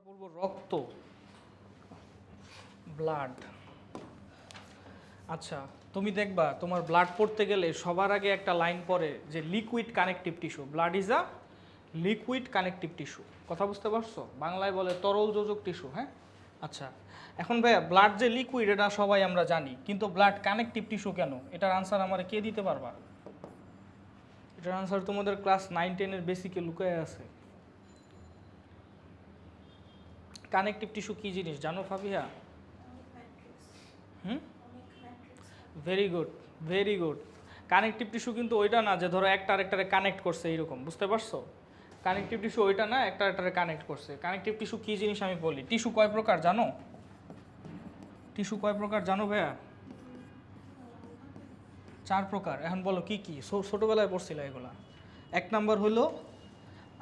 বলবো রক্ত, ব্লাড। আচ্ছা, তুমি দেখবা তোমার ব্লাড পড়তে গেলে সবার আগে একটা লাইন পড়ে যে liquid connective tissue. Blood is a liquid connective tissue. কথা বুঝতে পারছো? বাংলায় বলে তরল যোজক টিস্যু। হ্যাঁ, আচ্ছা। এখন ভাইয়া ব্লাড যে লিকুইড এটা সবাই আমরা জানি, কিন্তু ব্লাড কানেকটিভ টিস্যু কেন? এটার আনসার আমার কে দিতে পারবা? এটার আনসার তোমাদের ক্লাস 9-10 বেসিকে লুকায় আছে। কানেকটিভ টিস্যু কি জিনিস জানো Fabiha? Hmm, very good, very good. Connective tissue কিন্তু ওইটা না যে ধরো একটা আরেকটারে কানেক্ট করছে এইরকম, বুঝতে পারছো? কানেকটিভ টিস্যু ওইটা না একটা আরেকটারে কানেক্ট করছে। কানেকটিভ টিস্যু কি জিনিস আমি বলি। টিস্যু কয় প্রকার জানো? টিস্যু কয় প্রকার জানো ভাইয়া? 4 প্রকার। এখন বলো কি কি, ছোটোবেলায় পড়ছিল এগুলা। 1 নাম্বার হলো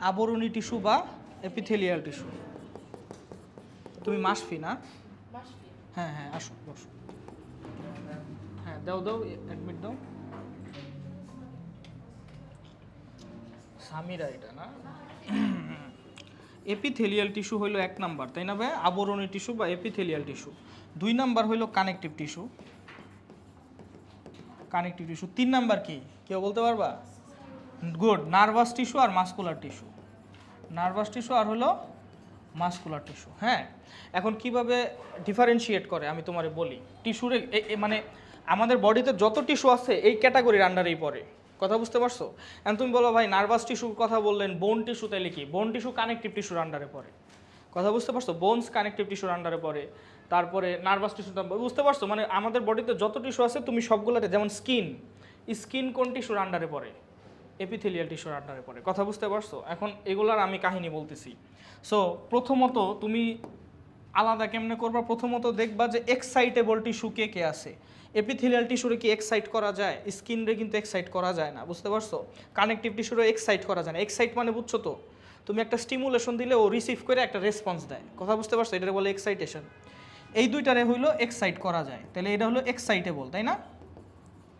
আবরণী টিস্যু বা এপিথেলিয়াল টিস্যু। তুমি মাসফি না? হ্যাঁ হ্যাঁ, আসো বসো। হ্যাঁ, দাও দাও, অ্যাডমিট দাও। সামিরা এটা না? এপিথেলিয়াল টিস্যু হইলো 1 নাম্বার, তাই না ভাই? আবরণী টিস্যু বা এপিথেলিয়াল টিস্যু। 2 নাম্বার হইলো connective tissue. Connective tissue. 3 number কি কেউ বলতে পারবা? গুড, নার্ভাস টিস্যু আর মাসকুলার টিস্যু। নার্ভাস টিস্যু আর হলো মাসকুলার টিস্যু। হ্যাঁ, এখন কিভাবে ডিফারেন্সিয়েট করে আমি তোমারে বলি। টিস্যুরে মানে আমাদের বডিতে যত টিস্যু আছে এই ক্যাটাগরির আন্ডারেই পড়ে। কথা বুঝতে পারছো? এখন তুমি বলো ভাই নার্ভাস টিস্যুর কথা বললেন, বোন টিস্যু তাইলে কি? বোন টিস্যু কানেকটিভ টিস্যুর আন্ডারে পড়ে। কথা বুঝতে পারছো? বোনস কানেকটিভ টিস্যুর আন্ডারে পড়ে। তারপরে নার্ভাস টিস্যুটা বুঝতে পারছো? মানে আমাদের বডিতে যত টিস্যু আছে তুমি সবগুলোতে, যেমন স্কিন, স্কিন কোন টিস্যুর আন্ডারে পড়ে? এপিথেলিয়াল টিস্যুর আন্ডারে পড়ে। কথা বুঝতে পারছো? এখন এগুলার আমি কাহিনী বলতেছি। সো প্রথমত তুমি আলাদা কেমনে করবা? প্রথমত দেখবা যে এক্সাইটেবল টিস্যু কে কে আছে। এপিথেলিয়াল টিস্যুরে কি এক্সাইট করা যায়? স্কিনরে কিন্তু এক্সাইট করা যায় না, বুঝতে পারছো? কানেকটিভ টিস্যুরে এক্সাইট করা যায় না। এক্সাইট মানে বুঝছো তো? তুমি একটা স্টিমুলেশন দিলে ও রিসিভ করে একটা রেসপন্স দেয়। কথা বুঝতে পারছো? এটা বলে এক্সাইটেশন। এই দুইটারে হইলো এক্সাইট করা যায়, তাহলে এটা হলো এক্সাইটেবল, তাই না?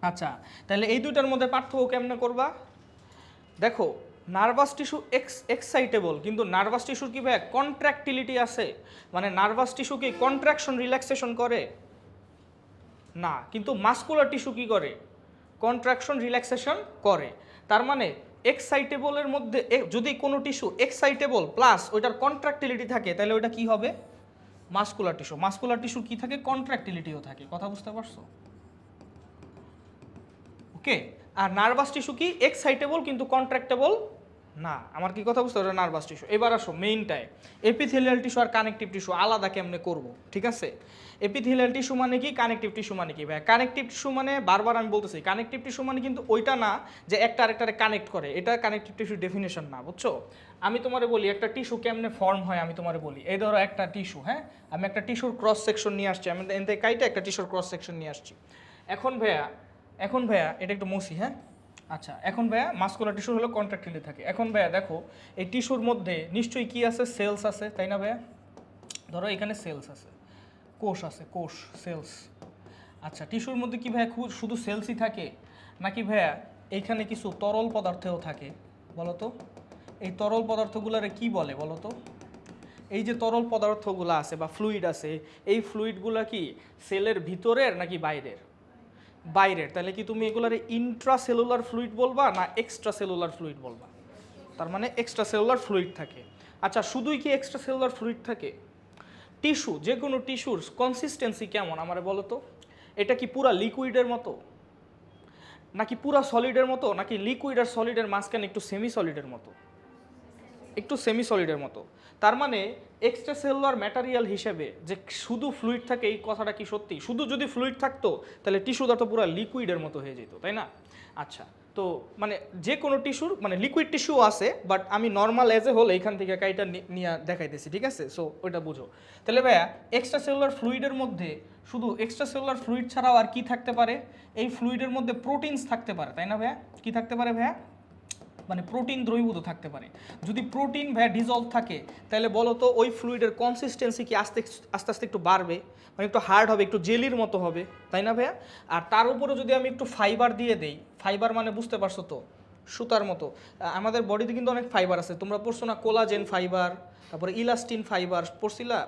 আচ্ছা, তাহলে এই দুইটার মধ্যে পার্থক্য কেমনে করবা? দেখো, নার্ভাস টিস্যু এক্সাইটেবল, কিন্তু নার্ভাস টিস্যুর কি ভাই কন্ট্রাক্টিলিটি আছে? মানে নার্ভাস টিস্যু কি কন্ট্রাকশন রিল্যাক্সেশন করে? না। কিন্তু মাসকুলার টিস্যু কি করে? কন্ট্রাকশন রিল্যাক্সেশন করে। তার মানে এক্সাইটেবলের মধ্যে যদি কোনো টিস্যু এক্সাইটেবল প্লাস ওইটার কন্ট্রাক্টিলিটি থাকে তাহলে ওইটা কি হবে? Muscular tissue. মাসকুলার টিস্যু কি থাকে? কন্ট্রাক্টিলিটিও থাকে। কথা বুঝতে পারছো? ওকে। আর নার্ভাস টিস্যু কি এক্সাইটেবল কিন্তু কন্ট্রাক্টেবল না। আমার কি কথা বুঝতে পারছো? Nervous tissue. এবার আসো মেইনটায়, এপিথেলিয়াল টিস্যু আর কানেকটিভ টিস্যু আলাদা কেমনে করব, ঠিক আছে? এপিথেলিয়াল টিস্যু মানে কি, কানেকটিভ টিস্যু মানে কি ভাই? কানেকটিভ টিস্যু মানে বারবার আমি বলতেছি, কানেকটিভ টিস্যু মানে কিন্তু ওইটা না যে একটা আরেকটারে কানেক্ট করে, এটা কানেকটিভ টিস্যুর ডেফিনেশন না, বুঝছো? আমি তোমারে বলি একটা টিস্যু কেমনে ফর্ম হয়, আমি তোমারে বলি। এই ধরো একটা টিস্যু, হ্যাঁ, আমি একটা টিস্যুর ক্রস সেকশন নিয়ে আসছি, আমি এন থেকে কাইটে একটা টিস্যুর ক্রস সেকশন নিয়ে আসছি। এখন ভাইয়া এটা একটু মুছি, হ্যাঁ। আচ্ছা, এখন ভাইয়া মাসকুলার টিস্যু হলো কন্ট্রাক্টিলি থাকে। এখন ভাইয়া দেখো এই টিস্যুর মধ্যে নিশ্চয়ই কি আছে? সেলস আছে, তাই না ভাইয়া? ধরো এখানে সেলস আছে, কোষ আছে, কোষ, সেলস। আচ্ছা, টিস্যুর মধ্যে কি ভাইয়া শুধু সেলসই থাকে, নাকি ভাইয়া এইখানে কিছু তরল পদার্থও থাকে? বলো তো, এই তরল পদার্থগুলোরে কি বলে বলো তো? এই যে তরল পদার্থগুলো আছে বা ফ্লুইড আছে, এই ফ্লুইডগুলো কি সেলের ভিতরের নাকি বাইরের? বাইরের। তাহলে কি তুমি এগুলার ইন্ট্রাসেলুলার ফ্লুইড বলবা না এক্সট্রা সেলুলার ফ্লুইড বলবা? তার মানে এক্সট্রা সেলুলার ফ্লুইড থাকে। আচ্ছা, শুধুই কি এক্সট্রা সেলুলার ফ্লুইড থাকে? টিস্যু, যে কোনো টিস্যুর কনসিস্টেন্সি কেমন আমারে বলো তো? এটা কি পুরা লিকুইডের মতো, নাকি পুরা সলিডের মতো, নাকি লিকুইড আর সলিডের মাঝখানে একটু সেমি সলিডের মতো? একটু সেমি সলিডের মতো। তার মানে এক্সট্রা সেলুলার ম্যাটেরিয়াল হিসেবে যে শুধু ফ্লুইড থাকে, এই কথাটা কি সত্যি? শুধু যদি ফ্লুইড থাকতো তাহলে টিস্যুটা তো পুরো লিকুইডের মতো হয়ে যেত, তাই না? আচ্ছা, তো মানে যে কোনো টিস্যুর মানে লিকুইড টিস্যু আছে, বাট আমি নর্মাল এজ এ হোল এইখান থেকে কাইটা নিয়ে দেখাইতেছি, ঠিক আছে? সো ওইটা বুঝো। তাহলে ভাইয়া এক্সট্রা সেলুলার ফ্লুইডের মধ্যে শুধু এক্সট্রা সেলুলার ফ্লুইড ছাড়াও আর কি থাকতে পারে? এই ফ্লুইডের মধ্যে প্রোটিনস থাকতে পারে, তাই না ভাইয়া? কি থাকতে পারে ভাইয়া? মানে প্রোটিন দ্রবীভূত থাকতে পারে। যদি প্রোটিন ভাইয়া ডিজলভ থাকে তাহলে বলো তো ওই ফ্লুইডের কনসিস্টেন্সি কি আস্তে আস্তে আস্তে একটু বাড়বে, মানে একটু হার্ড হবে, একটু জেলির মতো হবে, তাই না ভাইয়া? আর তার উপরে যদি আমি একটু ফাইবার দিয়ে দেই, ফাইবার মানে বুঝতে পারছো তো? সুতার মতো। আমাদের বডিতে কিন্তু অনেক ফাইবার আছে, তোমরা পড়ছো না কোলাজেন ফাইবার, তারপরে ইলাস্টিন ফাইবার পড়ছিলা,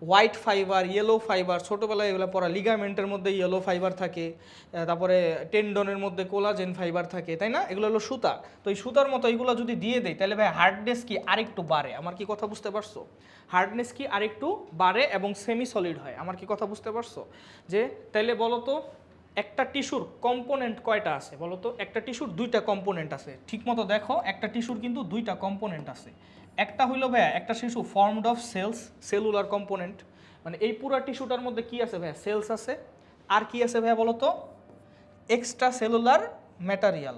হোয়াইট ফাইবার, ইয়েলো ফাইবার, ছোটোবেলায় এগুলো পড়া, লিগামেন্টের মধ্যে ইয়েলো ফাইবার থাকে, তারপরে টেন্ডনের মধ্যে কোলাজেন ফাইবার থাকে, তাই না? এগুলো হলো সুতা। তো এই সুতার মতো এইগুলো যদি দিয়ে দেয় তাহলে ভাই হার্ডনেস কি আরেকটু বাড়ে। আমার কি কথা বুঝতে পারছো? হার্ডনেস কি আরেকটু বাড়ে এবং সেমি সলিড হয়। আমার কি কথা বুঝতে পারছো? যে তাইলে বলো তো একটা টিস্যুর কম্পোনেন্ট কয়টা আছে বলো তো? একটা টিস্যুর দুইটা কম্পোনেন্ট আছে, ঠিকমতো দেখো, একটা টিস্যুর কিন্তু দুইটা কম্পোনেন্ট আছে। একটা হইলো ভাইয়া একটা tissue formed of cells, cellular component, মানে এই পুরো টিস্যুটার মধ্যে কি আছে ভাইয়া? সেলস আছে। আর কি আছে ভাইয়া বলো তো? Extra cellular material.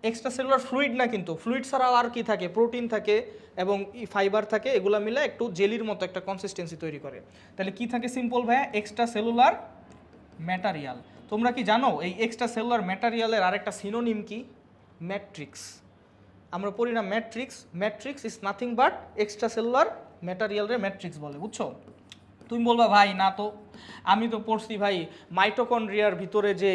Extra cellular fluid না, কিন্তু ফ্লুইড ছাড়াও আর কি থাকে? প্রোটিন থাকে এবং ফাইবার থাকে, এগুলো মিলে একটু জেলির মতো একটা কনসিস্টেন্সি তৈরি করে। তাহলে কি থাকে সিম্পল ভাইয়া? Extra cellular material. তোমরা কি জানো এই এক্সট্রা সেলুলার ম্যাটেরিয়ালের আরেকটা সিনোনিম কি? ম্যাট্রিক্স। আমরা পড়ি না matrix? Matrix is nothing but extra cellular ম্যাটেরিয়ালের ম্যাট্রিক্স বলে, বুঝছো? তুমি বলবা ভাই না তো, আমি তো পড়ছি ভাই মাইটোকন্ড্রিয়ার ভিতরে যে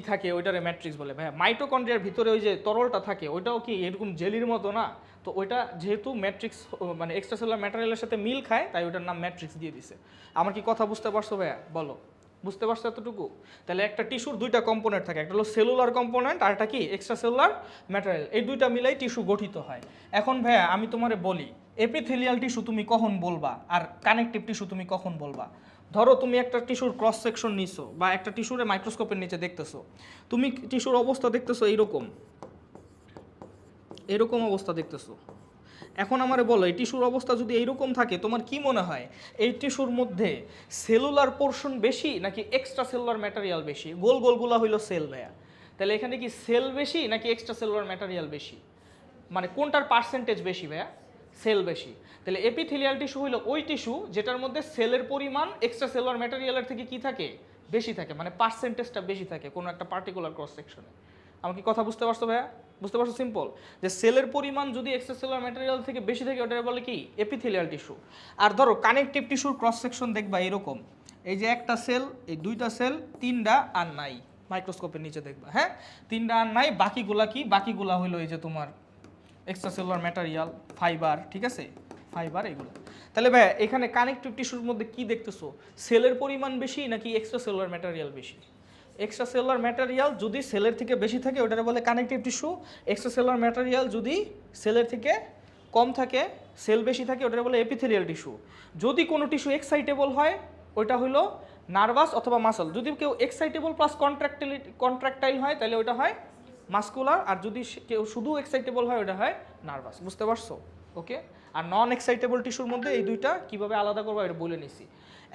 থাকে ওইটারে ম্যাট্রিক্স বলে। ভাই মাইটোকন্ড্রিয়ার ভিতরে ওই যে তরলটা থাকে ওইটাও কি এরকম জেলির মতো না? তো ওইটা যেহেতু ম্যাট্রিক্স মানে এক্সট্রা সেলুলার ম্যাটেরিয়ালের সাথে মিল খায় তাই ওইটার নাম ম্যাট্রিক্স দিয়ে দিছে। আমার কি কথা বুঝতে পারছো ভাইয়া? বলো, বুঝতে পারছো এতটুকু? তাহলে একটা টিস্যুর দুইটা কম্পোনেন্ট থাকে, একটা হলো সেলুলার কম্পোনেন্ট আর একটা কি এক্সট্রা সেলুলার ম্যাটেরিয়াল। এই দুইটা মিলাই টিস্যু গঠিত হয়। এখন ভাইয়া আমি তোমারে বলি এপিথেলিয়াল টিস্যু তুমি কখন বলবা আর কানেকটিভ টিস্যু তুমি কখন বলবা? ধরো তুমি একটা টিস্যুর ক্রস সেকশন নিছো বা একটা টিস্যুরে মাইক্রোস্কোপের নিচে দেখতেছো, তুমি টিস্যুর অবস্থা দেখতেছো এইরকম, এরকম অবস্থা দেখতেছো। এখন আমারে বলো এই টিস্যুর অবস্থা যদি এইরকম থাকে তোমার কি মনে হয় এই টিস্যুর মধ্যে সেলুলার পোর্শন বেশি নাকি এক্সট্রা সেলুলার ম্যাটেরিয়াল বেশি? গোল গোলগুলা হইলো সেল ভাইয়া। তাহলে এখানে কি সেল বেশি নাকি এক্সট্রা সেলুলার ম্যাটেরিয়াল বেশি? মানে কোনটার পার্সেন্টেজ বেশি ভাইয়া? সেল বেশি। তাহলে এপিথেলিয়াল টিস্যু হইলো ওই টিস্যু যেটার মধ্যে সেলের পরিমাণ এক্সট্রা সেলুলার ম্যাটেরিয়ালের থেকে কি থাকে? বেশি থাকে, মানে পার্সেন্টেজটা বেশি থাকে কোনো একটা পার্টিকুলার ক্রস সেকশনে। আমার কি কথা বুঝতে পারছো ভাইয়া? বুঝতে পারছো? সিম্পল, যে সেলের পরিমাণ যদি এক্সট্রা সেলুলার ম্যাটেরিয়াল থেকে বেশি থাকে ওটা বলে কি? Epithelial tissue. আর ধরো কানেকটিভ টিস্যুর ক্রস সেকশন দেখবা এরকম, এই যে একটা সেল, এই দুইটা সেল, তিনটা আর নাই, মাইক্রোস্কোপের নিচে দেখবা, হ্যাঁ তিনটা আর নাই, বাকিগুলা কি? বাকিগুলা হইলো এই যে তোমার এক্সট্রা সেলুলার ম্যাটেরিয়াল, ফাইবার, ঠিক আছে, ফাইবার এগুলো। তাহলে ভাই এখানে কানেকটিভ টিস্যুর মধ্যে কি দেখতেছো? সেলের পরিমাণ বেশি নাকি এক্সট্রা সেলুলার ম্যাটেরিয়াল বেশি? এক্সট্রা সেলুলার ম্যাটেরিয়াল যদি সেলের থেকে বেশি থাকে ওটারে বলে connective tissue. Extra cellular material যদি সেলের থেকে কম থাকে, সেল বেশি থাকে, ওটারে বলে এপিথেলিয়াল টিস্যু। যদি কোনো টিস্যু এক্সাইটেবল হয় ওইটা হলো নার্ভাস অথবা মাসল। যদি কেউ এক্সাইটেবল প্লাস কন্ট্রাক্টাইল হয় তাহলে ওইটা হয় মাস্কুলার, আর যদি কেউ শুধু এক্সাইটেবল হয় ওটা হয় নার্ভাস। বুঝতে পারছো? ওকে। আর নন এক্সাইটেবল টিস্যুর মধ্যে এই দুইটা কিভাবে আলাদা করবো এটা বলে নিছি।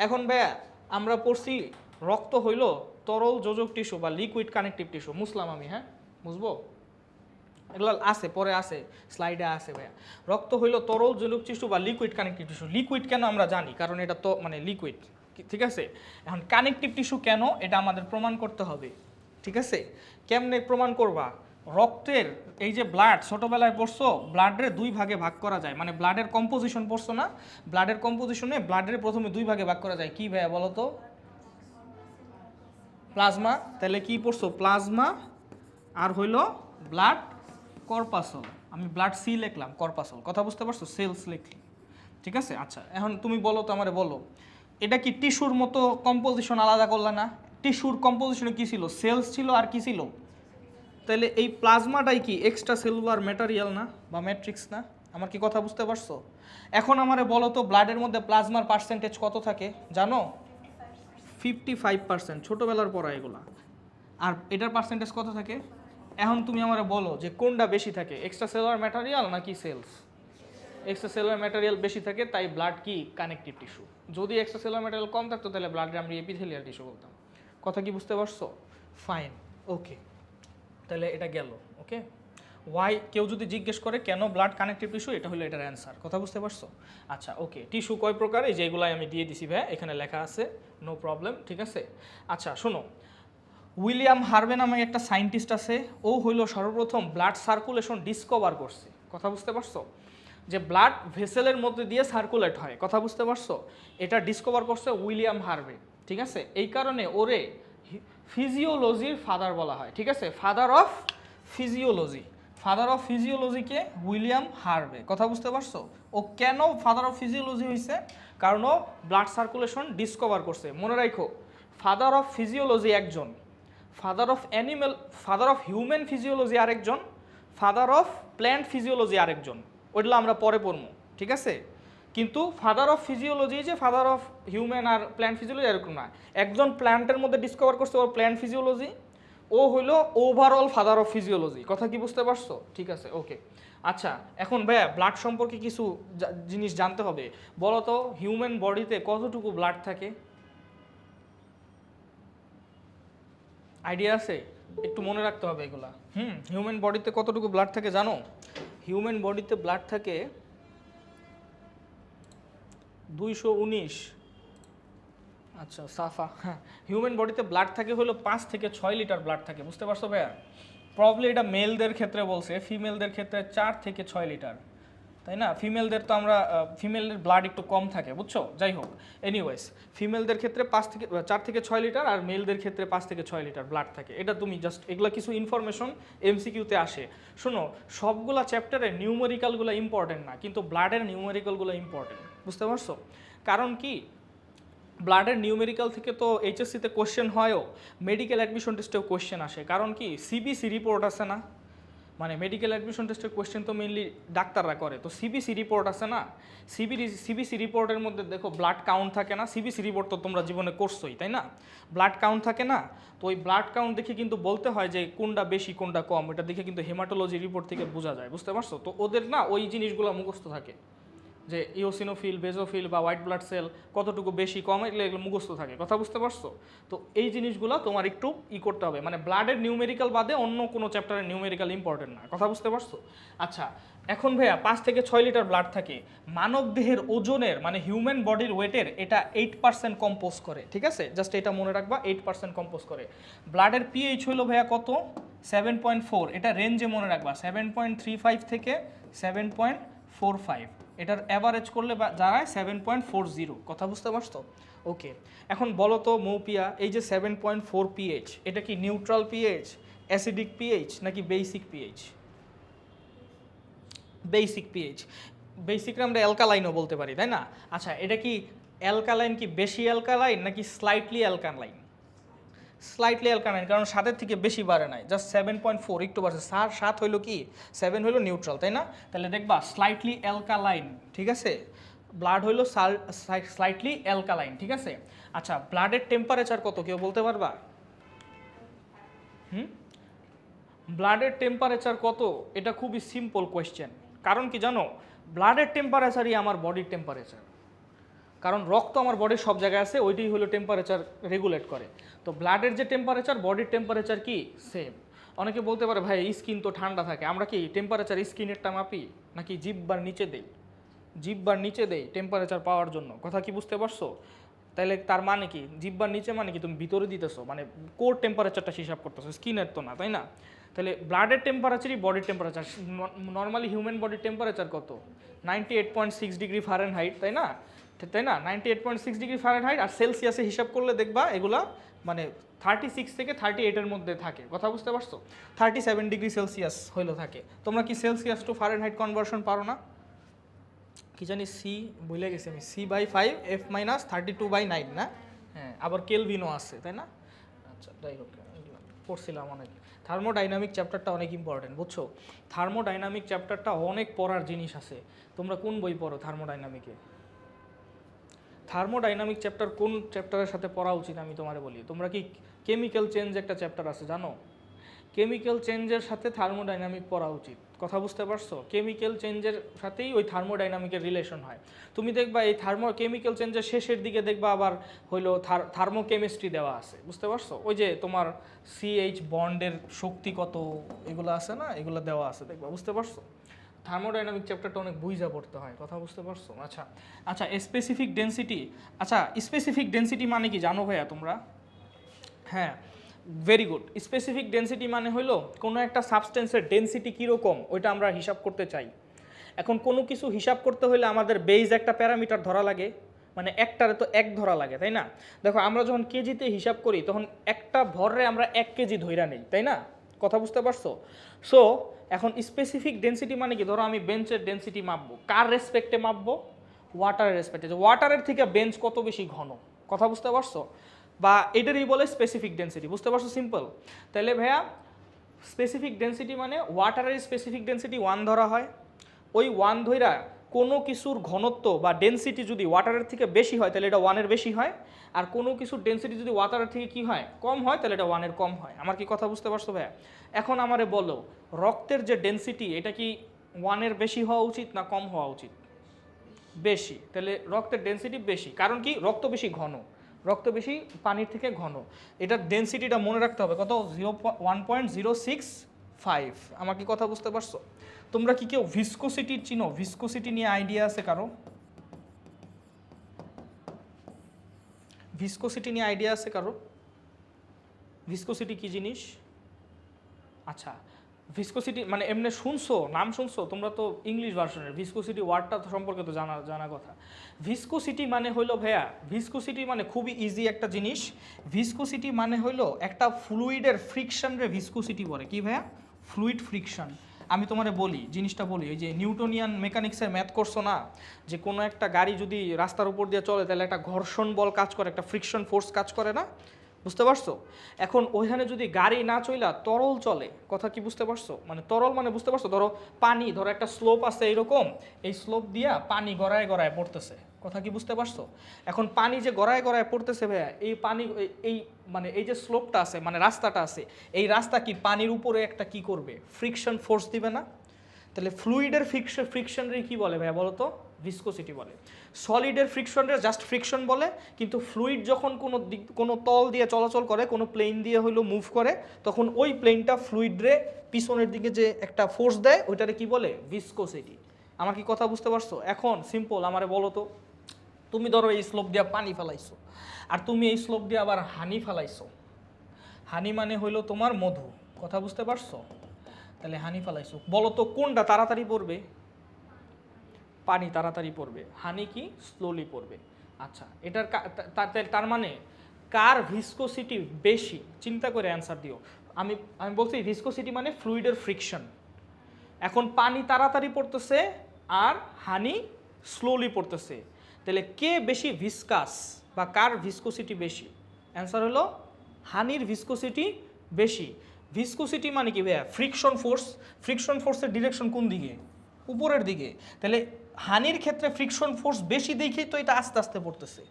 এখন ভাইয়া আমরা পড়ছি রক্ত হইল তরল যোজক টিস্যু বা লিকুইড কানেকটিভ টিস্যু, মুসলাম আমি, হ্যাঁ বুঝবো? এগুলো আছে, পরে আছে, স্লাইডে আছে ভাইয়া। রক্ত হইল তরল যোজক টিস্যু বা লিকুইড কানেকটিভ টিস্যু। লিকুইড কেন আমরা জানি, কারণ এটা তো মানে লিকুইড, ঠিক আছে। এখন কানেকটিভ টিস্যু কেন এটা আমাদের প্রমাণ করতে হবে, ঠিক আছে। কেমনে প্রমাণ করবা? রক্তের এই যে ব্লাড, ছোটবেলায় পড়ছো ব্লাডের দুই ভাগে ভাগ করা যায়, মানে ব্লাডের কম্পোজিশন পড়ছো না? ব্লাডের কম্পোজিশনে ব্লাডের প্রথমে দুই ভাগে ভাগ করা যায়, কি ভাইয়া বলো তো? প্লাজমা। তাহলে কি পড়ছো? প্লাজমা আর হইল ব্লাড কর্পাসল। আমি ব্লাড সি লিখলাম, কর্পাসল। কথা বুঝতে পারছো? সেলস লিখলি, ঠিক আছে। আচ্ছা এখন তুমি বলো তো, আমারে বলো এটা কি টিস্যুর মতো কম্পোজিশন আলাদা করলা না? টিস্যুর কম্পোজিশনে কি ছিল? সেলস ছিল আর কি ছিল? তাহলে এই প্লাজমাটাই কি এক্সট্রা সেলুলার ম্যাটেরিয়াল না বা ম্যাট্রিক্স না? আমার কি কথা বুঝতে পারছো? এখন আমারে বলো তো ব্লাডের মধ্যে প্লাজমার পার্সেন্টেজ কত থাকে জানো? 55%, ছোটোবেলার পড়া এগুলা। আর এটার পার্সেন্টেজ কত থাকে? এখন তুমি আমারে বলো যে কোনটা বেশি থাকে, এক্সট্রা সেলুলার ম্যাটেরিয়াল নাকি সেলস? এক্সট্রা সেলুলার ম্যাটেরিয়াল বেশি থাকে, তাই ব্লাড কি কানেকটিভ টিস্যু। যদি এক্সট্রা সেলুলার ম্যাটেরিয়াল কম থাকতো তাহলে ব্লাডে আমরা এপিথেলিয়াল টিস্যু বলতাম। কথা কি বুঝতে পারছো? ফাইন, ওকে। তাহলে এটা গেল, ওকে। ওয়াই কেউ যদি জিজ্ঞেস করে কেন ব্লাড কানেকটিভ টিস্যু, এটা হলো এটার অ্যান্সার। কথা বুঝতে পারছো? আচ্ছা ওকে। টিস্যু কয় প্রকার, এই যেগুলাই আমি দিয়ে দিছি ভাই, এখানে লেখা আছে, নো প্রবলেম, ঠিক আছে। আচ্ছা শোনো, উইলিয়াম হার্ভে নামে একটা সায়েন্টিস্ট আছে, ও হইলো সর্বপ্রথম ব্লাড সার্কুলেশন ডিসকভার করছে। কথা বুঝতে পারছো? যে ব্লাড ভেসেলের মধ্যে দিয়ে সার্কুলেট হয়, কথা বুঝতে পারছো? এটা ডিসকভার করছে উইলিয়াম হার্ভে, ঠিক আছে। এই কারণে ওরে ফিজিওলজির ফাদার বলা হয়, ঠিক আছে, father of physiology. Father of ফিজিওলজিকে উইলিয়াম হার্ভে। কথা বুঝতে পারছো? ও কেন ফাদার অফ ফিজিওলজি হয়েছে? কারণ ও ব্লাড সার্কুলেশন ডিসকভার করছে। মনে রাখো, ফাদার অফ ফিজিওলজি একজন, ফাদার অফ হিউম্যান ফিজিওলজি আরেকজন, ফাদার অফ প্ল্যান্ট ফিজিওলজি আরেকজন। ওইগুলো আমরা পরে পড়বো, ঠিক আছে? কিন্তু ফাদার অফ ফিজিওলজি যে ফাদার অফ হিউম্যান আর প্ল্যান্ট ফিজিওলজি এরকম না। একজন প্ল্যান্টের মধ্যে ডিসকভার করছে ওর প্ল্যান্ট ফিজিওলজি, ও হইলো ওভারঅল ফাদার অফ ফিজিওলজি। কথা কি বুঝতে পারছো? ঠিক আছে, ওকে। আচ্ছা, এখন ভাইয়া ব্লাড সম্পর্কে কিছু জিনিস জানতে হবে। বলো তো, হিউম্যান বডিতে কতটুকু ব্লাড থাকে? আইডিয়া আছে? একটু মনে রাখতে হবে এগুলা। হিউম্যান বডিতে কতটুকু ব্লাড থাকে জানো? হিউম্যান বডিতে ব্লাড থাকে 219। আচ্ছা সাফা, হ্যাঁ, হিউম্যান বডিতে ব্লাড থাকে হলো 5 থেকে 6 লিটার ব্লাড থাকে। বুঝতে পারছো ভাইয়া? প্রবলি এটা মেলদের ক্ষেত্রে বলছে, ফিমেলদের ক্ষেত্রে 4 থেকে 6 লিটার, তাই না? ফিমেলদের তো আমরা ফিমেলের ব্লাড একটু কম থাকে, বুঝছো? যাই হোক, এনিওয়েজ, ফিমেলদের ক্ষেত্রে 4 থেকে 6 লিটার আর মেলদের ক্ষেত্রে 5 থেকে 6 লিটার ব্লাড থাকে। এটা তুমি জাস্ট, এগুলা কিছু ইনফরমেশন এমসিকিউতে আসে। শোনো, সবগুলা চ্যাপ্টারে নিউমেরিক্যালগুলো ইম্পর্টেন্ট না, কিন্তু ব্লাডের নিউমেরিক্যালগুলো ইম্পর্টেন্ট। বুঝতে পারছো? কারণ কি, ব্লাডের নিউমেরিক্যাল থেকে তো এইচএসসিতে কোশ্চেন হয়ও, মেডিকেল অ্যাডমিশন টেস্টেও কোশ্চেন আসে। কারণ কি, সিবিসি রিপোর্ট আছে না, মানে মেডিকেল অ্যাডমিশন টেস্টের কোশ্চেন তো মেইনলি ডাক্তাররা করে, তো সিবিসি রিপোর্ট আছে না, সিবিসি রিপোর্টের মধ্যে দেখো ব্লাড কাউন্ট থাকে না। সিবিসি রিপোর্ট তো তোমরা জীবনে করছোই, তাই না? ব্লাড কাউন্ট থাকে না, তো ওই ব্লাড কাউন্ট দেখে কিন্তু বলতে হয় যে কোনটা বেশি কোনটা কম, এটা দেখে কিন্তু হেমাটোলজি রিপোর্ট থেকে বোঝা যায়। বুঝতে পারছো? তো ওদের না ওই জিনিসগুলো মুখস্থ থাকে, যে ইওসিনোফিল, বেজোফিল বা হোয়াইট ব্লাড সেল কতটুকু বেশি কম, এগুলো মুখস্থ থাকে। কথা বুঝতে পারছো? তো এই জিনিসগুলো তোমার একটু করতে হবে, মানে ব্লাডের নিউমেরিক্যাল বাদে অন্য কোনো চ্যাপ্টারের নিউমেরিক্যাল ইম্পর্টেন্ট না। কথা বুঝতে পারছো? আচ্ছা, এখন ভাইয়া 5 থেকে 6 লিটার ব্লাড থাকে। মানব দেহের ওজনের, মানে হিউম্যান বডির ওয়েটের এটা 8% কম্পোজ করে, ঠিক আছে? জাস্ট এটা মনে রাখবা, 8% কম্পোজ করে। ব্লাডের পিএইচ হলো ভাইয়া কত? 7.4। এটা রেঞ্জে মনে রাখবা, 7.35 থেকে 7.45। এটার অ্যাভারেজ করলে দাঁড়ায় 7.40। কথা বুঝতে পারছো? ওকে, এখন বলো তো মৌপিয়া, এই যে 7.4 পিএইচ, এটা কি নিউট্রাল পিএইচ, অ্যাসিডিক পিএইচ নাকি বেসিক পিএইচ? Basic pH. বেসিকটা আমরা অ্যালকালাইনও বলতে পারি, তাই না? আচ্ছা, এটা কি অ্যালকালাইন, কি বেশি অ্যালকালাইন নাকি স্লাইটলি অ্যালকালাইন? স্লাইটলি অ্যালকালাইন, কারণ 7 থেকে বেশি বাড়ে নাই, জাস্ট 7.4 একটু বাড়ছে। 7 হইলো কি, 7 হইলো নিউট্রাল, তাই না? তাহলে দেখবা স্লাইটলি অ্যালকালাইন, ঠিক আছে? ব্লাড হইলো স্লাইটলি অ্যালকালাইন, ঠিক আছে? আচ্ছা, ব্লাডের টেম্পারেচার কত কেউ বলতে পারবা? ব্লাডের টেম্পারেচার কত? এটা খুবই সিম্পল কোয়েশ্চেন। কারণ কি জানো, ব্লাডের টেম্পারেচারই আমার বডির টেম্পারেচার। কারণ রক্ত আমার বডির সব জায়গায় আছে, ওইটাই হলো টেম্পারেচার রেগুলেট করে। তো ব্লাডের যে টেম্পারেচার, বডির টেম্পারেচার কি সেম। অনেকে বলতে পারে ভাই স্কিন তো ঠান্ডা থাকে, আমরা কি টেম্পারেচার স্কিনেরটা মাপি নাকি জিহ্বার নিচে দেই? জিহ্বার নিচে দেই টেম্পারেচার পাওয়ার জন্য। কথা কি বুঝতে পারছো? তাহলে তার মানে কি, জিহ্বার নিচে মানে কি তুমি ভিতরে দিতেছো, মানে কোর টেম্পারেচারটা হিসাব করতেছো, স্কিনের তো না, তাই না? তাহলে ব্লাডের টেম্পারেচারই বডির টেম্পারেচার। নর্মালি হিউম্যান বডির টেম্পারেচার কত? 98.6 ডিগ্রি ফারেনহাইট, তাই না? 98.6 ডিগ্রি ফারেনহাইট। আর সেলসিয়াসে হিসাব করলে দেখবা এগুলা মানে 36 থেকে 38-এর মধ্যে থাকে। কথা বুঝতে পারছো? 37 ডিগ্রি সেলসিয়াস হইলো থাকে। তোমরা কি সেলসিয়াস টু ফারেনহাইট কনভার্সন পারো না? কি জানি, সি ভুলে গেছি আমি, C/5 F-32/9 না? হ্যাঁ, আবার কেলভিনও আছে, তাই না? আচ্ছা, যাই হোক, পড়ছিলাম অনেক। থার্মোডাইনামিক চ্যাপ্টারটা অনেক ইম্পর্টেন্ট, বুঝছো? থার্মোডাইনামিক চ্যাপ্টারটা অনেক পড়ার জিনিস আছে। তোমরা কোন বই পড়ো থার্মোডাইনামিকে? থার্মোডাইনামিক চ্যাপ্টার কোন চ্যাপ্টারের সাথে পড়া উচিত আমি তোমারে বলি। তোমরা কি কেমিক্যাল চেঞ্জ একটা চ্যাপ্টার আছে জানো? কেমিক্যাল চেঞ্জের সাথে থার্মোডাইনামিক পড়া উচিত। কথা বুঝতে পারছো? কেমিক্যাল চেঞ্জের সাথেই ওই থার্মোডাইনামিকের রিলেশন হয়। তুমি দেখবা এই কেমিক্যাল চেঞ্জের শেষের দিকে দেখবা আবার হইলো থার্মোকেমিস্ট্রি দেওয়া আছে। বুঝতে পারছো? ওই যে তোমার CH বন্ডের শক্তি কত, এগুলো আছে না, এগুলো দেওয়া আছে দেখবা। বুঝতে পারছো? থার্মোডাইনামিক চ্যাপ্টারটা অনেক বুঝা পড়তে হয়। কথা বুঝতে পারছো? আচ্ছা আচ্ছা, স্পেসিফিক ডেনসিটি। আচ্ছা, স্পেসিফিক ডেনসিটি মানে কি জানো ভাইয়া তোমরা? হ্যাঁ, ভেরি গুড। স্পেসিফিক ডেনসিটি মানে হলো কোনো একটা সাবস্টেন্সের ডেনসিটি কীরকম ওইটা আমরা হিসাব করতে চাই। এখন কোনো কিছু হিসাব করতে হলে আমাদের বেজ একটা প্যারামিটার ধরা লাগে, মানে একটারে তো এক ধরা লাগে, তাই না? দেখো, আমরা যখন কেজিতে হিসাব করি তখন একটা ভরে আমরা 1 কেজি ধইরা নেই, তাই না? কথা বুঝতে পারছো? সো এখন স্পেসিফিক ডেনসিটি মানে কি, ধরো আমি বেঞ্চের ডেনসিটি মাপবো, কার রেসপেক্টে মাপবো? ওয়াটারের রেসপেক্টে, যে ওয়াটারের থেকে বেঞ্চ কত বেশি ঘন, কথা বুঝতে পারছো? বা এটারই বলে স্পেসিফিক ডেনসিটি, বুঝতে পারছো? সিম্পল। তাহলে ভাইয়া স্পেসিফিক ডেনসিটি মানে ওয়াটারের স্পেসিফিক ডেনসিটি 1 ধরা হয়, ওই 1 ধইরা কোনো কিছুর ঘনত্ব বা ডেনসিটি যদি ওয়াটারের থেকে বেশি হয় তাহলে এটা 1-এর বেশি হয়, আর কোনো কিছুর ডেনসিটি যদি ওয়াটারের থেকে কি হয়, কম হয়, তাহলে এটা 1-এর কম হয়। আমার কি কথা বুঝতে পারছো ভাইয়া? এখন আমারে বলো রক্তের যে ডেনসিটি এটা কি 1-এর বেশি হওয়া উচিত না কম হওয়া উচিত? বেশি। তাহলে রক্তের ডেনসিটি বেশি, কারণ কি রক্ত বেশি ঘন, রক্ত বেশি পানির থেকে ঘন। এটার ডেনসিটিটা মনে রাখতে হবে কত, 1.065। আমার কি কথা বুঝতে পারছো? তোমরা কি কেউ ভিসকোসিটি চিনো? ভিসকোসিটি নিয়ে আইডিয়া আছে কারো? ভিসকোসিটি নিয়ে আইডিয়া আছে কারো? ভিসকোসিটি কি জিনিস? আচ্ছা, ভিসকোসিটি মানে এমনি শুনছো, নাম শুনছো তোমরা তো ইংলিশ ভার্সনের, ভিসকোসিটি ওয়ার্ডটা সম্পর্কে তো জানা কথা। ভিসকোসিটি মানে হইলো ভাইয়া, ভিসকোসিটি মানে খুবই ইজি একটা জিনিস। ভিসকোসিটি মানে হইলো একটা ফ্লুইডের ফ্রিকশন রে ভিসকোসিটি বলে। কি ভাইয়া? Fluid friction. আমি তোমারে বলি, জিনিসটা বলি, ওই যে নিউটনিয়ান মেকানিক্সের ম্যাথ করছো না, যে কোনো একটা গাড়ি যদি রাস্তার উপর দিয়ে চলে তাহলে একটা ঘর্ষণ বল কাজ করে, একটা ফ্রিকশন ফোর্স কাজ করে না, বুঝতে পারছো? এখন ওইখানে যদি গাড়ি না চইলা তরল চলে, কথা কি বুঝতে পারছো? মানে তরল মানে বুঝতে পারছো, ধরো পানি, ধরো একটা স্লোপ আছে এইরকম, এই স্লোপ দিয়া পানি গড়ায় গড়ায় পড়তেছে, কথা কি বুঝতে পারছো? এখন পানি যে গড়ায় গড়ায় পড়তেছে ভাইয়া, এই পানি এই মানে এই যে স্লোপটা আছে মানে রাস্তাটা আছে, এই রাস্তা কি পানির উপরে একটা কি করবে, ফ্রিকশন ফোর্স দিবে না? তাহলে ফ্লুইডের ফ্রিকশনরে কি বলে ভাইয়া বলো তো? ভিসকোসিটি বলে। সলিডের ফ্রিকশনরে জাস্ট ফ্রিকশন বলে, কিন্তু ফ্লুইড যখন কোনো তল দিয়ে চলাচল করে, কোনো প্লেন দিয়ে হইলো মুভ করে, তখন ওই প্লেনটা ফ্লুইডরে পিছনের দিকে যে একটা ফোর্স দেয় ওইটারে কি বলে? ভিসকোসিটি। আমার কি কথা বুঝতে পারছো? এখন সিম্পল আমারে বলো তো, তুমি ধরো এই স্লোপ দিয়ে পানি ফেলাইছো, আর তুমি এই স্লোপ দিয়ে আবার হানি ফেলাইছো। হানি মানে হইলো তোমার মধু, কথা বুঝতে পারছো? তাহলে হানি ফেলাইছো, বলো তো কোনটা তাড়াতাড়ি পড়বে? পানি তাড়াতাড়ি পড়বে, হানি কি স্লোলি পড়বে। আচ্ছা, এটার তার মানে কার ভিসকোসিটি বেশি? চিন্তা করে অ্যান্সার দিও। আমি আমি বলছি ভিসকোসিটি মানে ফ্লুইডের ফ্রিকশন। এখন পানি তাড়াতাড়ি পড়তেছে আর হানি স্লোলি পড়তেছে, তাহলে কে বেশি ভিসকাস বা কার ভিসকোসিটি বেশি? অ্যান্সার হলো হানির ভিসকোসিটি বেশি। ভিসকোসিটি মানে কি ভাইয়া? Friction force. ফ্রিকশন ফোর্সের ডিরেকশন কোন দিকে? উপরের দিকে। তাহলে হানির ক্ষেত্রে ফ্রিকশন ফোর্স বেশি দেখেই তো এটা আস্তে আস্তে পড়তেছে।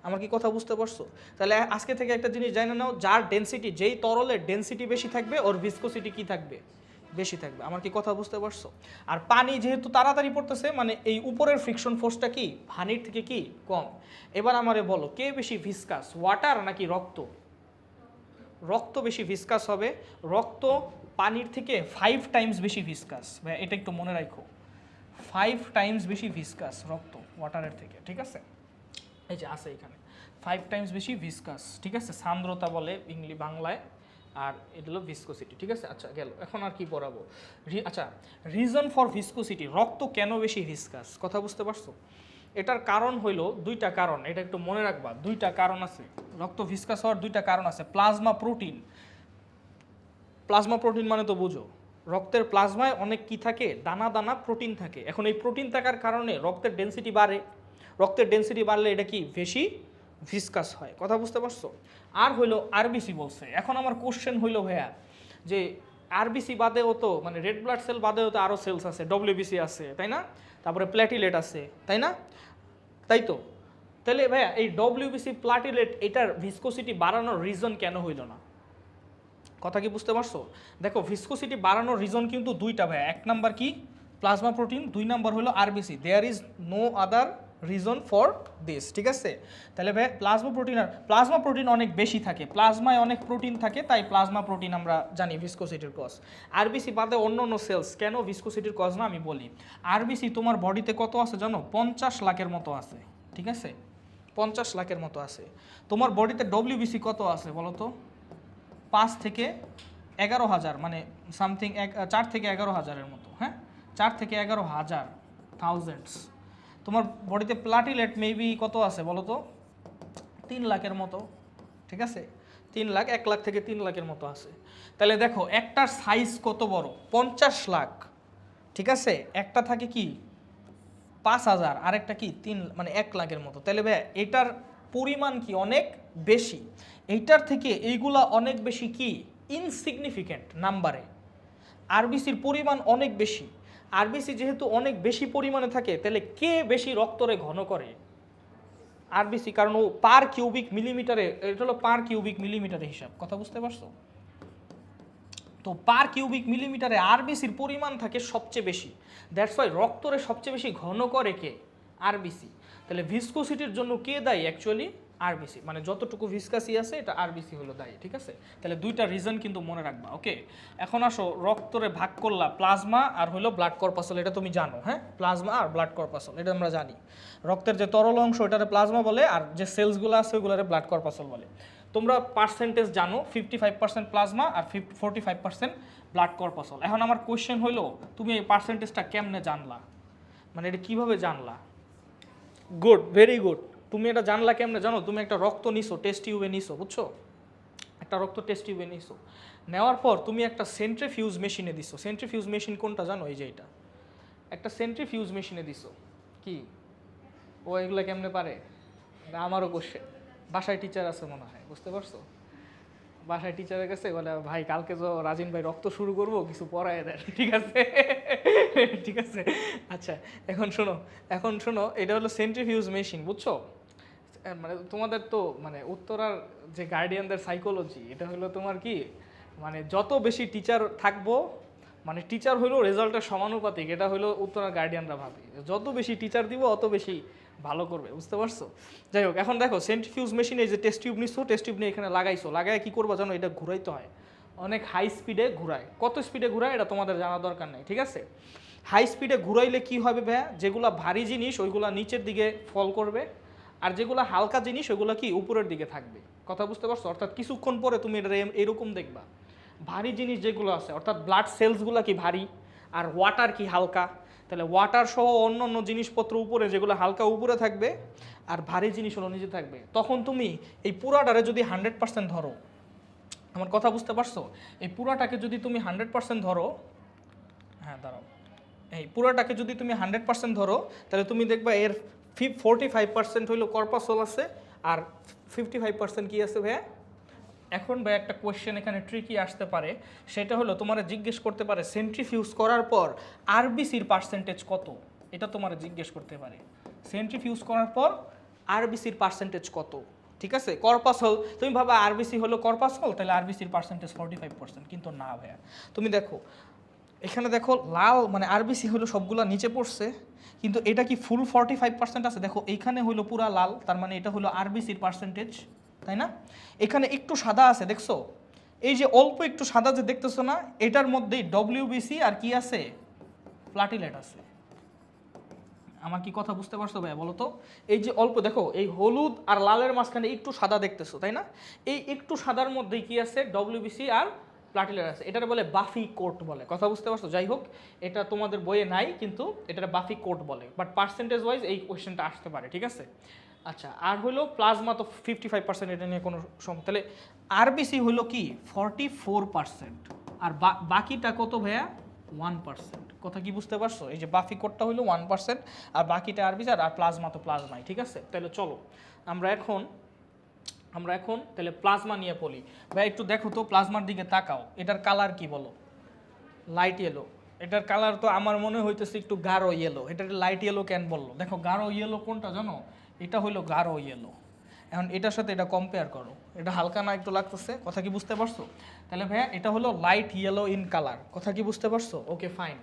আমার কি কথা বুঝতে পারছো? তাহলে আজকে থেকে একটা জিনিস জানে নাও, যার ডেনসিটি, যেই তরলের ডেনসিটি বেশি থাকবে ওর ভিসকোসিটি কি থাকবে? বেশি থাকবে। আমার কি কথা বুঝতে পারছো? আর পানি যেহেতু তাড়াতাড়ি পড়তেছে মানে এই উপরের ফ্রিকশন ফোর্সটা কি হানির থেকে কি কম। এবার আমারে বলো কে বেশি ভিসকাস, ওয়াটার নাকি রক্ত? রক্ত বেশি ভিসকাস হবে। রক্ত পানির থেকে 5 টাইমস বেশি ভিসকাস। ভাই এটা একটু মনে রাখো, 5 টাইমস বেশি ভিসকাস রক্ত ওয়াটারের থেকে, ঠিক আছে? এই যে আছে এখানে 5 টাইমস বেশি ভিসকাস, ঠিক আছে? সান্দ্রতা বলে বাংলায়, আর এটা হলো ভিসকোসিটি, ঠিক আছে? আচ্ছা গেল, এখন আর কি পড়াবো? আচ্ছা, রিজন ফর ভিসকোসিটি, রক্ত কেন বেশি ভিসকাস, কথা বুঝতে পারছো? এটার কারণ হইল দুইটা কারণ, এটা একটু মনে রাখবা, দুইটা কারণ আছে রক্ত ভিসকাস হওয়ার, দুইটা কারণ আছে। প্লাজমা প্রোটিন, প্লাজমা প্রোটিন মানে তো বুঝো, রক্তের প্লাজমায় অনেক কি থাকে, দানা দানা প্রোটিন থাকে। এখন এই প্রোটিন থাকার কারণে রক্তের ডেনসিটি বাড়ে, রক্তের ডেনসিটি বাড়লে এটা কি বেশি ভিসকাস হয়, কথা বুঝতে পারছো? আর হইলো আরবিসি বলছে। এখন আমার কোশ্চেন হইলো ভাইয়া যে আরবিসি বাদেও তো মানে রেড ব্লাড সেল বাদেও তো আরও সেলস আছে, ডব্লিউবিসি আছে, তাই না? তারপরে প্ল্যাটিলেট আছে, তাই না? তাই তো। তাহলে ভাইয়া এই ডব্লিউবিসি প্ল্যাটিলেট এটার ভিসকোসিটি বাড়ানোর রিজন কেন হইল না? কথা কি বুঝতে পারছো? দেখো ভিসকোসিটি বাড়ানোর রিজন কিন্তু দুইটা ভাইয়া। এক নাম্বার কি? Plasma protein. 2 নাম্বার হলো RBC. There is no other reason for this, ঠিক আছে? তাহলে ভাই প্লাজমা প্রোটিন অনেক বেশি থাকে, প্লাজমায় অনেক প্রোটিন থাকে, তাই প্লাজমা প্রোটিন আমরা জানি ভিসকোসিটির কজ। আরবিসি বাদে অন্য অন্য সেলস কেন ভিসকোসিটির কজ না আমি বলি। আরবিসি তোমার বডিতে কত আছে জানো? 50 লাখের মতো আছে, ঠিক আছে? 50 লাখের মতো আছে। তোমার বডিতে ডব্লিউবিসি কত আছে বলো তো? 5 থেকে 11,000, মানে সামথিং 4 থেকে 11,000-এর মতো, হ্যাঁ? 4 থেকে 11,000 থাউজেন্ডস। তোমার বডিতে প্লাটিলেট মেবি কত আছে বলো তো? 3 লাখের মতো, ঠিক আছে? 3 লাখ, 1 লাখ থেকে 3 লাখের মতো আছে। তাহলে দেখো একটার সাইজ কত বড়, 50 লাখ, ঠিক আছে, একটা থাকে কি 5,000, আরেকটা কি 3 মানে 1 লাখের মতো। তাহলে ভাই এটার পরিমাণ কি অনেক বেশি, এইটার থেকে এইগুলা অনেক বেশি কি ইনসিগনিফিক্যান্ট নাম্বারে। আরবিসির পরিমাণ অনেক বেশি, আরবিসি যেহেতু অনেক বেশি পরিমাণে থাকে তাহলে কে বেশি রক্তরে ঘন করে, আরবিসি, কারণ ও পার কিউবিক মিলিমিটারে, এটা হলো পার কিউবিক মিলিমিটারে হিসাব, কথা বুঝতে পারছো? তো পার কিউবিক মিলিমিটারে আরবিসির পরিমাণ থাকে সবচেয়ে বেশি, দ্যাটস ওয়াই রক্তরে সবচেয়ে বেশি ঘন করে কে, আরবিসি। তাহলে ভিসকোসিটির জন্য কে দায়ী অ্যাকচুয়ালি, আরবিসি, মানে যতটুকু ভিসকাসি আছে এটা আরবিসি হলো দায়ী, ঠিক আছে। তাহলে দুইটা রিজন কিন্তু মনে রাখবা, ওকে। এখন আসো রক্তরে ভাগ করলা প্লাজমা আর হলো ব্লাড কর্পাসল, এটা তুমি জানো, হ্যাঁ, প্লাজমা আর ব্লাড কর্পাসল এটা আমরা জানি। রক্তের যে তরল অংশ এটারে প্লাজমা বলে, আর যে সেলসগুলো আছে ওগুলোরে ব্লাড কর্পাসল বলে। তোমরা পার্সেন্টেজ জানো, 55% প্লাজমা আর 45% ব্লাড কর্পাসল। এখন আমার কোয়েশ্চেন হলো তুমি এই পার্সেন্টেজটা কেমনে জানলা, মানে এটা কিভাবে জানলা? Good, very good. তুমি এটা জানলা কেমনে জানো? তুমি একটা রক্ত নিছো, টেস্ট টিউবে নিছো, বুঝছো, একটা রক্ত টেস্ট টিউবে নিছো, নেওয়ার পর তুমি একটা সেন্ট্রিফিউজ মেশিনে দিছো। সেন্ট্রিফিউজ মেশিন কোনটা জানো? এই যে এটা, একটা সেন্ট্রিফিউজ মেশিনে দিছো। কি ও এগুলো কেমনে পারে? আমারও কোশ্চেন। বাসায় টিচার আছে মনে হয়, বুঝতে পারছো? বাসায় টিচারের কাছে বলে, ভাই কালকে তো রাজিন ভাই রক্ত শুরু করবো, কিছু পড়ায় দেন, ঠিক আছে? ঠিক আছে, আচ্ছা এখন শোনো, এটা হলো সেন্ট্রিফিউজ মেশিন, বুঝছো? মানে তোমাদের তো মানে উত্তরার যে গার্ডিয়ানদের সাইকোলজি, এটা হলো তোমার কি, মানে যত বেশি টিচার থাকবো, মানে টিচার হইলো রেজাল্টের সমানুপাতিক, এটা হলো উত্তরার গার্ডিয়ানরা ভাবে, যত বেশি টিচার দিব অত বেশি ভালো করবে, বুঝতে পারছো? যাই হোক, এখন দেখো সেন্ট্রিফিউজ মেশিনে যে টেস্ট টিউব নিছো, টেস্ট টিউব নিয়ে এখানে লাগাইছো, লাগায় কি করবা জানো? এটা ঘুরাইতে হয়, অনেক হাই স্পিডে ঘুরায়। কত স্পিডে ঘুরায় এটা তোমাদের জানা দরকার নেই, ঠিক আছে? হাই স্পিডে ঘুরাইলে কি হবে ভাইয়া? যেগুলো ভারী জিনিস ওইগুলো নিচের দিকে ফল করবে, আর যেগুলো হালকা জিনিস ওগুলো কি উপরের দিকে থাকবে, কথা বুঝতে পারছো? অর্থাৎ কিছুক্ষণ পরে তুমি এটা এরকম দেখবা, ভারী জিনিস যেগুলো আছে, অর্থাৎ ব্লাড সেলসগুলো কি ভারী আর ওয়াটার কি হালকা, তাহলে ওয়াটার সহ অন্য অন্য জিনিসপত্র উপরে, যেগুলো হালকা উপরে থাকবে আর ভারী জিনিস হলো নিচে থাকবে। তখন তুমি এই পুরাটারে যদি 100% ধরো, আমার কথা বুঝতে পারছো? এই পুরাটাকে যদি তুমি 100% ধরো, হ্যাঁ দাঁড়াও, এই পুরাটাকে যদি তুমি 100% ধরো, তাহলে তুমি দেখবা এর 45% হইলো কর্পাসল আছে আর 55% কি আছে ভাইয়া? এখন ভাই একটা কোয়েশ্চেন এখানে ট্রিকি আসতে পারে, সেটা হলো তোমার জিজ্ঞেস করতে পারে সেন্ট্রিফিউজ করার পর আরবিসির পার্সেন্টেজ কত, এটা তোমার জিজ্ঞেস করতে পারে। সেন্ট্রিফিউজ করার পর আরবিসির পার্সেন্টেজ কত, ঠিক আছে? কর্পাসল, তুমি ভাবা আরবিসি হলো কর্পাসল, তাহলে আরবিসির পার্সেন্টেজ 45%, কিন্তু না ভাইয়া। তুমি দেখো এখানে, দেখো লাল মানে আরবিসি হলো সবগুলো নিচে পড়ছে, কিন্তু এটা কি ফুল 45% আছে? দেখো এইখানে হলো পুরা লাল, তার মানে এটা হলো আরবিসির পার্সেন্টেজ, তাই না? এখানে একটু সাদা আছে, দেখছো? এই যে অল্প একটু সাদা যে দেখতেছো না, এটার মধ্যেই ডব্লিউবিসি আর কি আছে, প্লাটিলেট আছে। আমার কি কথা বুঝতে পারছো ভাই? বলো তো, এই যে অল্প দেখো, এই হলুদ আর লালের মাঝখানে একটু সাদা দেখতেছো, তাই না? এই একটু সাদার মধ্যেই কি আছে, ডব্লিউবিসি আর প্লাটিলেট আছে। এটার বলে বাফি কোট বলে, কথা বুঝতে পারছো? যাই হোক, এটা তোমাদের বইয়ে নাই, কিন্তু এটা বাফি কোট বলে, বাট পার্সেন্টেজ ওয়াইজ এই কোয়েশ্চেনটা আসতে পারে, ঠিক আছে? আচ্ছা, আর হলো প্লাজমা তো 55%, এটা নিয়ে কোনো তাহলে আরবিসি হলো কি 44%, আর বাকিটা কত ভাইয়া? 1%, কথা কি বুঝতে পারছো? এই যে বাফি কোডটা হলো 1% আর বাকিটা আরবিসি, আর প্লাজমা তো প্লাজমাই, ঠিক আছে? তাহলে চলো আমরা এখন তাহলে প্লাজমা নিয়ে পড়ি। ভাই একটু দেখো তো, প্লাজমার দিকে তাকাও, এটার কালার কি বলো? Light yellow. এটার কালার তো আমার মনে হইতেছে একটু গাঢ় ইয়েলো। এটার লাইট ইয়েলো কেন বললো? দেখো গাঢ় ইয়েলো কোনটা জানো? এটা হলো গাঢ় ইয়েলো। এখন এটার সাথে এটা কম্পেয়ার করো, এটা হালকা না একটু লাগতেছে, কথা কি বুঝতে পারছো? তাহলে ভাইয়া এটা হলো লাইট ইয়েলো ইন কালার, কথা কি বুঝতে পারছো? Okay fine,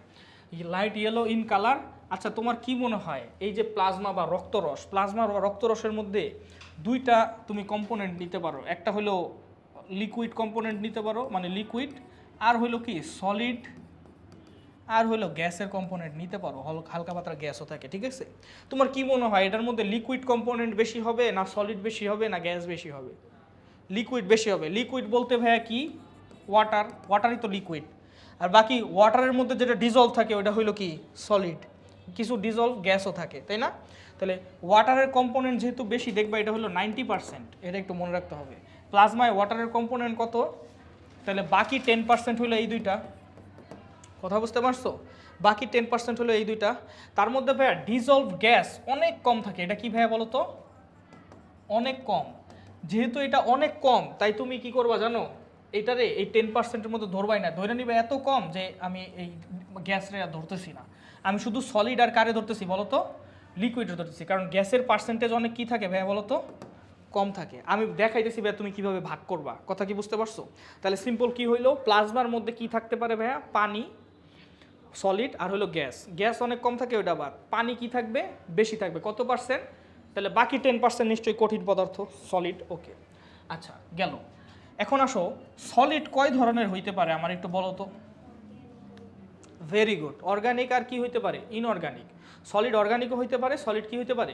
light yellow in colour. আচ্ছা, তোমার কি মনে হয় এই যে প্লাজমা বা রক্তরস, প্লাজমা বা রক্তরসের মধ্যে দুইটা তুমি কম্পোনেন্ট নিতে পারো, একটা হলো লিকুইড কম্পোনেন্ট নিতে পারো, মানে লিকুইড, আর হলো কি সলিড, আর হলো গ্যাসের কম্পোনেন্ট নিতে পারো, হালকা পাতলা গ্যাসও থাকে, ঠিক আছে? তোমার কি মনে হয় এটার মধ্যে লিকুইড কম্পোনেন্ট বেশি হবে না সলিড বেশি হবে না গ্যাস বেশি হবে? লিকুইড বেশি হবে। লিকুইড বলতে ভাইয়া কি? ওয়াটার, ওয়াটারই তো লিকুইড। আর বাকি ওয়াটারের মধ্যে যেটা ডিজলভ থাকে ওটা হইলো কি? সলিড। কিছু ডিজলভ গ্যাসও থাকে, তাই না? তাহলে ওয়াটারের কম্পোনেন্ট যেহেতু বেশি, দেখবা এটা হলো 90%, এটা একটু মনে রাখতে হবে। প্লাজমায় ওয়াটারের কম্পোনেন্ট কত, তাহলে বাকি 10% হলো এই দুইটা, কথা বুঝতে পারছো? বাকি 10% হলো এই দুইটা। তার মধ্যে ভাইয়া ডিজলভ গ্যাস অনেক কম থাকে। এটা কি ভাইয়া বলো তো? অনেক কম। যেহেতু এটা অনেক কম তাই তুমি কি করবা জানো, এটারে এই 10%-এর মধ্যে ধরবাই না, ধরে নিবে এত কম যে আমি এই গ্যাসরে আর ধরতেছি না, আমি শুধু সলিড আর কারে ধরতেছি বলো তো, লিকুইডে ধরতেছি, কারণ গ্যাসের পার্সেন্টেজ অনেক কি থাকে ভাইয়া বলো তো, কম থাকে। আমি দেখাইতেছি ভাইয়া তুমি কিভাবে ভাগ করবা, কথা কি বুঝতে পারছো? তাহলে সিম্পল কি হইলো, প্লাজমার মধ্যে কি থাকতে পারে ভাইয়া, পানি, সলিড আর হলো গ্যাস। গ্যাস অনেক কম থাকে ওইটা বাদ, পানি কি থাকবে, বেশি থাকবে, কত পার্সেন্ট, তাহলে বাকি 10% নিশ্চয়ই কঠিন পদার্থ, সলিড। ওকে, আচ্ছা গেল। এখন আসো, সলিড কয় ধরনের হইতে পারে আমার একটু বলো তো। ভেরি গুড, অর্গানিক আর কি হইতে পারে, ইনঅর্গানিক। সলিড অর্গানিকও হইতে পারে, সলিড কি হইতে পারে,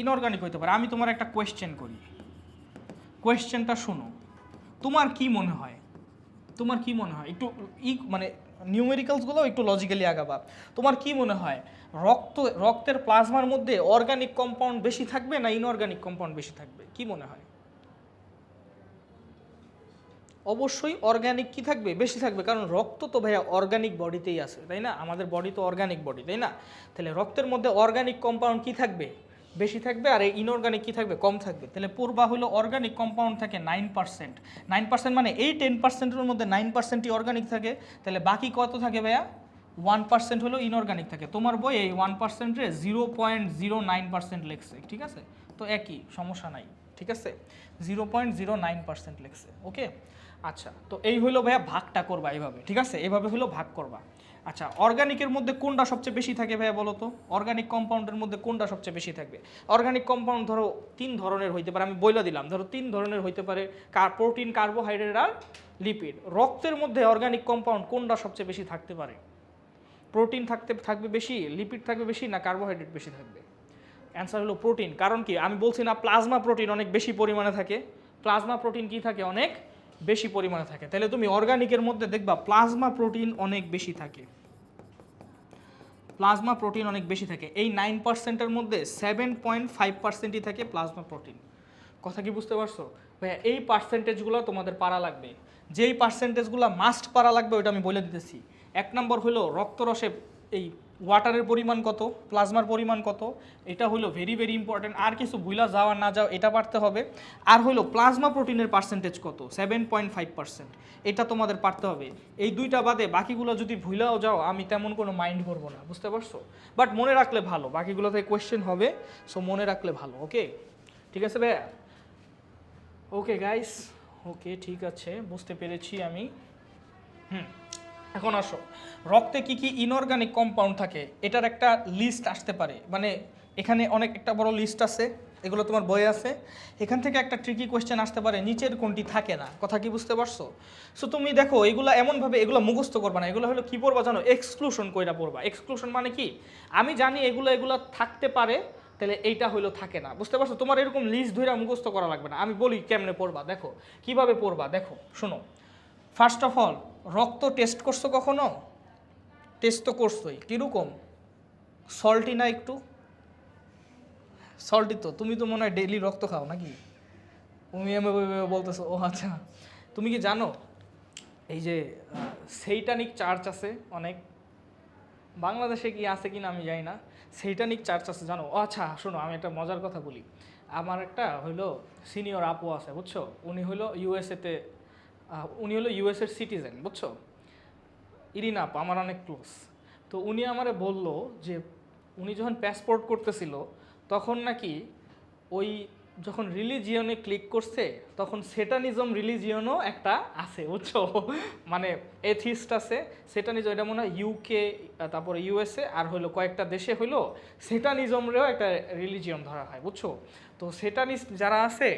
ইনঅর্গানিক হইতে পারে। আমি তোমার একটা কোয়েশ্চেন করি, কোয়েশ্চেনটা শোনো, তোমার কি মনে হয়, তোমার কি মনে হয়, একটু মানে নিউমেরিক্যালসগুলো একটু লজিক্যালি আগাবা। তোমার কি মনে হয় রক্তের প্লাজমার মধ্যে অর্গানিক কম্পাউন্ড বেশি থাকবে না ইনঅর্গানিক কম্পাউন্ড বেশি থাকবে, কি মনে হয়? অবশ্যই অর্গানিক কি থাকবে, বেশি থাকবে, কারণ রক্ত তো ভাইয়া অর্গানিক বডিতেই আছে, তাই না? আমাদের বডি তো অর্গানিক বডি, তাই না? তাহলে রক্তের মধ্যে অর্গানিক কম্পাউন্ড কি থাকবে, বেশি থাকবে, আর এই ইনঅর্গানিক কি থাকবে, কম থাকবে। তাহলে পূর্বা হলো অর্গানিক কম্পাউন্ড থাকে 9%, 9% মানে এই 10%-এর মধ্যে 9%ই অর্গানিক থাকে, তাহলে বাকি কত থাকে ভাইয়া, 1% হলো ইনঅর্গানিক থাকে। তোমার বই এই 1%-রে 0.09% লেখছে, ঠিক আছে? তো একই, সমস্যা নাই, ঠিক আছে, 0.09% লেখছে। ওকে, আচ্ছা, তো এই হলো ভাইয়া ভাগটা করবা এইভাবে, ঠিক আছে, এইভাবে হলো ভাগ করবা। আচ্ছা, অর্গানিকের মধ্যে কোনটা সবচেয়ে বেশি থাকে ভাইয়া বলো তো, অর্গানিক কম্পাউন্ডের মধ্যে কোনটা সবচেয়ে বেশি থাকবে? অর্গানিক কম্পাউন্ড ধরো 3 ধরনের হইতে পারে, আমি বইলা দিলাম, ধরো 3 ধরনের হইতে পারে, প্রোটিন, কার্বোহাইড্রেট আর লিপিড। রক্তের মধ্যে অর্গানিক কম্পাউন্ড কোনটা সবচেয়ে বেশি থাকতে পারে? প্রোটিন থাকবে বেশি, লিপিড থাকবে বেশি, না কার্বোহাইড্রেট বেশি থাকবে? অ্যান্সার হলো প্রোটিন। কারণ কি, আমি বলছি না প্লাজমা প্রোটিন অনেক বেশি পরিমাণে থাকে, প্লাজমা প্রোটিন কি থাকে, অনেক বেশি পরিমাণে থাকে। তাহলে তুমি অর্গানিকের মধ্যে দেখবা প্লাজমা প্রোটিন অনেক বেশি থাকে, প্লাজমা প্রোটিন অনেক বেশি থাকে। এই 9%-এর মধ্যে 7.5%ই থাকে প্লাজমা প্রোটিন। কথা কি বুঝতে পারছো ভাইয়া? এই পার্সেন্টেজগুলো তোমাদের পারা লাগবে, যেই পার্সেন্টেজগুলো মাস্ট পারা লাগবে ওইটা আমি বলে দিতেছি। 1 নম্বর হলো রক্তরসে এই ওয়াটারের পরিমাণ কত, প্লাজমার পরিমাণ কত, এটা হলো ভেরি ভেরি ইম্পর্টেন্ট। আর কিছু ভুলা যাওয়া না যাও এটা পারতে হবে। আর হলো প্লাজমা প্রোটিনের পার্সেন্টেজ কত, 7.5%, এটা তোমাদের পারতে হবে। এই দুইটা বাদে বাকিগুলো যদি ভুলাও যাও আমি তেমন কোনো মাইন্ড করবো না, বুঝতে পারছো? বাট মনে রাখলে ভালো, বাকিগুলো থেকে কোয়েশ্চেন হবে, সো মনে রাখলে ভালো। ওকে, ঠিক আছে ভাইয়া? ওকে গাইস, ওকে ঠিক আছে, বুঝতে পেরেছি আমি। এখন আসো, রক্তে কি কি ইনঅর্গানিক কম্পাউন্ড থাকে এটার একটা লিস্ট আসতে পারে, মানে এখানে অনেক একটা বড় লিস্ট আছে, এগুলো তোমার বইয়ে আছে। এখান থেকে একটা ট্রিকি কোয়েশ্চেন আসতে পারে, নিচের কোনটি থাকে না, কথা কি বুঝতে পারছো? সো তুমি দেখো এগুলো এমনভাবে এগুলো মুখস্থ করবা না, এগুলো হলো কী পড়বা জানো, এক্সক্লুশন কইরা পড়বা। এক্সক্লুশন মানে কি, আমি জানি এগুলো থাকতে পারে, তাহলে এইটা হইলো থাকে না, বুঝতে পারছো? তোমার এরকম লিস্ট ধরে মুখস্থ করা লাগবে না, আমি বলি কেমনে পড়বা, দেখো কিভাবে পড়বা, দেখো শোনো। ফার্স্ট অফ অল, রক্ত টেস্ট করছো কখনো? টেস্ট তো করছোই, কীরকম, সল্টি না একটু? সল্টি তো, তুমি তো মনে হয় ডেইলি রক্ত খাও নাকি? তুমি বলতেছো, ও আচ্ছা। তুমি কি জানো এই যে সেইটানিক চার্চ আছে অনেক, বাংলাদেশে কি আছে কিনা আমি জানি না, সেইটানিক চার্চ আছে জানো? ও আচ্ছা শোনো, আমি একটা মজার কথা বলি। আমার একটা হইলো সিনিয়র আপু আছে, বুঝছো? উনি হইলো ইউএসএতে, উনি হলো ইউএসএর সিটিজেন, বুঝছো? ইরিনা আপু আমার অনেক ক্লোজ। তো উনি আমারে বলল যে উনি যখন পাসপোর্ট করতেছিল তখন নাকি ওই যখন রিলিজিয়নে ক্লিক করছে তখন সেটানিজম রিলিজিয়নও একটা আছে, বুঝছো? মানে এথিস্ট আছে, সেটানিজম, এটা মনে হয় ইউকে, তারপরে ইউএসএ, আর হইলো কয়েকটা দেশে হইলো সেটানিজমরেও একটা রিলিজিয়ন ধরা হয়, বুঝছো? তো সেটানিস্ট যারা আছে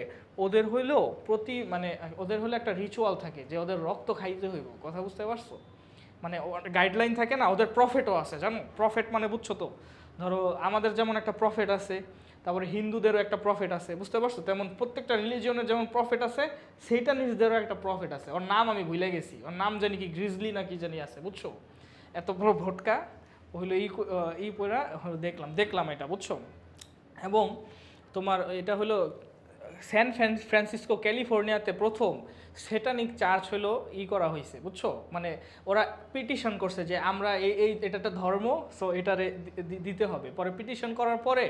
ওদের হইলো মানে ওদের হলো একটা রিচুয়াল থাকে যে ওদের রক্ত খাইতে হইব, কথা বুঝতে পারছো? মানে গাইডলাইন থাকে না, ওদের প্রফেটও আছে, জানো? প্রফেট মানে বুঝছো তো, ধরো আমাদের যেমন একটা প্রফেট আছে, তারপরে হিন্দুদেরও একটা প্রফেট আছে, বুঝতে পারছো? তেমন প্রত্যেকটা রিলিজিয়নের যেমন প্রফেট আছে, সেইটা নিজেদেরও একটা প্রফেট আছে, ওর নাম আমি ভুলে গেছি, ওর নাম জানি কি গ্রিজলি না কি জানি আছে, বুঝছো? এত বড় ভোটকা হইলো ই পড়া দেখলাম এটা, বুঝছো? এবং তোমার এটা হলো ফ্রান্সিসকো ক্যালিফোর্নিয়াতে প্রথম সেটানিক চার্চ হলো করা হয়েছে, বুঝছো? মানে ওরা পিটিশন করছে যে আমরা এটা একটা ধর্ম, সো এটারে দিতে হবে। পরে পিটিশন করার পরে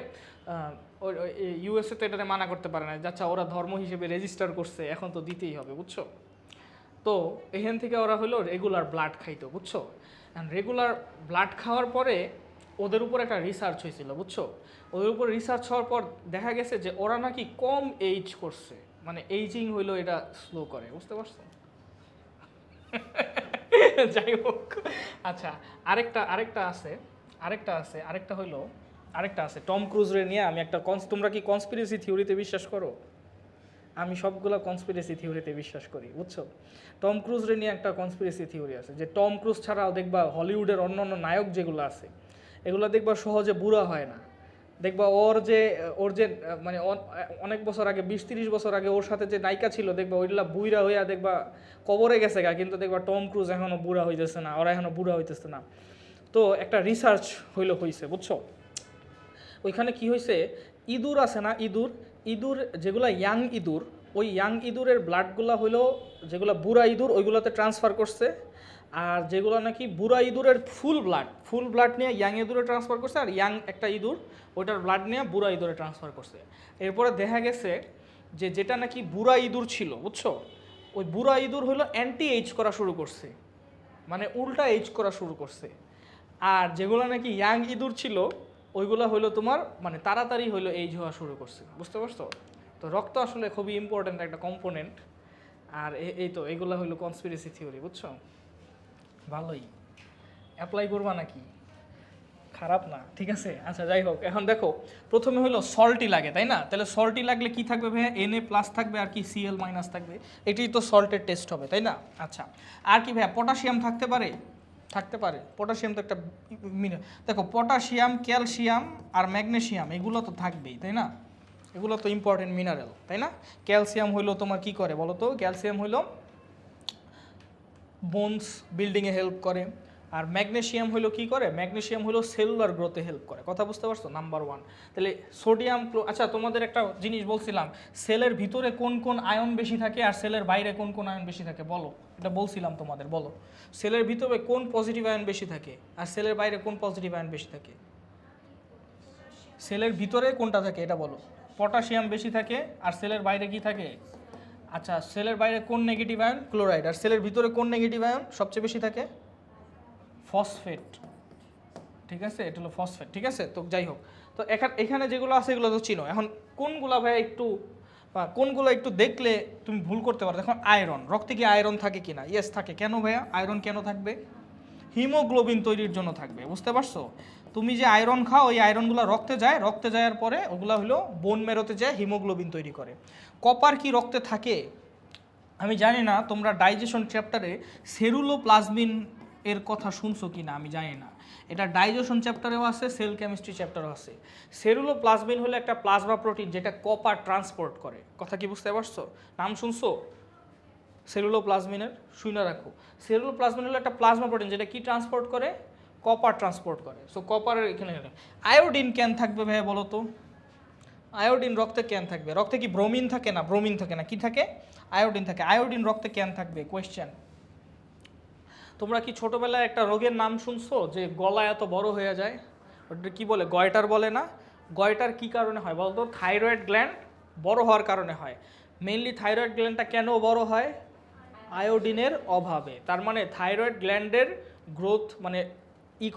ইউএসএ তো এটারে মানা করতে পারে না, আচ্ছা ওরা ধর্ম হিসেবে রেজিস্টার করছে, এখন তো দিতেই হবে, বুঝছো? তো এখান থেকে ওরা হলো রেগুলার ব্লাড খাইতো, বুঝছো? রেগুলার ব্লাড খাওয়ার পরে ওদের উপর একটা রিসার্চ হয়েছিল, বুঝছো? ওদের উপর রিসার্চ হওয়ার পর দেখা গেছে যে ওরা নাকি কম এইজ করছে, মানে এইজিং হইলো এটা স্লো করে, বুঝতে পারছো? যাই হোক, আচ্ছা আরেকটা আছে টম ক্রুজরে নিয়ে আমি একটা তোমরা কি কনস্পিরেসি থিওরিতে বিশ্বাস করো? আমি সবগুলা কনস্পিরেসি থিওরিতে বিশ্বাস করি, বুঝছো? টম ক্রুজরে নিয়ে একটা কনস্পিরেসি থিওরি আছে যে টম ক্রুজ ছাড়াও দেখবা হলিউডের অন্যান্য নায়ক যেগুলো আছে এগুলো দেখবা সহজে বুড়া হয় না। দেখবা ওর যে মানে অনেক বছর আগে 20-30 বছর আগে ওর সাথে যে নায়িকা ছিল দেখবা ওইগুলা বুড়া হইয়া দেখবা কবরে গেছে গা, কিন্তু দেখবা টম ক্রুজ এখনো বুড়া হইতেছে না, ওরা এখনো বুড়া হইতেছে না। তো একটা রিসার্চ হয়েছে, বুঝছো? ওইখানে কি হয়েছে, ইঁদুর আছে না, ইঁদুর যেগুলা ইয়াং ইঁদুর, ওই ইয়াং ইঁদুরের ব্লাডগুলো হইলো যেগুলো বুড়া ইঁদুর ওইগুলোতে ট্রান্সফার করছে, আর যেগুলো নাকি বুড়া ইঁদুরের ফুল ব্লাড নিয়ে ইয়াং ইঁদুরে ট্রান্সফার করছে, আর ইয়াং একটা ইঁদুর ওইটার ব্লাড নিয়ে বুড়া ইঁদুরে ট্রান্সফার করছে। এরপরে দেখা গেছে যে যেটা নাকি বুড়া ইঁদুর ছিল, বুঝছো, ওই বুড়া ইঁদুর হইলো অ্যান্টি এইজ করা শুরু করছে, মানে উল্টা এইজ করা শুরু করছে। আর যেগুলো নাকি ইয়াং ইঁদুর ছিল ওইগুলো হইলো তোমার মানে তাড়াতাড়ি হইলো এইজ হওয়া শুরু করছে, বুঝতে পারছো? তো রক্ত আসলে খুবই ইম্পর্ট্যান্ট একটা কম্পোনেন্ট। আর এই তো এইগুলো হইলো কনস্পিরেসি থিওরি, বুঝছো? ভালোই, অ্যাপ্লাই করবা নাকি? খারাপ না, ঠিক আছে। আচ্ছা যাই হোক, এখন দেখো প্রথমে হলো সল্টই লাগে, তাই না? তাহলে সল্টই লাগলে কি থাকবে ভাইয়া? Na+ থাকবে আর কি Cl- থাকবে, এটাই তো সল্টের টেস্ট হবে, তাই না? আচ্ছা আর কি ভাইয়া? পটাশিয়াম থাকতে পারে, পটাশিয়াম তো একটা দেখো পটাশিয়াম, ক্যালসিয়াম আর ম্যাগনেসিয়াম এগুলো তো থাকবেই, তাই না? এগুলো তো ইম্পর্টেন্ট মিনারেল, তাই না? ক্যালসিয়াম হইলো তোমার কি করে বলো তো? ক্যালসিয়াম হইলো বোনস বিল্ডিংয়ে হেল্প করে। আর ম্যাগনেসিয়াম হইলো কি করে? ম্যাগনেসিয়াম হইলো সেলুলার গ্রোথে হেল্প করে। কথা বুঝতে পারছো? নাম্বার 1। তাহলে সোডিয়াম আচ্ছা তোমাদের একটা জিনিস বলছিলাম, সেলের ভিতরে কোন কোন আয়ন বেশি থাকে আর সেলের বাইরে কোন কোন আয়ন বেশি থাকে বলো, এটা বলছিলাম তোমাদের, বলো। সেলের ভিতরে কোন পজিটিভ আয়ন বেশি থাকে আর সেলের বাইরে কোন পজিটিভ আয়ন বেশি থাকে? সেলের ভিতরে কোনটা থাকে এটা বলো। পটাশিয়াম বেশি থাকে আর সেলের বাইরে কি থাকে? আচ্ছা সেলের বাইরে কোন নেগেটিভ আয়ন? ক্লোরাইড। আর সেলের ভিতরে কোন নেগেটিভ আয়ন সবচেয়ে বেশি থাকে? ফসফেট, ঠিক আছে, এটা হলো ফসফেট, ঠিক আছে। তো যাই হোক, তো এখানে যেগুলো আছে এগুলো তো চিনো। এখন কোনগুলো কোনগুলো একটু দেখলে তুমি ভুল করতে পারো। দেখো আয়রন, রক্তে কি আয়রন থাকে কিনা? ইয়েস থাকে। কেন ভাইয়া আয়রন কেন থাকবে? হিমোগ্লোবিন তৈরির জন্য থাকবে, বুঝতে পারছো? তুমি যে আয়রন খাও ওই আয়রনগুলো রক্তে যাওয়ার পরে ওগুলো হলো বোন মেরোতে যায়, হিমোগ্লোবিন তৈরি করে। কপার কি রক্তে থাকে? আমি জানি না তোমরা ডাইজেশন চ্যাপ্টারে সেরুলোপ্লাজমিন এর কথা শুনছো কি না, আমি জানি না। এটা ডাইজেশন চ্যাপ্টারেও আছে, সেল কেমিস্ট্রি চ্যাপ্টারেও আছে। সেরুলোপ্লাজমিন হলো একটা প্লাজমা প্রোটিন যেটা কপার ট্রান্সপোর্ট করে। কথা কি বুঝতে পারছো? নাম শুনছো সেলুলোপ্লাজমিনের? শুনে রাখো, সেলুলোপ্লাজমিন হলো একটা প্লাজমা প্রোটিন যেটা কি ট্রান্সপোর্ট করে? কপার ট্রান্সপোর্ট করে। সো কপারের এখানে আয়োডিন কেন থাকবে ভাইয়া বলো তো? আয়োডিন রক্তে কেন থাকবে? রক্তে কি ব্রোমিন থাকে না? ব্রোমিন থাকে না, কি থাকে? আয়োডিন থাকে। আয়োডিন রক্তে কেন থাকবে? কোয়েশ্চেন। তোমরা কি ছোটবেলায় একটা রোগের নাম শুনছো যে গলা এত বড় হয়ে যায়? ওটা কি বলে? গয়টার বলে না? গয়টার কি কারণে হয় বলতো? থাইরয়েড গ্ল্যান্ড বড় হওয়ার কারণে হয়। মেইনলি থাইরয়েড গ্ল্যান্ডটা কেন বড় হয়? আয়োডিনের অভাবে। তার মানে থাইরয়েড গ্ল্যান্ডের গ্রোথ মানে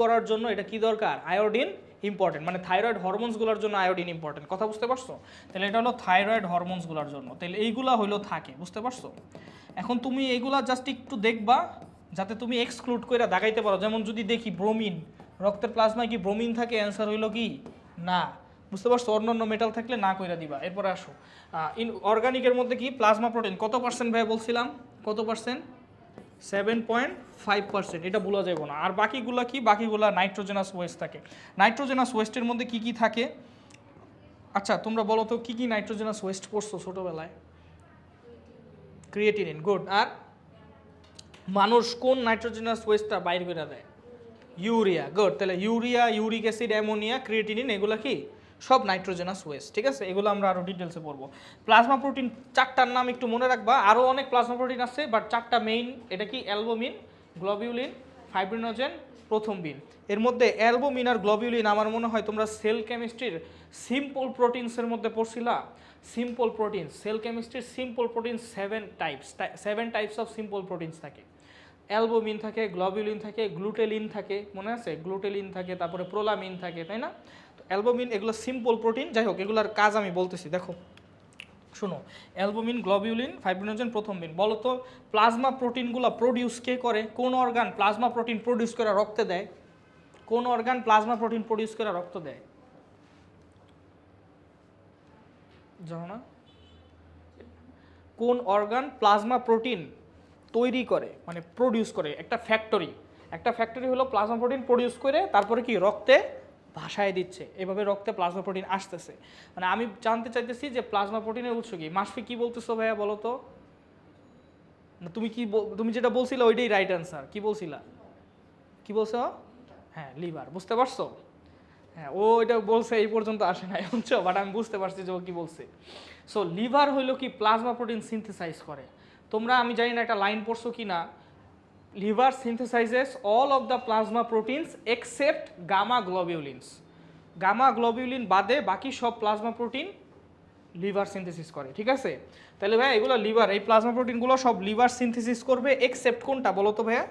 করার জন্য এটা কি দরকার? Iodine important. মানে থাইরয়েড হরমোনসগুলোর জন্য আয়োডিন ইম্পর্টেন্ট। কথা বুঝতে পারছো? তাহলে এটা হলো থাইরয়েড হরমোনসগুলোর জন্য। তাহলে এইগুলা হইলো থাকে, বুঝতে পারছো? এখন তুমি এইগুলা জাস্ট একটু দেখবা যাতে তুমি এক্সক্লুড করে দাগাইতে পারো। যেমন যদি দেখি ব্রোমিন, রক্তের প্লাজমায় কি ব্রোমিন থাকে? অ্যান্সার হইলো কি না, বুঝতে পারছো? অন্যান্য মেটাল থাকলে না কইরা দিবা। এরপরে আসো অর্গানিকের মধ্যে কি প্লাজমা প্রোটিন কত পার্সেন্ট ভাই বলছিলাম? কত পার্সেন্ট? 7.5%। এটা ভুলা যাবে না। আর বাকিগুলা কি? বাকিগুলা নাইট্রোজেনাস ওয়েস্ট থাকে। নাইট্রোজেনাস ওয়েস্টের মধ্যে কি কি থাকে? আচ্ছা তোমরা বলো তো কি কি নাইট্রোজেনাস ওয়েস্ট পড়ছো ছোটবেলায়? Creatinine, good. আর মানুষ কোন নাইট্রোজেনাস ওয়েস্টটা বাইর করে দেয়? Urea, good. তাহলে urea, uric acid, ammonia, creatinine এগুলা কি সব নাইট্রোজেনাস ওয়েস্ট, ঠিক আছে? এগুলো আমরা আরও ডিটেলসে পড়বো। প্লাজমা প্রোটিন চারটার নাম একটু মনে রাখবা, আরও অনেক প্লাজমা প্রোটিন আছে, বাট চারটা মেইন। এটা কি? Albumin, globulin, fibrinogen, prothrombin. এর মধ্যে অ্যালবুমিন আর গ্লোবিউলিন আমার মনে হয় তোমরা সেল কেমিস্ট্রির সিম্পল প্রোটিনসের মধ্যে পড়ছিলা। সিম্পল প্রোটিন, সেল কেমিস্ট্রির simple protein 7 types of simple proteins থাকে। অ্যালবুমিন থাকে, গ্লোবিউলিন থাকে, গ্লুটেলিন থাকে, মনে আছে? গ্লুটেলিন থাকে, তারপরে প্রোলামিন থাকে, তাই না? তো অ্যালবুমিন এগুলো সিম্পল প্রোটিন। যাই হোক, এগুলোর কাজ আমি বলতেছি, দেখো শোনো। Albumin, globulin, fibrinogen, prothrombin. বলো তো প্লাজমা প্রোটিনগুলো প্রডিউস কে করে? কোন অর্গান প্লাজমা প্রোটিন প্রডিউস করে রক্তে দেয়? কোন অর্গান প্লাজমা প্রোটিন প্রডিউস করে রক্ত দেয়? জানো না? কোন অর্গান প্লাজমা প্রোটিন তৈরি করে, মানে প্রডিউস করে? একটা ফ্যাক্টরি হলো প্লাজমা প্রোটিন প্রডিউস করে তারপরে কি রক্তে ভাসায় দিচ্ছে, এভাবে রক্তে প্লাজমা প্রোটিন আসতেছে। মানে আমি জানতে চাইতেছি যে প্লাজমা প্রোটিনের উৎস কি। মাসফি কি বলতেছো ভাইয়া বলো তো? না তুমি যেটা বলছিলে ওইটাই রাইট অ্যান্সার। কি বলছিলা? কি বলছো? হ্যাঁ, লিভার। বুঝতে পারছো? হ্যাঁ, ও এটা বলছে, এই পর্যন্ত আসে নাই, বুঝছো? বাট আমি বুঝতে পারছি যে ও কি বলছে। সো লিভার হইলো কি প্লাজমা প্রোটিন সিনথেসাইজ করে। তোমরা, আমি জানি না একটা লাইন পড়ছো কি না, liver synthesises all of the plasma proteins except gamma globulins. Gamma globulin বাদে বাকি সব প্লাজমা প্রোটিন লিভার সিনথেসিস করে, ঠিক আছে? তাহলে ভাইয়া এগুলো লিভার, এই প্লাজমা প্রোটিনগুলো সব লিভার সিনথেসিস করবে এক্সেপ্ট কোনটা বলো তো ভাইয়া?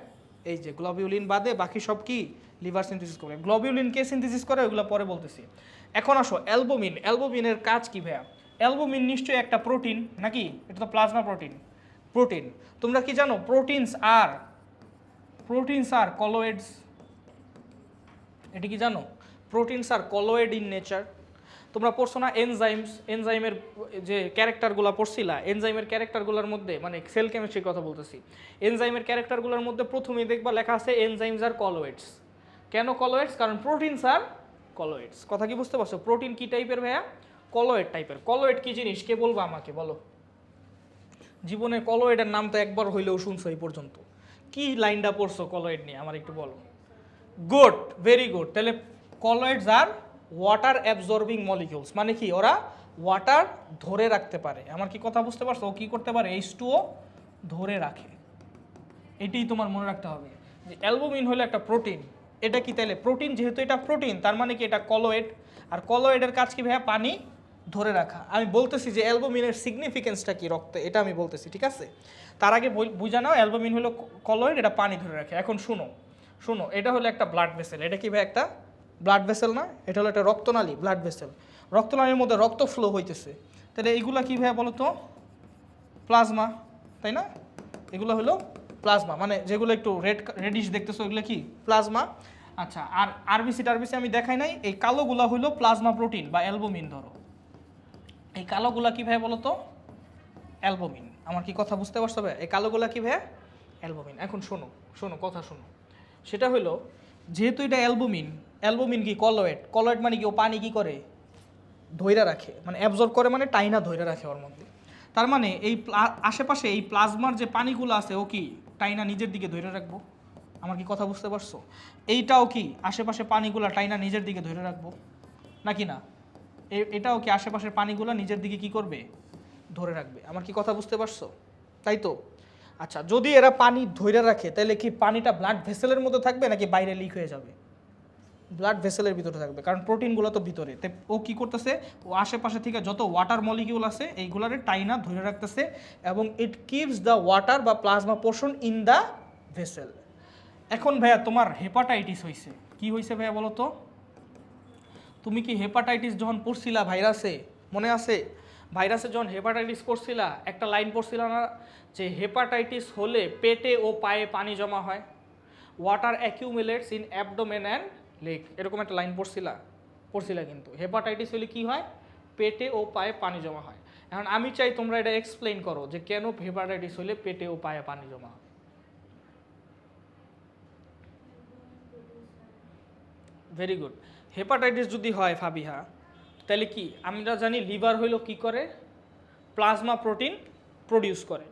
এই যে গ্লোবিউলিন বাদে বাকি সব কি লিভার সিনথেসিস করে। গ্লোবিউলিন কে সিনথেসিস করে ওগুলো পরে বলতেছি। এখন আসো অ্যালবুমিন। অ্যালবুমিনের কাজ কি ভাইয়া? অ্যালবুমিন নিশ্চয়ই একটা প্রোটিন নাকি? এটা তো প্লাজমা প্রোটিন। তোমরা কি জানো প্রোটিনস আর কলোয়েডস? এটা কি জানো? প্রোটিনস আর কলোয়েড ইন নেচার। তোমরা পড়ছো না এনজাইমের যে ক্যারেক্টারগুলো পড়ছিলা? এনজাইমের ক্যারেক্টারগুলোর মধ্যে, মানে সেল কেমিস্ট্রির কথা বলতেছি, এনজাইমের ক্যারেক্টারগুলোর মধ্যে প্রথমেই দেখবা লেখা আছে এনজাইমস আর কলোয়েডস। কেন কলোয়েডস? কারণ প্রোটিনস আর কলোয়েডস। কথা কি বুঝতে পারছো? প্রোটিন কি টাইপের ভাইয়া? কলোয়েড টাইপের। কলোয়েড কি জিনিস কে বলবো আমাকে, বলো? জীবনে কলোয়েডের নাম তো একবার হইলেও শুনছো এই পর্যন্ত। কি লাইনটা পড়ছো কলোয়েড নিয়ে আমার একটু বলো। Good, very good. তাহলে কলোয়েডস আর ওয়াটার অ্যাবজর্বিং মলিকিউলস, মানে কি ওরা ওয়াটার ধরে রাখতে পারে। আমার কি কথা বুঝতে পারছো? ও কি করতে পারে? H2O ধরে রাখে। এটাই তোমার মনে রাখতে হবে যে অ্যালবুমিন হলো একটা প্রোটিন। এটা কি তাহলে প্রোটিন? যেহেতু এটা প্রোটিন তার মানে কি এটা কলোয়েড। আর কলোয়েডের কাজ কি ভাইয়া? পানি ধরে রাখা। আমি বলতেছি যে অ্যালবুমিনের সিগনিফিকেন্সটা কি রক্তে, এটা আমি বলতেছি, ঠিক আছে? তার আগে বুঝা নাও অ্যালবুমিন হলো কলোয়েড, এটা পানি ধরে রাখে। এখন শুনো, এটা হলো একটা ব্লাড ভেসেল। এটা কি ভাই একটা ব্লাড ভেসেল না? এটা হলো একটা রক্তনালী, ব্লাড ভেসেল। রক্তনালীর মধ্যে রক্ত ফ্লো হইতেছে। তাহলে এইগুলা কি ভাইয়া বলো তো? প্লাজমা, তাই না? এগুলো হলো প্লাজমা, মানে যেগুলো একটু রেডিশ দেখতেছো এগুলো কি প্লাজমা। আচ্ছা, আর আরবিসি আমি দেখাই নাই। এই কালোগুলা হলো প্লাজমা প্রোটিন বা অ্যালবুমিন। ধরো এই কালোগুলা কি ভাই বলো তো? অ্যালবুমিন। আমার কি কথা বুঝতে পারছো ভাই? এই কালোগুলা কি ভাই? অ্যালবুমিন। এখন শোনো কথা শোনো। সেটা হলো যেহেতু এটা অ্যালবুমিন কি কলোয়েড মানে কি ও পানি কি করে? ধইরা রাখে, মানে অ্যাবজর্ব করে, মানে টাইনা ধইরা রাখে ওর মধ্যে। তার মানে এই আশেপাশে এই প্লাজমার যে পানিগুলো আছে ও কি টাইনা নিজের দিকে ধরে রাখবো? আমার কি কথা বুঝতে পারছো? এইটাও কি আশেপাশে পানিগুলো টাইনা নিজের দিকে ধরে রাখবো নাকি না? এটাও কি আশেপাশের পানিগুলো নিজের দিকে কি করবে? ধরে রাখবে। আমার কি কথা বুঝতে পারছো? তাই তো। আচ্ছা, যদি এরা পানি ধরে রাখে তাহলে কি পানিটা ব্লাড ভেসেলের মধ্যে থাকবে নাকি বাইরে লিক হয়ে যাবে? ব্লাড ভেসেলের ভিতরে থাকবে, কারণ প্রোটিনগুলো তো ভিতরে। তাই ও কী করতেছে? ও আশেপাশে থেকে যত ওয়াটার মলিকিউল আছে এইগুলারে টাইনা ধরে রাখতেছে, এবং ইট কিপস দ্য ওয়াটার বা plasma portion in the vessel. এখন ভাইয়া তোমার হেপাটাইটিস হয়েছে। কি হয়েছে ভাইয়া বলো তো? তুমি কি হেপাটাইটিস যখন পড়ছিলা ভাইরাসে, মনে আছে? ভাইরাসে যখন হেপাটাইটিস পড়ছিলা একটা লাইন পড়ছিলা না, যে হেপাটাইটিস হলে পেটে ও পায়ে পানি জমা হয়, water accumulates in abdomen and leg, এরকম একটা লাইন পড়ছিলা কিন্তু। হেপাটাইটিস হলে কি হয়? পেটে ও পায়ে পানি জমা হয়। এখন আমি চাই তোমরা এটা এক্সপ্লেইন করো যে কেন হেপাটাইটিস হলে পেটে ও পায়ে পানি জমা হয়। Very good. হেপাটাইটিস যদি হয় ফাবিহা, তাহলে কি আমরা জানি লিভার হইলো কি করে? প্লাজমা প্রোটিন প্রডিউস করে।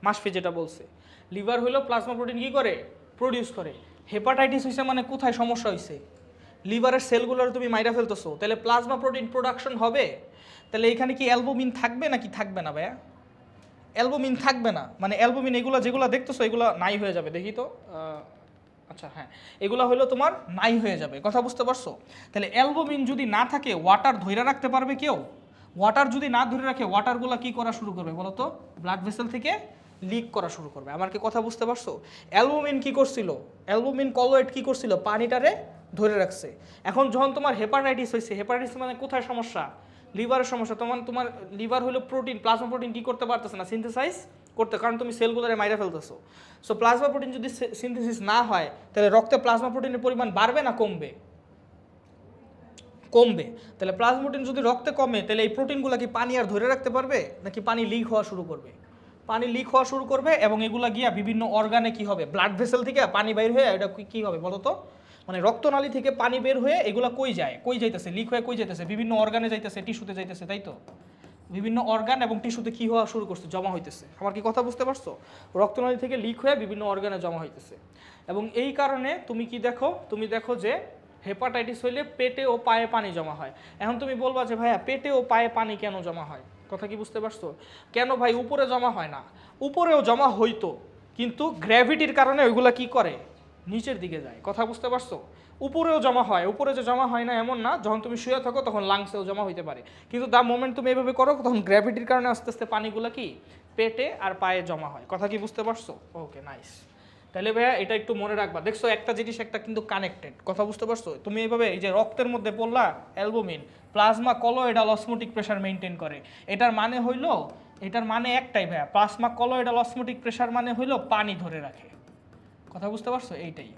মাসফি যেটা বলছে, লিভার হইলো প্লাজমা প্রোটিন কি করে? প্রডিউস করে। হেপাটাইটিস হয়েছে মানে কোথায় সমস্যা হয়েছে? লিভারের সেলগুলোর তুমি মাইরা ফেলতেছো, তাহলে প্লাজমা প্রোটিন প্রোডাকশন হবে। তাহলে এখানে কি অ্যালবুমিন থাকবে নাকি থাকবে না ভাইয়া? অ্যালবুমিন থাকবে না, মানে অ্যালবুমিন এগুলো যেগুলো দেখতেছো এগুলো নাই হয়ে যাবে। দেখি তো, আচ্ছা হ্যাঁ, এগুলো হলো তোমার নাই হয়ে যাবে। কথা বুঝতে পারছো? তাহলে অ্যালবুমিন যদি না থাকে, ওয়াটার ধরে রাখতে পারবে কেউ? ওয়াটার যদি না ধরে রাখে, ওয়াটারগুলো কি করা শুরু করবে বলো তো? ব্লাড ভেসেল থেকে লিক করা শুরু করবে। আমার কি কথা বুঝতে পারছো? অ্যালবুমিন কি করছিল? অ্যালবুমিন কলোয়েড কি করছিল? পানিটারে ধরে রাখছে। এখন যখন তোমার হেপাটাইটিস হয়েছে, হেপাটাইটিস মানে কোথায় সমস্যা? লিভারের সমস্যা। তোমার লিভার হলো প্রোটিন, প্লাজমা প্রোটিন কি করতে পারতেছে না, সিনথেসাইজ করতে, কারণ তুমি সেলগুলোরে মাইরা ফেলতেছো। সো প্লাজমা প্রোটিন যদি সিনথেসিস না হয়, তাহলে রক্তে প্লাজমা প্রোটিনের পরিমাণ বাড়বে না কমবে? কমবে। তাহলে প্লাজমা প্রোটিন যদি রক্তে কমে, তাহলে এই প্রোটিনগুলো কি পানি আর ধরে রাখতে পারবে, নাকি পানি লিক হওয়া শুরু করবে? পানি লিক হওয়া শুরু করবে, এবং এগুলা গিয়া বিভিন্ন অর্গানে কি হবে, ব্লাড ভেসেল থেকে পানি বের হয়ে এটা কি হবে বলো তো? মানে রক্তনালী থেকে পানি বের হয়ে এগুলা কই যায়, কই যাইতেছে, লিক হয়ে কই যাইতেছে? বিভিন্ন অর্গানে যাইতেছে, টিস্যুতে যাইতেছে, তাই তো? বিভিন্ন অর্গান এবং টিস্যুতে কি হওয়া শুরু করছে, জমা হইতেছে। আমার কি কথা বুঝতে পারছো? রক্তনালী থেকে লিক হয়ে বিভিন্ন অর্গানে জমা হইতেছে। এবং এই কারণে তুমি কি দেখো, তুমি দেখো যে হেপাটাইটিস হইলে পেটে ও পায়ে পানি জমা হয়। এখন তুমি বলবা যে ভাইয়া পেটে ও পায়ে পানি কেন জমা হয়? কথা কি বুঝতে পারছো? কেন ভাই উপরে জমা হয় না? উপরেও জমা হইতো, কিন্তু গ্র্যাভিটির কারণে ওইগুলা কি করে, নিচের দিকে যায়। কথা বুঝতে পারছো? উপরেও জমা হয়, উপরে যে জমা হয় না এমন না, যখন তুমি শুয়ে থাকো তখন লাংসেও জমা হইতে পারে, কিন্তু দ্য মোমেন্ট তুমি এভাবে করো তখন গ্র্যাভিটির কারণে আস্তে আস্তে পানিগুলো কি পেটে আর পায়ে জমা হয়। কথা কি বুঝতে পারছো? ওকে, নাইস। তাহলে ভাইয়া এটা একটু মনে রাখবা। দেখছো একটা জিনিস একটা কিন্তু কানেক্টেড। কথা বুঝতে পারছো? তুমি এইভাবে এই যে রক্তের মধ্যে পড়লা albumin, plasma colloidal osmotic pressure maintain করে, এটার মানে হইলো, এটার মানে একটাই ভাইয়া, প্লাজমা কলোয়েডাল অসমোটিক প্রেশার মানে হইলো পানি ধরে রাখে। কথা বুঝতে পারছো? এইটাই।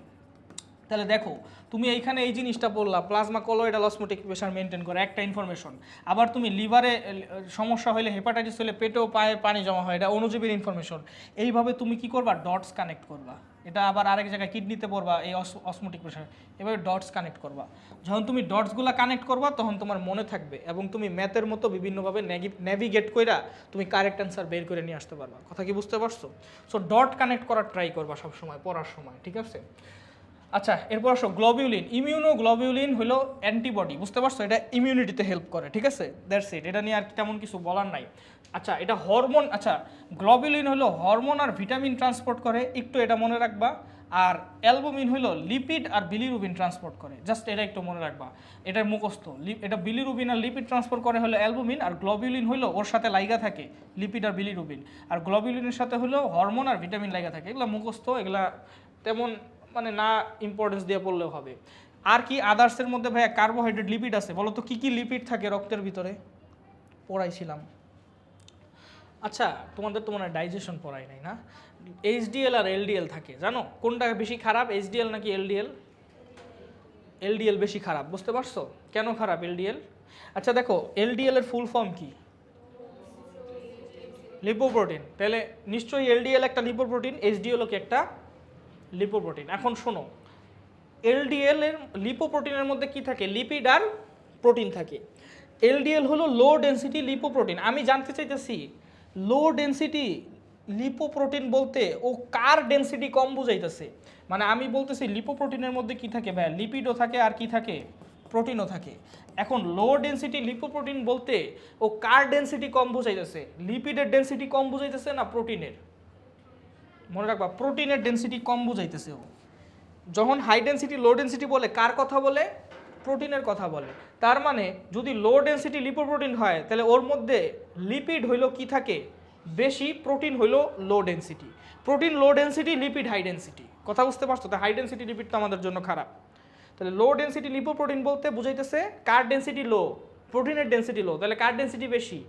তাহলে দেখো তুমি এইখানে এই জিনিসটা বললা, plasma colloidal osmotic pressure maintain করে, একটা ইনফরমেশন। আবার তুমি লিভারে সমস্যা হলে, হেপাটাইটিস হলে পেটেও পায়ে পানি জমা হয়, এটা অণুজীবের ইনফরমেশন। এইভাবে তুমি কি করবা, ডটস কানেক্ট করবা। এটা আবার আরেক জায়গায় কিডনিতে পড়বা এই অসমোটিক প্রেশার, এভাবে ডটস কানেক্ট করবা। যখন তুমি ডটসগুলো কানেক্ট করবা তখন তোমার মনে থাকবে, এবং তুমি ম্যাথের মতো বিভিন্নভাবে নেভিগেট কইরা তুমি কারেক্ট অ্যান্সার বের করে নিয়ে আসতে পারবা। কথা কি বুঝতে পারছো? সো ডট কানেক্ট করার ট্রাই করবা সবসময় পড়ার সময়, ঠিক আছে? আচ্ছা, এরপর আসো গ্লোবিউলিন। ইমিউনোগ্লোবিউলিন হলো অ্যান্টিবডি, বুঝতে পারছো? এটা ইমিউনিটিতে হেল্প করে, ঠিক আছে? দ্যাটস ইট, এটা নিয়ে আর তেমন কিছু বলার নাই। আচ্ছা, এটা হরমোন। আচ্ছা, গ্লোবিউলিন হলো হরমোন আর ভিটামিন ট্রান্সপোর্ট করে, একটু এটা মনে রাখবা। আর অ্যালবুমিন হলো লিপিড আর বিলিরুবিন ট্রান্সপোর্ট করে, জাস্ট এটা একটু মনে রাখবা, এটার মুখস্থ। এটা বিলিরুবিন আর লিপিড ট্রান্সপোর্ট করে হলো অ্যালবুমিন, আর গ্লোবিউলিন হলো ওর সাথে লাইগা থাকে লিপিড আর বিলিরুবিন, আর গ্লোবিউলিনের সাথে হলো হরমোন আর ভিটামিন লাইগা থাকে। এগুলো মুখস্থ, এগুলা তেমন মানে না ইম্পর্টেন্স দিয়ে পড়লেও হবে। আর কি আদার্সের মধ্যে ভাইয়া কার্বোহাইড্রেট, লিপিড আছে, বলো তো কী কী লিপিড থাকে রক্তের ভিতরে? পড়াইছিলাম। আচ্ছা, তোমাদের তো মনে হয় ডাইজেশন পড়াই নাই না? এইচডিএল আর এলডিএল থাকে, জানো কোনটা বেশি খারাপ, এইচডিএল নাকি এলডিএল? এলডিএল বেশি খারাপ, বুঝতে পারছো কেন খারাপ এলডিএল? আচ্ছা দেখো, এলডিএল এর ফুল ফর্ম কি? লিপোপ্রোটিন। তাহলে নিশ্চয়ই এলডিএল একটা লিপোপ্রোটিন, এইচডিএলও কি একটা লিপোপ্রোটিন। এখন শোনো, এলডিএল এর লিপোপ্রোটিনের মধ্যে কি থাকে, লিপিড আর প্রোটিন থাকে। এলডিএল হলো লো ডেনসিটি লিপোপ্রোটিন। আমি জানতে চাইতেছি লো ডেনসিটি লিপোপ্রোটিন বলতে ও কার ডেনসিটি কম বুঝাইতেছে? মানে আমি বলতেছি লিপোপ্রোটিনের মধ্যে কি থাকে ভাই, লিপিডও থাকে আর কি থাকে, প্রোটিনও থাকে। এখন লো ডেনসিটি লিপোপ্রোটিন বলতে ও কার ডেনসিটি কম বুঝাইতেছে, লিপিডের ডেনসিটি কম বুঝাইতেছে না প্রোটিনের? মনে রাখবা, প্রোটিনের ডেনসিটি কম বুঝাইতেছে ও। যখন হাই ডেনসিটি লো ডেনসিটি বলে কার কথা বলে, প্রোটিনের কথা বলে। তার মানে যদি লো ডেনসিটি লিপোপ্রোটিন হয়, তাহলে ওর মধ্যে লিপিড হইলো কি থাকে বেশি, প্রোটিন হইলো লো ডেনসিটি। প্রোটিন লো ডেনসিটি, লিপিড হাই ডেনসিটি। কথা বুঝতে পারছো? তো হাই ডেনসিটি লিপিড তো আমাদের জন্য খারাপ। তাহলে লো ডেনসিটি লিপোপ্রোটিন বলতে বুঝাইতেছে কার ডেনসিটি লো, প্রোটিনের ডেনসিটি লো, তাহলে কার ডেনসিটি বেশি?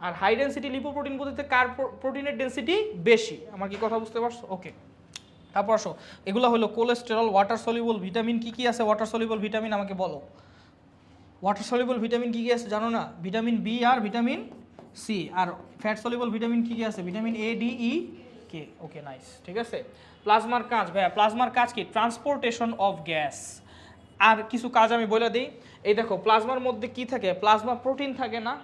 আর হাই ডেনসিটি লিপোপ্রোটিন বলতে কার প্রোটিনের ডেনসিটি বেশি। আমার কি কথা বুঝতে পারছো? ওকে, তারপর আসো, এগুলো হলো কোলেস্টেরল। ওয়াটার সলিউবল ভিটামিন কি কি আছে? ওয়াটার সলিউবল ভিটামিন আমাকে বলো। ওয়াটার সলিউবল ভিটামিন কি কি আছে জানো না? ভিটামিন বি আর ভিটামিন সি। আর ফ্যাট সলিউবল ভিটামিন কি কি আছে? Vitamin A, D, E, K. Okay, nice, ঠিক আছে। প্লাজমার কাজ ভাইয়া, প্লাজমার কাজ কি? Transportation of gas. আর কিছু কাজ আমি বলে দিই। এই দেখো, প্লাজমার মধ্যে কি থাকে? প্লাজমা প্রোটিন থাকে না?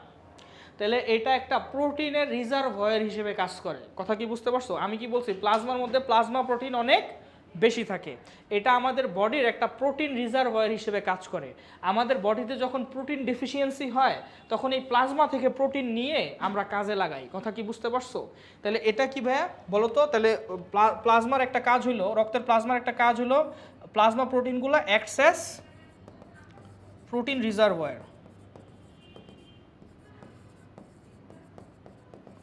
তাহলে এটা একটা প্রোটিনের রিজার্ভয়ার হিসেবে কাজ করে। কথা কি বুঝতে পারছো? আমি কি বলছি, প্লাজমার মধ্যে প্লাজমা প্রোটিন অনেক বেশি থাকে। এটা আমাদের বডির একটা প্রোটিন রিজার্ভয়ার হিসেবে কাজ করে। আমাদের বডিতে যখন প্রোটিন ডেফিসিয়েন্সি হয় তখন এই প্লাজমা থেকে প্রোটিন নিয়ে আমরা কাজে লাগাই। কথা কি বুঝতে পারছো? তাহলে এটা কি ভাইয়া বলো তো? তাহলে প্লাজমার একটা কাজ হলো, রক্তের প্লাজমার একটা কাজ হলো প্লাজমা প্রোটিনগুলো অ্যাক্সেস প্রোটিন রিজার্ভয়ার।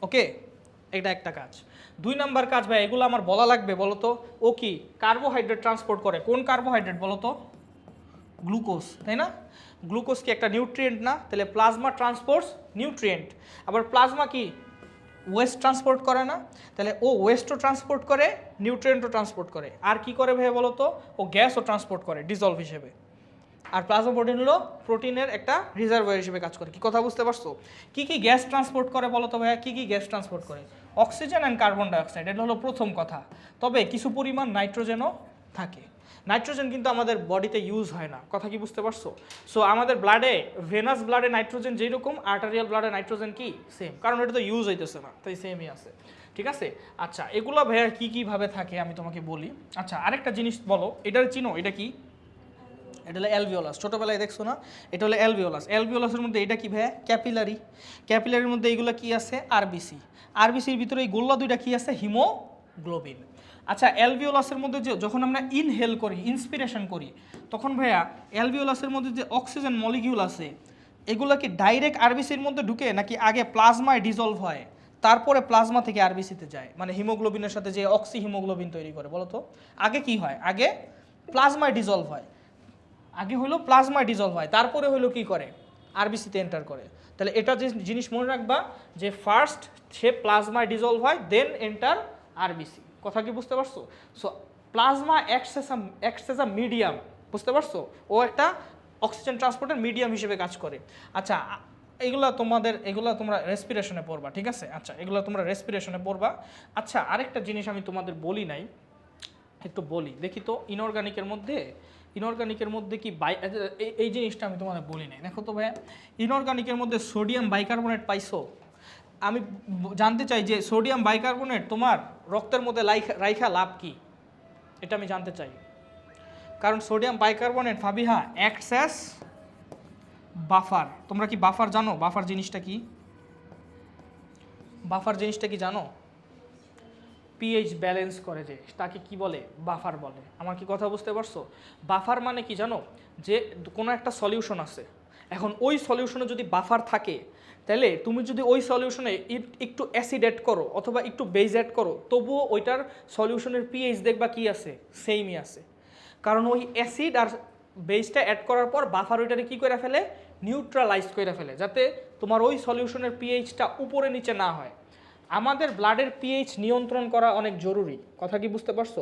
ওকে, এটা একটা কাজ। 2 নাম্বার কাজ ভাই, এগুলো আমার বলা লাগবে বলো তো? ও কি কার্বোহাইড্রেট ট্রান্সপোর্ট করে। কোন কার্বোহাইড্রেট বলো তো? গ্লুকোজ, তাই না? গ্লুকোজ কি একটা নিউট্রিয়েন্ট না? তাহলে প্লাজমা ট্রান্সপোর্টস নিউট্রিয়েন্ট। আবার প্লাজমা কি ওয়েস্ট ট্রান্সপোর্ট করে না? তাহলে ও ওয়েস্টও ট্রান্সপোর্ট করে, নিউট্রিয়েন্টও ট্রান্সপোর্ট করে। আর কি করে ভাই বলো তো? ও গ্যাসও ট্রান্সপোর্ট করে ডিজলভ হিসেবে। আর প্লাজমা প্রোটিন হলো প্রোটিনের একটা রিজার্ভার হিসেবে কাজ করে। কি কথা বুঝতে পারছো? কি কি গ্যাস ট্রান্সপোর্ট করে বলো তো ভাইয়া? কি কি গ্যাস ট্রান্সপোর্ট করে? অক্সিজেন অ্যান্ড কার্বন ডাইঅক্সাইড, এটা হলো প্রথম কথা। তবে কিছু পরিমাণ নাইট্রোজেনও থাকে। নাইট্রোজেন কিন্তু আমাদের বডিতে ইউজ হয় না। কথা কি বুঝতে পারছো? সো আমাদের ব্লাডে, ভেনাস ব্লাডে নাইট্রোজেন যেরকম, আর্টারিয়াল ব্লাডে নাইট্রোজেন কি সেম, কারণ এটা তো ইউজ হইতেছে না, তাই সেমই আছে। ঠিক আছে? আচ্ছা, এগুলো ভাইয়া কী কীভাবে থাকে আমি তোমাকে বলি। আচ্ছা, আরেকটা জিনিস বলো, এটা চিনো? এটা কি? এটা হলো অ্যালভিওলাস। ছোটোবেলায় দেখছো না? এটা হলো অ্যালভিওলাস। অ্যালভিওলাসের মধ্যে এটা কি ভাইয়া? ক্যাপিলারি। ক্যাপিলারির মধ্যে এইগুলো কি আছে? আরবিসি। আরবিসির ভিতরে এই গোল্লা দুইটা কি আছে? হিমোগ্লোবিন। আচ্ছা, অ্যালভিওলাসের মধ্যে যে যখন আমরা ইনহেল করি, ইন্সপিরেশন করি, তখন ভাইয়া অ্যালভিওলাসের মধ্যে যে অক্সিজেন মলিকিউল আছে এগুলো কি ডাইরেক্ট আরবিসির মধ্যে ঢুকে নাকি আগে প্লাজমায় ডিজলভ হয় তারপরে প্লাজমা থেকে আরবিসিতে যায়? মানে হিমোগ্লোবিনের সাথে যে অক্সি হিমোগ্লোবিন তৈরি করে, বলো তো? আগে কি হয়? আগে প্লাজমায় ডিজলভ হয়। আগে হলো প্লাজমায় ডিজলভ হয়, তারপরে হলো কি করে? আরবিসিতে এন্টার করে। তাহলে এটা যে জিনিস মনে রাখবা যে ফার্স্ট সে প্লাজমায় ডিজলভ হয়, দেন এন্টার আরবিসি। কথা কি বুঝতে পারছো? So plasma acts as a medium, বুঝতে পারছো? ও একটা অক্সিজেন ট্রান্সপোর্টের মিডিয়াম হিসেবে কাজ করে। আচ্ছা, এগুলো তোমরা রেসপিরেশনে পড়বা, ঠিক আছে? আচ্ছা, এগুলো তোমরা রেসপিরেশনে পড়বা। আচ্ছা, আরেকটা জিনিস আমি তোমাদের বলি নাই, একটু বলি দেখি তো। ইনঅর্গানিকের মধ্যে কি এই জিনিসটা আমি তোমাদের বলি নাই। দেখো তো ভাইয়া, ইনঅর্গানিকের মধ্যে সোডিয়াম বাইকার্বনেট পাইছো? আমি জানতে চাই যে সোডিয়াম বাইকার্বনেট তোমার রক্তের মধ্যে রাইখা লাভ কি, এটা আমি জানতে চাই। কারণ sodium bicarbonate Fabiha acts as buffer. তোমরা কি বাফার জানো? বাফার জিনিসটা কি? বাফার জিনিসটা কি জানো? পিএইচ ব্যালেন্স করে যে, তাকে কি বলে? বাফার বলে। আমার কি কথা বুঝতে পারছো? বাফার মানে কি জানো? যে কোনো একটা সলিউশন আছে, এখন ওই সলিউশনে যদি বাফার থাকে তাহলে তুমি যদি ওই সলিউশনে একটু অ্যাসিড অ্যাড করো অথবা একটু বেজ অ্যাড করো, তবুও ওইটার সলিউশনের পিএইচ দেখবা কি আছে? সেমই আছে। কারণ ওই অ্যাসিড আর বেজটা অ্যাড করার পর বাফার ওইটারে কী করে ফেলে? নিউট্রালাইজ করে ফেলে, যাতে তোমার ওই সলিউশনের পিএইচটা উপরে নিচে না হয়। আমাদের ব্লাডের পিএইচ নিয়ন্ত্রণ করা অনেক জরুরি। কথা কি বুঝতে পারছো?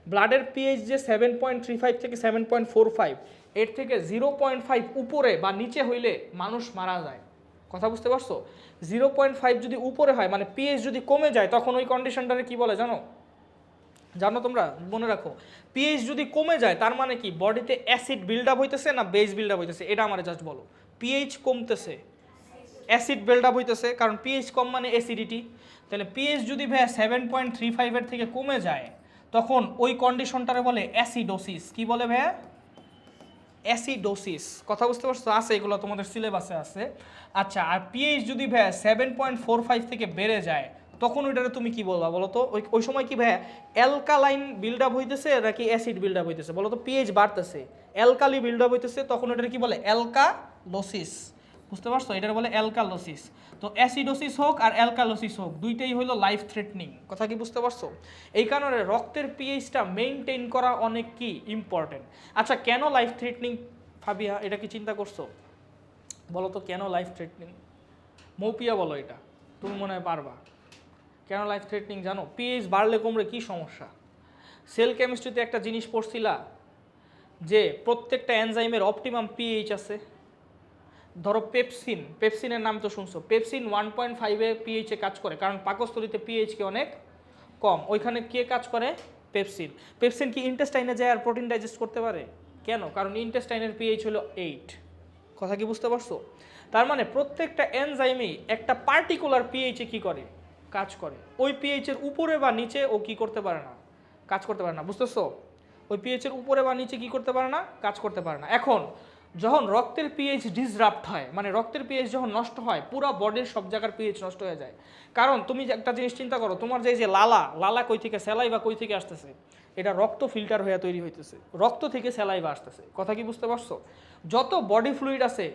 ব্লাডের পিএইচ যে 7.35 থেকে 7.45, এর থেকে 0.5 উপরে বা নিচে হইলে মানুষ মারা যায়। কথা বুঝতে পারছো? 0.5 যদি উপরে হয়, মানে পিএইচ যদি কমে যায়, তখন ওই কন্ডিশনটারে কি বলে জানো? তোমরা মনে রাখো, পিএইচ যদি কমে যায় তার মানে কি? বডিতে অ্যাসিড বিল্ড আপ হইতেছে না বেস বিল্ড আপ হইতেছে? এটা আমার জাস্ট বলো। পিএইচ কমতেছে, অ্যাসিড বিল্ড আপ হইতেছে, কারণ পিএইচ কম মানে অ্যাসিডিটি। তাহলে পিএইচ যদি ভাইয়া 7.35 থেকে কমে যায়, তখন ওই কন্ডিশনটারে বলে অ্যাসিডোসিস। কি বলে ভাইয়া? অ্যাসিডোসিস। কথা বুঝতে পারছো? আছে, এগুলো তোমাদের সিলেবাসে আছে। আচ্ছা, আর পিএইচ যদি ভাইয়া 7.45 থেকে বেড়ে যায়, তখন ওইটারে তুমি কি বলবা বলো তো? ওই সময় কি ভাইয়া অ্যালকালাইন বিল্ড আপ হইতেছে নাকি অ্যাসিড বিল্ড আপ হইতেছে বলো তো? পিএইচ বাড়তেছে, অ্যালকালি বিল্ড আপ হইতেছে, তখন ওইটারে কি বলে? অ্যালকালোসিস। বুঝতে পারছো? এটার বলে অ্যালকালোসিস। তো অ্যাসিডোসিস হোক আর অ্যালকালোসিস হোক, দুইটাই হলো লাইফ থ্রেটনিং। কথা কি বুঝতে পারছো? এই কারণে রক্তের পিএইচটা মেইনটেইন করা অনেক কি ইম্পর্টেন্ট। আচ্ছা, কেন লাইফ থ্রেটনিং ফাবিয়া? এটা কি চিন্তা করছো? বলো তো কেন লাইফ থ্রেটনিং? মৌপিয়া বলো, এটা তুমি মনে হয় পারবা। কেন লাইফ থ্রেটনিং জানো? পিএইচ বাড়লে কমলে কি সমস্যা? সেল কেমিস্ট্রিতে একটা জিনিস পড়ছিলা যে প্রত্যেকটা এনজাইমের অপটিমাম পিএইচ আছে। ধরো পেপসিনের নাম তো শুনছো। পেপসিন 1.5 পিএইচে কাজ করে, কারণ পাকস্থলীতে পিএইচ কি অনেক কম। ওইখানে কে কাজ করে? পেপসিন কি ইন্টেস্টাইনে যায় আর প্রোটিন ডাইজেস্ট করতে পারে? কেন? কারণ ইন্টেস্টাইনের পিএইচ হলো 8। কথা কি বুঝতে পারছো? তার মানে প্রত্যেকটা এনজাইমই একটা পার্টিকুলার পিএইচে কি করে? কাজ করে। ওই পিএইচের উপরে বা নিচে ও কি করতে পারে না? কাজ করতে পারে না। বুঝতেছো? ওই পিএইচের উপরে বা নিচে কী করতে পারে না, কাজ করতে পারে না। এখন যখন রক্তের পিএইচ ডিসরাপ্ট হয়, মানে রক্তের পিএইচ যখন নষ্ট হয়, পুরো বডির সব জায়গার পিএইচ নষ্ট হয়ে যায়। কারণ তুমি একটা জিনিস চিন্তা করো, তোমার যে লালা কই থেকে, স্যালাইভা কই থেকে আসতেছে, এটা রক্ত ফিল্টার হয়ে তৈরি হইতেছে, রক্ত থেকে স্যালাইভা আসতেছে। কথা কি বুঝতে পারছো? যত বডি ফ্লুইড আছে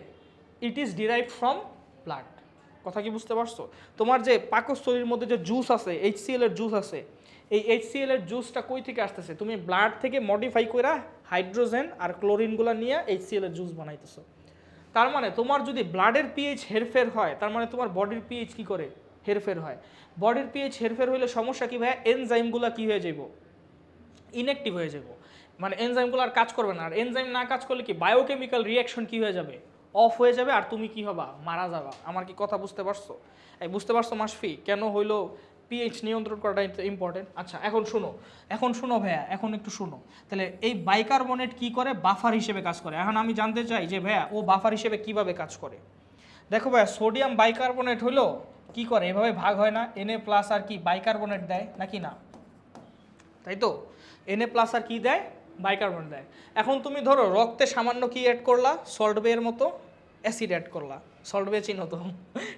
it is derived from blood. কথা কি বুঝতে পারছো? তোমার যে পাকস্থলীর মধ্যে যে জুস আছে, HCl এর জুস আছে, এই HCl এর জুসটা কই থেকে আসতেছে? তুমি ব্লাড থেকে মডিফাই করে হাইড্রোজেন আর ক্লোরিনগুলো নিয়ে HCl এর জুস বানাইতেছো। তার মানে তোমার যদি ব্লাডের পিএইচ হেরফের হয়, তার মানে তোমার বডির পিএইচ কি করে হেরফের হয়। বডির পিএইচ হেরফের হইলে সমস্যা কি ভাই? এনজাইমগুলো কি হয়ে যাইব? ইনঅ্যাক্টিভ হয়ে যাব, মানে এনজাইমগুলো আর কাজ করবে না। আর এনজাইম না কাজ করলে কি বায়োকেমিক্যাল রিয়াকশন কি হয়ে যাবে? অফ হয়ে যাবে, আর তুমি কি হবা? মারা যাবা। আমার কি কথা বুঝতে পারছো? এই বুঝতে পারছো মাসফি কেন হইলো পিএইচ নিয়ন্ত্রণ করাটা ইম্পর্টেন্ট? আচ্ছা এখন শুনো ভাইয়া, এখন একটু শুনো। তাহলে এই বাইকার্বনেট কি করে? বাফার হিসেবে কাজ করে। এখন আমি জানতে চাই যে ভাইয়া ও বাফার হিসেবে কিভাবে কাজ করে। দেখো ভাইয়া, সোডিয়াম বাইকার্বনেট হলো কি করে, এভাবে ভাগ হয় না, Na+ আর কি বাইকার্বনেট দেয় নাকি না, তাই তো? Na+ আর কি দেয়? বাইকার্বনেট দেয়। এখন তুমি ধরো রক্তে সামান্য কি অ্যাড করলা? সল্ট বের মতো অ্যাসিড অ্যাড করলা। সল্ট বে চিনো তো,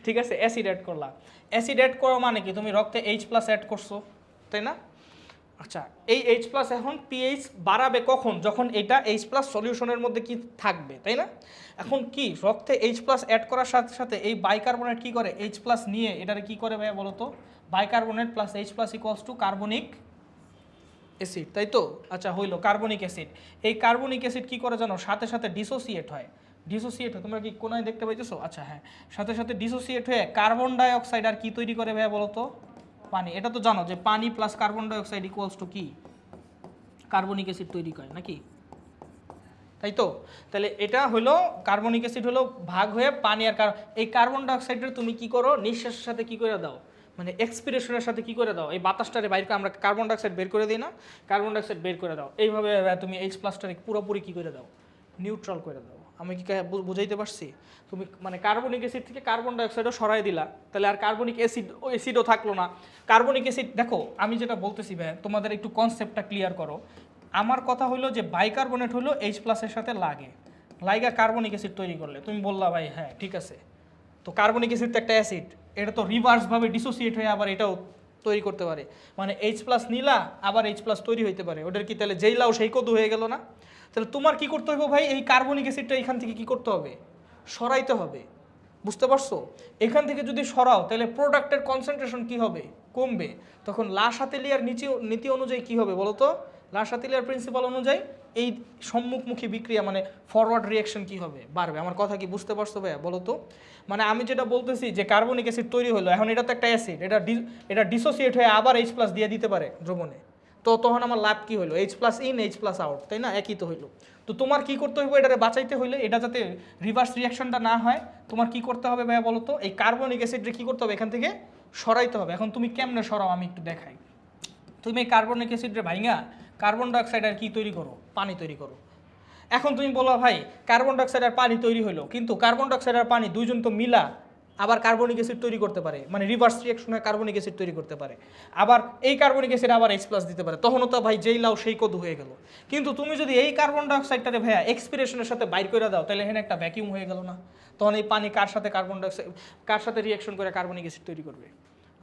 ঠিক আছে? অ্যাসিড অ্যাড করলা। অ্যাসিড অ্যাড করো মানে কি? তুমি রক্তে H+ অ্যাড করছো, তাই না? আচ্ছা, এই H+ এখন পিএইচ বাড়াবে কখন? যখন এটা H+ সলিউশনের মধ্যে কি থাকবে, তাই না? এখন কি রক্তে H+ অ্যাড করার সাথে সাথে এই বাইকার্বনেট কি করে? H+ নিয়ে এটারে কি করে ভাইয়া বলো তো? Bicarbonate plus H+ equals to carbonic acid, তাই তো? আচ্ছা হইলো কার্বনিক অ্যাসিড। এই কার্বনিক অ্যাসিড কি করে জানো? সাথে সাথে ডিসোসিয়েট হয়। তোমরা কি কোনায় দেখতে পাইতেছো? আচ্ছা হ্যাঁ, সাথে সাথে ডিসোসিয়েট হয়ে কার্বন ডাইঅক্সাইড আর কি তৈরি করে ভাইয়া বলো তো? পানি। এটা তো জানো যে পানি plus carbon dioxide equals to কি? কার্বনিক অ্যাসিড তৈরি করে নাকি, তাই তো? তাহলে এটা হলো কার্বনিক অ্যাসিড হলো ভাগ হয়ে পানি আর এই কার্বন ডাইঅক্সাইডের তুমি কি করো? নিঃশ্বাসের সাথে কি করে দাও, মানে এক্সপিরেশনের সাথে কি করে দাও? এই বাতাসটারে বাইরে আমরা কার্বন ডাইঅক্সাইড বের করে দিই না? কার্বন ডাইঅক্সাইড বের করে দাও। এইভাবে তুমি H+টারে পুরোপুরি কি করে দাও? নিউট্রাল করে দাও। আমি কি বুঝাইতে পারছি? তুমি মানে কার্বনিক অ্যাসিড থেকে কার্বন ডাইঅক্সাইডও সরাই দিলা, তাহলে আর কার্বনিক অ্যাসিডও থাকলো না। কার্বনিক অ্যাসিড দেখো আমি যেটা বলতেছি ভাই, তোমাদের একটু কনসেপ্টটা ক্লিয়ার করো। আমার কথা হলো যে বাইকার্বনেট হলো H+ এর সাথে লাগা কার্বনিক অ্যাসিড তৈরি করলে। তুমি বললা ভাই হ্যাঁ ঠিক আছে, তো কার্বনিক অ্যাসিড তো একটা অ্যাসিড, এটা তো রিভার্সভাবে ডিসোসিয়েট হয়ে আবার এটাও তৈরি করতে পারে, মানে H+ নিলা আবার H+ তৈরি হইতে পারে। ওটার কি তাহলে যেই লাও সেই কদু হয়ে গেল না? তাহলে তোমার কি করতে হবে ভাই? এই কার্বনিক অ্যাসিডটা এখান থেকে কি করতে হবে? সরাইতে হবে। বুঝতে পারছো? এখান থেকে যদি সরাও তাহলে প্রোডাক্টের কনসেন্ট্রেশন কি হবে? কমবে। তখন লাসাতেলিয়ার নীতি অনুযায়ী কি হবে বলো তো? লাসাতেলিয়ার প্রিন্সিপাল অনুযায়ী এই সম্মুখমুখী বিক্রিয়া মানে ফরওয়ার্ড রিয়াকশন কি হবে? বাড়বে। আমার কথা কি বুঝতে পারছো ভাইয়া বলো তো? মানে আমি যেটা বলতেছি যে কার্বনিক অ্যাসিড তৈরি হলো, এখন এটা তো একটা অ্যাসিড, এটা ডিসোসিয়েট হয়ে আবার H+ দিয়ে দিতে পারে দ্রবণে, তো তখন আমার লাভ কি হলো? H+ ইন H+ আউট, তাই না? একই তো হইলো। তো তোমার কি করতে হইব? এটারে বাঁচাইতে হইলে, এটা যাতে রিভার্স রিয়াকশনটা না হয়, তোমার কি করতে হবে ভাইয়া বলো তো? এই কার্বনিক অ্যাসিডরে কি করতে হবে? এখান থেকে সরাইতে হবে। এখন তুমি কেমনে সরাও আমি একটু দেখাই। তুমি এই কার্বনিক অ্যাসিডরে ভাইঙা কার্বন ডাইঅক্সাইড আর কি তৈরি করো? পানি তৈরি করো। এখন তুমি বলো ভাই কার্বন ডাইঅক্সাইড আর পানি তৈরি হলো, কিন্তু কার্বন ডাইঅক্সাইড আর পানি দুইজন তো মিলা আবার কার্বনিক অ্যাসিড তৈরি করতে পারে, মানে রিভার্স রিয়াকশন হয়ে কার্বনিক অ্যাসিড তৈরি করতে পারে। আবার এই কার্বনিক অ্যাসিড আবার H+ দিতে পারে, তখনও তো ভাই যেই লাও সেই কদু হয়ে গেল। কিন্তু তুমি যদি এই কার্বন ডাইঅক্সাইডটারে ভাইয়া এক্সপিরেশনের সাথে বাইর করে দাও, তাহলে এখানে একটা ভ্যাকিউম হয়ে গেল না? তখন এই পানি কার সাথে কার্বন ডাইঅক্সাইড, কার সাথে রিয়াকশন করে কার্বনিক অ্যাসিড তৈরি করবে?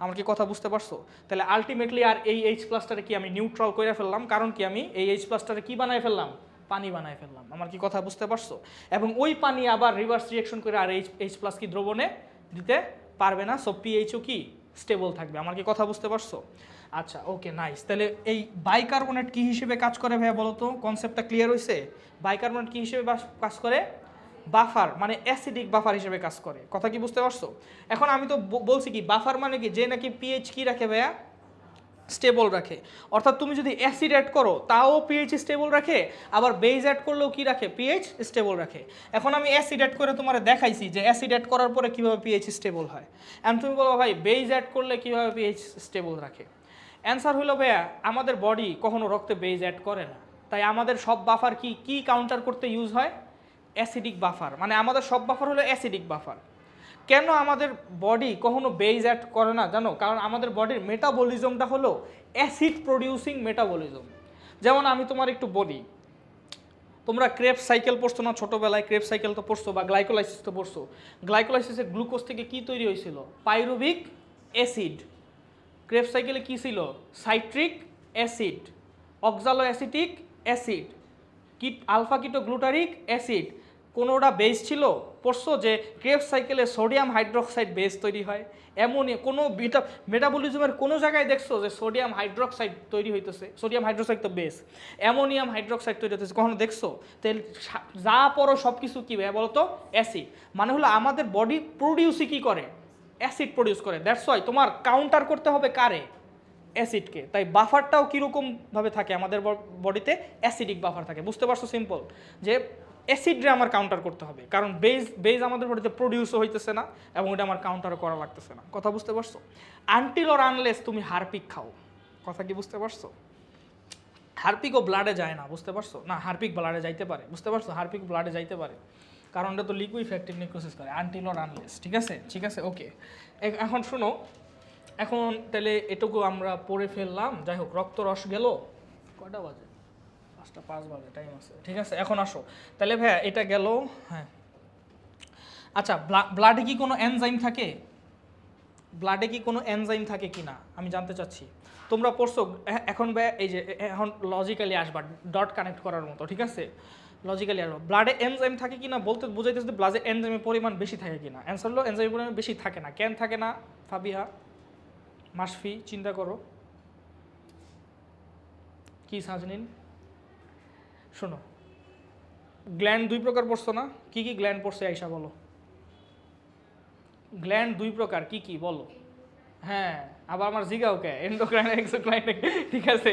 আমার কি কথা বুঝতে পারছো? তাহলে আলটিমেটলি আর এই H+টারে কি আমি নিউট্রাল করে ফেললাম, কারণ কি আমি এই H+টারে কি বানায় ফেললাম? পানি বানায় ফেললাম। আমার কি কথা বুঝতে পারছো? এবং ওই পানি আবার রিভার্স রিয়াকশন করে আর H+ কি দ্রবণে দিতে পারবে না, সো পিএইচও কি স্টেবল থাকবে। আমার কি কথা বুঝতে পারছো? আচ্ছা ওকে নাইস। তাহলে এই বাইকার্বনেট কি হিসেবে কাজ করে ভাইয়া বলো তো? কনসেপ্টটা ক্লিয়ার হয়েছে? বাইকার্বনেট কি হিসেবে কাজ করে? বাফার, মানে অ্যাসিডিক বাফার হিসেবে কাজ করে। কথা কি বুঝতে পারছো? এখন আমি তো বলছি কি বাফার মানে কি, যে নাকি পিএইচ কি রাখে ভাইয়া? স্টেবল রাখে। অর্থাৎ তুমি যদি অ্যাসিড অ্যাড করো তাও পিএইচ স্টেবল রাখে, আবার বেজ অ্যাড করলেও কি রাখে? পিএইচ স্টেবল রাখে। এখন আমি অ্যাসিড অ্যাড করে তোমার দেখাইছি যে অ্যাসিড অ্যাড করার পরে কীভাবে পিএইচ স্টেবল হয়। এখন তুমি বলো ভাই বেজ অ্যাড করলে কীভাবে পিএইচ স্টেবল রাখে? অ্যান্সার হলো ভাইয়া আমাদের বডি কখনো রক্তে বেজ অ্যাড করে না, তাই আমাদের সব বাফার কি কাউন্টার করতে ইউজ হয়? Acidic buffer. মানে আমাদের সব বাফার হলো অ্যাসিডিক বাফার। কেন আমাদের বডি কখনো বেজ অ্যাড করে না জানো? কারণ আমাদের বডির মেটাবলিজমটা হলো অ্যাসিড প্রডিউসিং মেটাবলিজম। যেমন আমি তোমার একটু বলি, তোমরা ক্রেব সাইকেল পড়ছো না ছোটোবেলায়? ক্রেব সাইকেল তো পড়ছো, বা গ্লাইকোলাইসিস তো পড়ছো। গ্লাইকোলাইসিসে গ্লুকোজ থেকে কি তৈরি হয়েছিল? Pyruvic acid. ক্রেব সাইকেলে কি ছিল? Citric acid, oxaloacetic acid, alpha ketoglutaric acid. কোনোটা বেস ছিল? পড়ছো যে ক্রেব সাইকেলে সোডিয়াম হাইড্রোক্সাইড বেস তৈরি হয়। এমনই কোনো মেটাবলিজমের কোনো জায়গায় দেখছো যে সোডিয়াম হাইড্রোক্সাইড তৈরি হইতেছে? সোডিয়াম হাইড্রোক্সাইড তো বেস, অ্যামোনিয়াম হাইড্রোক্সাইড তৈরি হতেছে কখনো দেখছো? তেল যা পড়ো সব কিছু কী ভাই বলো তো? অ্যাসিড। মানে হলো আমাদের বডি প্রডিউসই কী করে? অ্যাসিড প্রডিউস করে। দ্যাটস ওয়াই তোমার কাউন্টার করতে হবে কারে? অ্যাসিডকে। তাই বাফারটাও কীরকমভাবে থাকে আমাদের বডিতে? অ্যাসিডিক বাফার থাকে। বুঝতে পারছো? সিম্পল যে অ্যাসিডরে আমার কাউন্টার করতে হবে, কারণ বেজ আমাদের বডিতে প্রডিউসও হইতেছে না এবং এটা আমার কাউন্টারও করা লাগতেছে না। কথা বুঝতে পারছো? আনটিল অর আনলেস তুমি হারপিক খাও। কথা কি বুঝতে পারছো? হারপিকও ব্লাডে যায় না, বুঝতে পারছো? না, হারপিক ব্লাডে যাইতে পারে, বুঝতে পারছো? হারপিক ব্লাডে যাইতে পারে, কারণ এটা তো লিকুইফ্যাক্টিভ নিক্রোসিস করে। আনটিল অর আনলেস, ঠিক আছে? ঠিক আছে, ওকে। এখন শোনো, এখন তাহলে এটুকু আমরা পড়ে ফেললাম। যাই হোক, রক্তরস গেল। কয়টা বাজে? 5:05 বাজে, টাইম আছে, ঠিক আছে। এখন আসো তাহলে ভাইয়া, এটা গেল। হ্যাঁ, আচ্ছা, ব্লাডে কি কোনো এনজাইম থাকে? ব্লাডে কি কোনো এনজাইম থাকে কি না আমি জানতে চাচ্ছি। তোমরা পড়ছো এখন ভাইয়া, এই যে এখন লজিক্যালি আসবা, ডট কানেক্ট করার মতো, ঠিক আছে? লজিক্যালি আসবা, ব্লাডে এনজাইম থাকে কি না বলতে বুঝাইতেছে যে ব্লাডে এনজাইমের পরিমাণ বেশি থাকে কি না। অ্যান্সার হলো এনজাইমের পরিমাণ বেশি থাকে না। কেন থাকে না ফাবিহা, মাসফি, চিন্তা করো। কি সাজনিন? শোনো, গ্ল্যান্ড 2 প্রকার পড়ছো না? কি কি গ্ল্যান্ড পড়ছে আইসা বলো? গ্ল্যান্ড 2 প্রকার, কি কি বলো? হ্যাঁ, আবার আমার জিগাও কে? এন্ডোক্রাইন আর এক্সোক্রাইন, ঠিক আছে?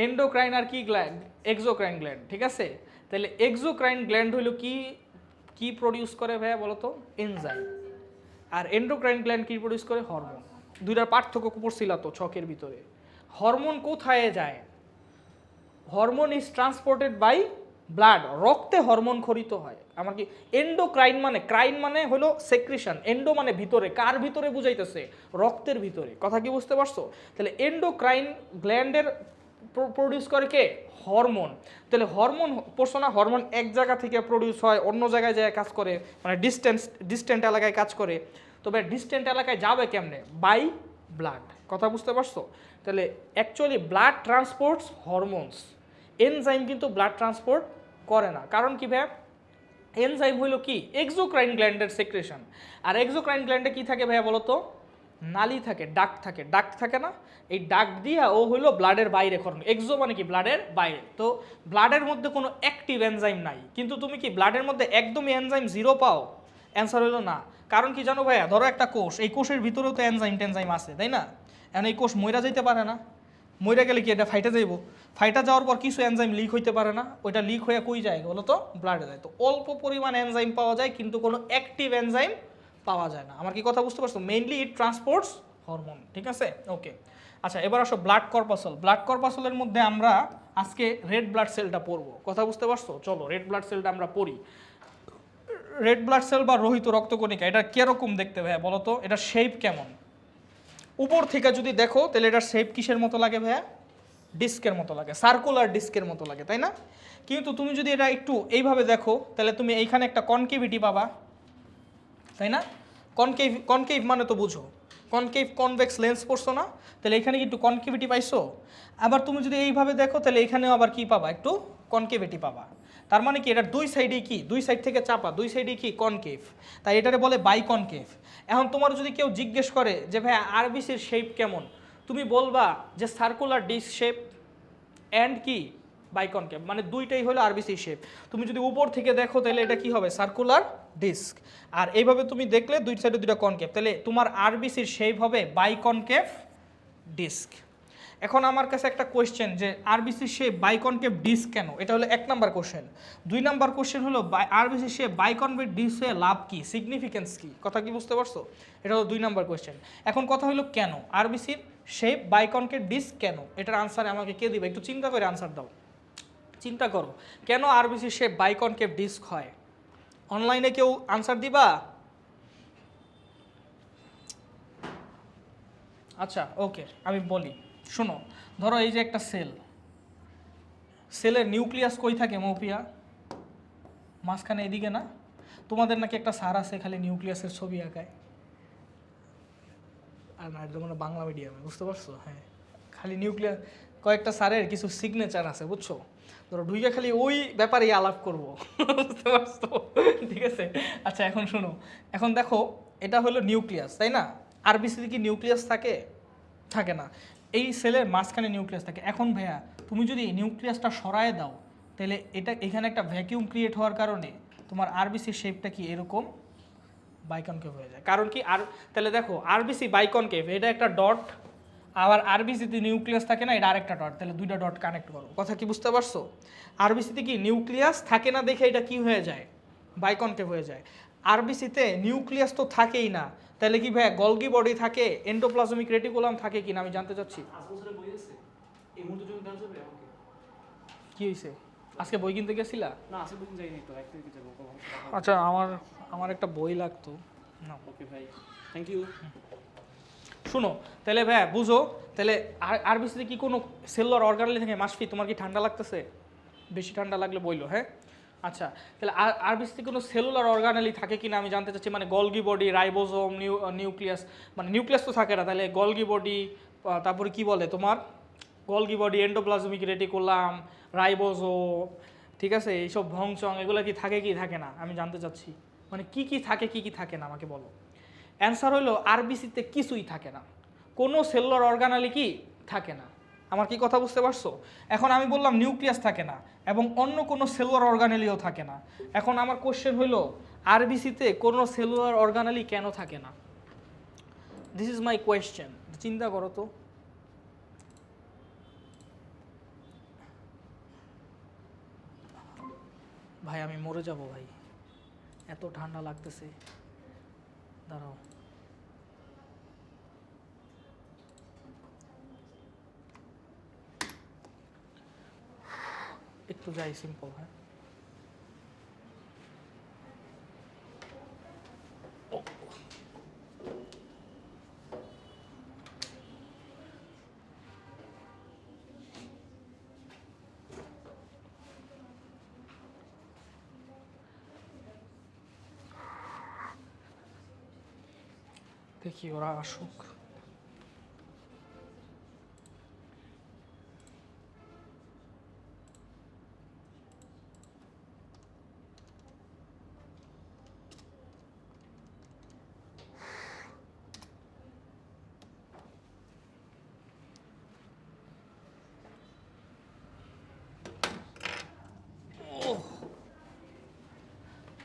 এন্ডোক্রাইন আর কি গ্ল্যান্ড? এক্সোক্রাইন গ্ল্যান্ড, ঠিক আছে? তাহলে এক্সোক্রাইন গ্ল্যান্ড হইলো কি কি প্রডিউস করে ভাইয়া বলো তো? এনজাইম। আর এন্ডোক্রাইন গ্ল্যান্ড কি প্রডিউস করে? হরমোন। দুইটার পার্থক্য পড়ছিল তো ছকের ভিতরে। হরমোন কোথায় যায়? Hormone is transported by blood. রক্তে হরমোন খরিত হয়। আমার কি এন্ডোক্রাইন মানে, ক্রাইন মানে হলো সেক্রেশন, এন্ডো মানে ভিতরে। কার ভিতরে বুঝাইতেছে? রক্তের ভিতরে। কথা কি বুঝতে পারছো? তাহলে এন্ডোক্রাইন গ্ল্যান্ডের প্রডিউস করে কে? হরমোন। তাহলে হরমোন পড়ছো না? হরমোন এক জায়গা থেকে প্রডিউস হয়, অন্য জায়গায় যায় কাজ করে, মানে ডিস্টেন্ট এলাকায় কাজ করে। তবে ডিস্টেন্ট এলাকায় যাবে কেমনে? By blood. কথা বুঝতে পারছো? তাহলে actually blood transports hormones. Enzyme কিন্তু ব্লাড ট্রান্সপোর্ট করে না। কারণ কি ভাইয়া? এনজাইম হইল কি? এক্সোক্রাইন গ্ল্যান্ডের সেক্রেশন। আর এক্সোক্রাইন গ্ল্যান্ডে কি থাকে ভাইয়া বলো তো? নালি থাকে, ডাক থাকে। ডাক থাকে না? এই ডাক দিয়া ও হইলো ব্লাডের বাইরে খরণ। এক্সো মানে কি? ব্লাডের বাইরে। তো ব্লাডের মধ্যে কোনো অ্যাক্টিভ এনজাইম নাই, কিন্তু তুমি কি ব্লাডের মধ্যে একদমই এনজাইম জিরো পাও? অ্যান্সার হইলো না। কারণ কি জানো ভাইয়া? ধরো একটা কোষ, এই কোষের ভিতরেও তো টেনজাইম আছে, তাই না? এখন এই কোষ মইরা যাইতে পারে না। মইরা গেলে কি এটা ফাইটা যাইব? ফাইটা যাওয়ার পর কিছু এনজাইম লিক হইতে পারে না? ওইটা লিক হয়ে কই যায় বলো তো? ব্লাডে যায়। তো অল্প পরিমাণ এনজাইম পাওয়া যায়, কিন্তু কোনো অ্যাক্টিভ এনজাইম পাওয়া যায় না। আমার কি কথা বুঝতে পারছো? মেইনলি ইট ট্রান্সপোর্টস হরমোন, ঠিক আছে? ওকে, আচ্ছা, এবার আসো ব্লাড কর্পাসল। ব্লাড কর্পাসলের মধ্যে আমরা আজকে রেড ব্লাড সেলটা পড়বো। কথা বুঝতে পারছো? চলো রেড ব্লাড সেলটা আমরা পড়ি। রেড ব্লাড সেল বা রোহিত রক্তকণিকা, এটা কিরকম দেখতে ভাইয়া বলো তো? এটা শেপ কেমন? উপর থেকে যদি দেখো তাহলে এটার শেপ কিসের মতো লাগে ভাইয়া? ডিস্কের মতো লাগে, সার্কুলার ডিস্কের মতো লাগে, তাই না? কিন্তু তুমি যদি এটা একটু এইভাবে দেখো তাহলে তুমি এইখানে একটা কনকেভিটি পাবা, তাই না? কনকেভ মানে তো বুঝো, কনকেভ কনভেক্স লেন্স পড়ছো না? তাহলে এখানে কি একটু কনকেভিটি পাইছো? আবার তুমি যদি এইভাবে দেখো তাহলে এখানেও আবার কি পাবা? একটু কনকেভিটি পাবা। তার মানে কি এটার দুই সাইডেই কি? দুই সাইড থেকে চাপা, দুই সাইডেই কি? কনকেভ। তাই এটারে বলে বাইকনকেভ। এখন তোমার যদি কেউ জিজ্ঞেস করে যে ভাই আরবিসির শেপ কেমন, তুমি বলবা যে সার্কুলার ডিস্ক শেপ অ্যান্ড কি? বাইকনকেভ। মানে দুইটাই হলো আরবিসি শেপ। তুমি যদি উপর থেকে দেখো তাহলে এটা কি হবে? Circular disk. আর এইভাবে তুমি দেখলে দুই সাইডে দুইটা কনকেভ, তাহলে তোমার আরবিসির শেপ হবে বাইকনকেভ ডিস্ক। এখন আমার কাছে একটা কোয়েশ্চেন, যে আরবিসির শেপ বাইকনকেভ ডিস্ক কেন? এটা হলো 1 নাম্বার কোশ্চেন। 2 নাম্বার কোশ্চেন হলো আরবিসির শেপ বাইকনকেভ ডিস্ক হয়ে লাভ কি? সিগনিফিকেন্স কি? কথা কি বুঝতে পারছো? এটা হলো 2 নাম্বার কোয়েশ্চেন। এখন কথা হলো কেন আরবিসির শেপ বাইকনকেভ ডিস্ক কেন? এটার আনসারে আমাকে কে দিবে? একটু চিন্তা করে আনসার দাও। চিন্তা করো, কেন আরবিসির শেপ বাইকনকেভ ডিস্ক হয়? অনলাইনে কেউ আনসার দিবা? আচ্ছা, ওকে, আমি বলি, শোনো। ধরো এই যে একটা সেল, সেলের নিউক্লিয়াস কই থাকে মৌপিয়া? মাঝখানে এদিকে না? তোমাদের নাকি একটা স্যার আছে খালি নিউক্লিয়াসের ছবি আঁকায়, আর না, এটা মানে বাংলা মিডিয়ামে, বুঝতে পারছো? হ্যাঁ, খালি নিউক্লিয়াস, কয়েকটা স্যারের কিছু সিগনেচার আছে, বুঝছো? ধরো ঢুইকে খালি ওই ব্যাপারেই আলাপ করবো। বুঝতে পারছো? ঠিক আছে, আচ্ছা এখন শোনো, এখন দেখো এটা হলো নিউক্লিয়াস, তাই না? আরবিসিতে কি নিউক্লিয়াস থাকে? থাকে না। এই সেলের মাঝখানে নিউক্লিয়াস থাকে। এখন ভাইয়া তুমি যদি নিউক্লিয়াসটা সরায় দাও, তাহলে এটা এখানে একটা ভ্যাকিউম ক্রিয়েট হওয়ার কারণে তোমার আরবিসির শেপটা কি এরকম বাইকনকেভ হয়ে যায়। কারণ কি? আর তাহলে দেখো আরবিসি বাইকনকেভ, এটা একটা ডট, আবার আরবিসিতে নিউক্লিয়াস থাকে না, এটা আরেকটা ডট, তাহলে দুইটা ডট কানেক্ট করো। কথা কি বুঝতে পারছো? আরবিসিতে কি নিউক্লিয়াস থাকে না দেখে এটা কি হয়ে যায়, বাইকনকেভ হয়ে যায়। আরবিসিতে নিউক্লিয়াস তো থাকেই না, তাহলে কি ভাই গলগি বডি থাকে, এন্ডোপ্লাজমিক রেটিকুলাম থাকে কিনা আমি জানতে চাচ্ছি। কি হয়েছে? আজকে বই কিনতে গেছিলা? না, আজকে বই যাইনি তো, এক তারিখে যাবো। আচ্ছা, আমার একটা বই লাগতো না। ওকে ভাই, থ্যাংক ইউ। শুনো তাহলে ভাইয়া বুঝো, তাহলে আরবিসিতে কি কোনো সেলুলার অর্গানালি থাকে? মাসফি, তোমার কি ঠান্ডা লাগতেছে? বেশি ঠান্ডা লাগলে বইলো, হ্যাঁ। আচ্ছা, তাহলে আরবিসিতে কোনো সেলুলার অর্গানালি থাকে কিনা আমি জানতে চাচ্ছি, মানে গলগি বডি, রাইবোজোম, নিউক্লিয়াস, মানে নিউক্লিয়াস তো থাকে না, তাহলে গলগি বডি, তারপরে কি বলে তোমার, Golgi body, endoplasmic reticulum, ribosome, ঠিক আছে, এইসব ভংচং এগুলো কি থাকে কি থাকে না আমি জানতে চাচ্ছি। মানে কি কি থাকে কি কি থাকে না আমাকে বলো। অ্যান্সার হলো আরবিসিতে কিছুই থাকে না, কোনো সেলুলার অর্গানালি কি থাকে না। আমার কি কথা বুঝতে পারছো? এখন আমি বললাম নিউক্লিয়াস থাকে না এবং অন্য কোনো সেলুলার অর্গানালিও থাকে না। এখন আমার কোশ্চেন হলো আরবিসিতে কোনো সেলুলার অর্গানালি কেন থাকে না? দিস ইজ মাই কোয়েশ্চেন, চিন্তা করো তো। ভাই আমি মরে যাব ভাই, এত ঠান্ডা লাগতেছে, দাঁড়াও। একটু যাই সিম্পল, হ্যাঁ। দেখি ওরা আসুক।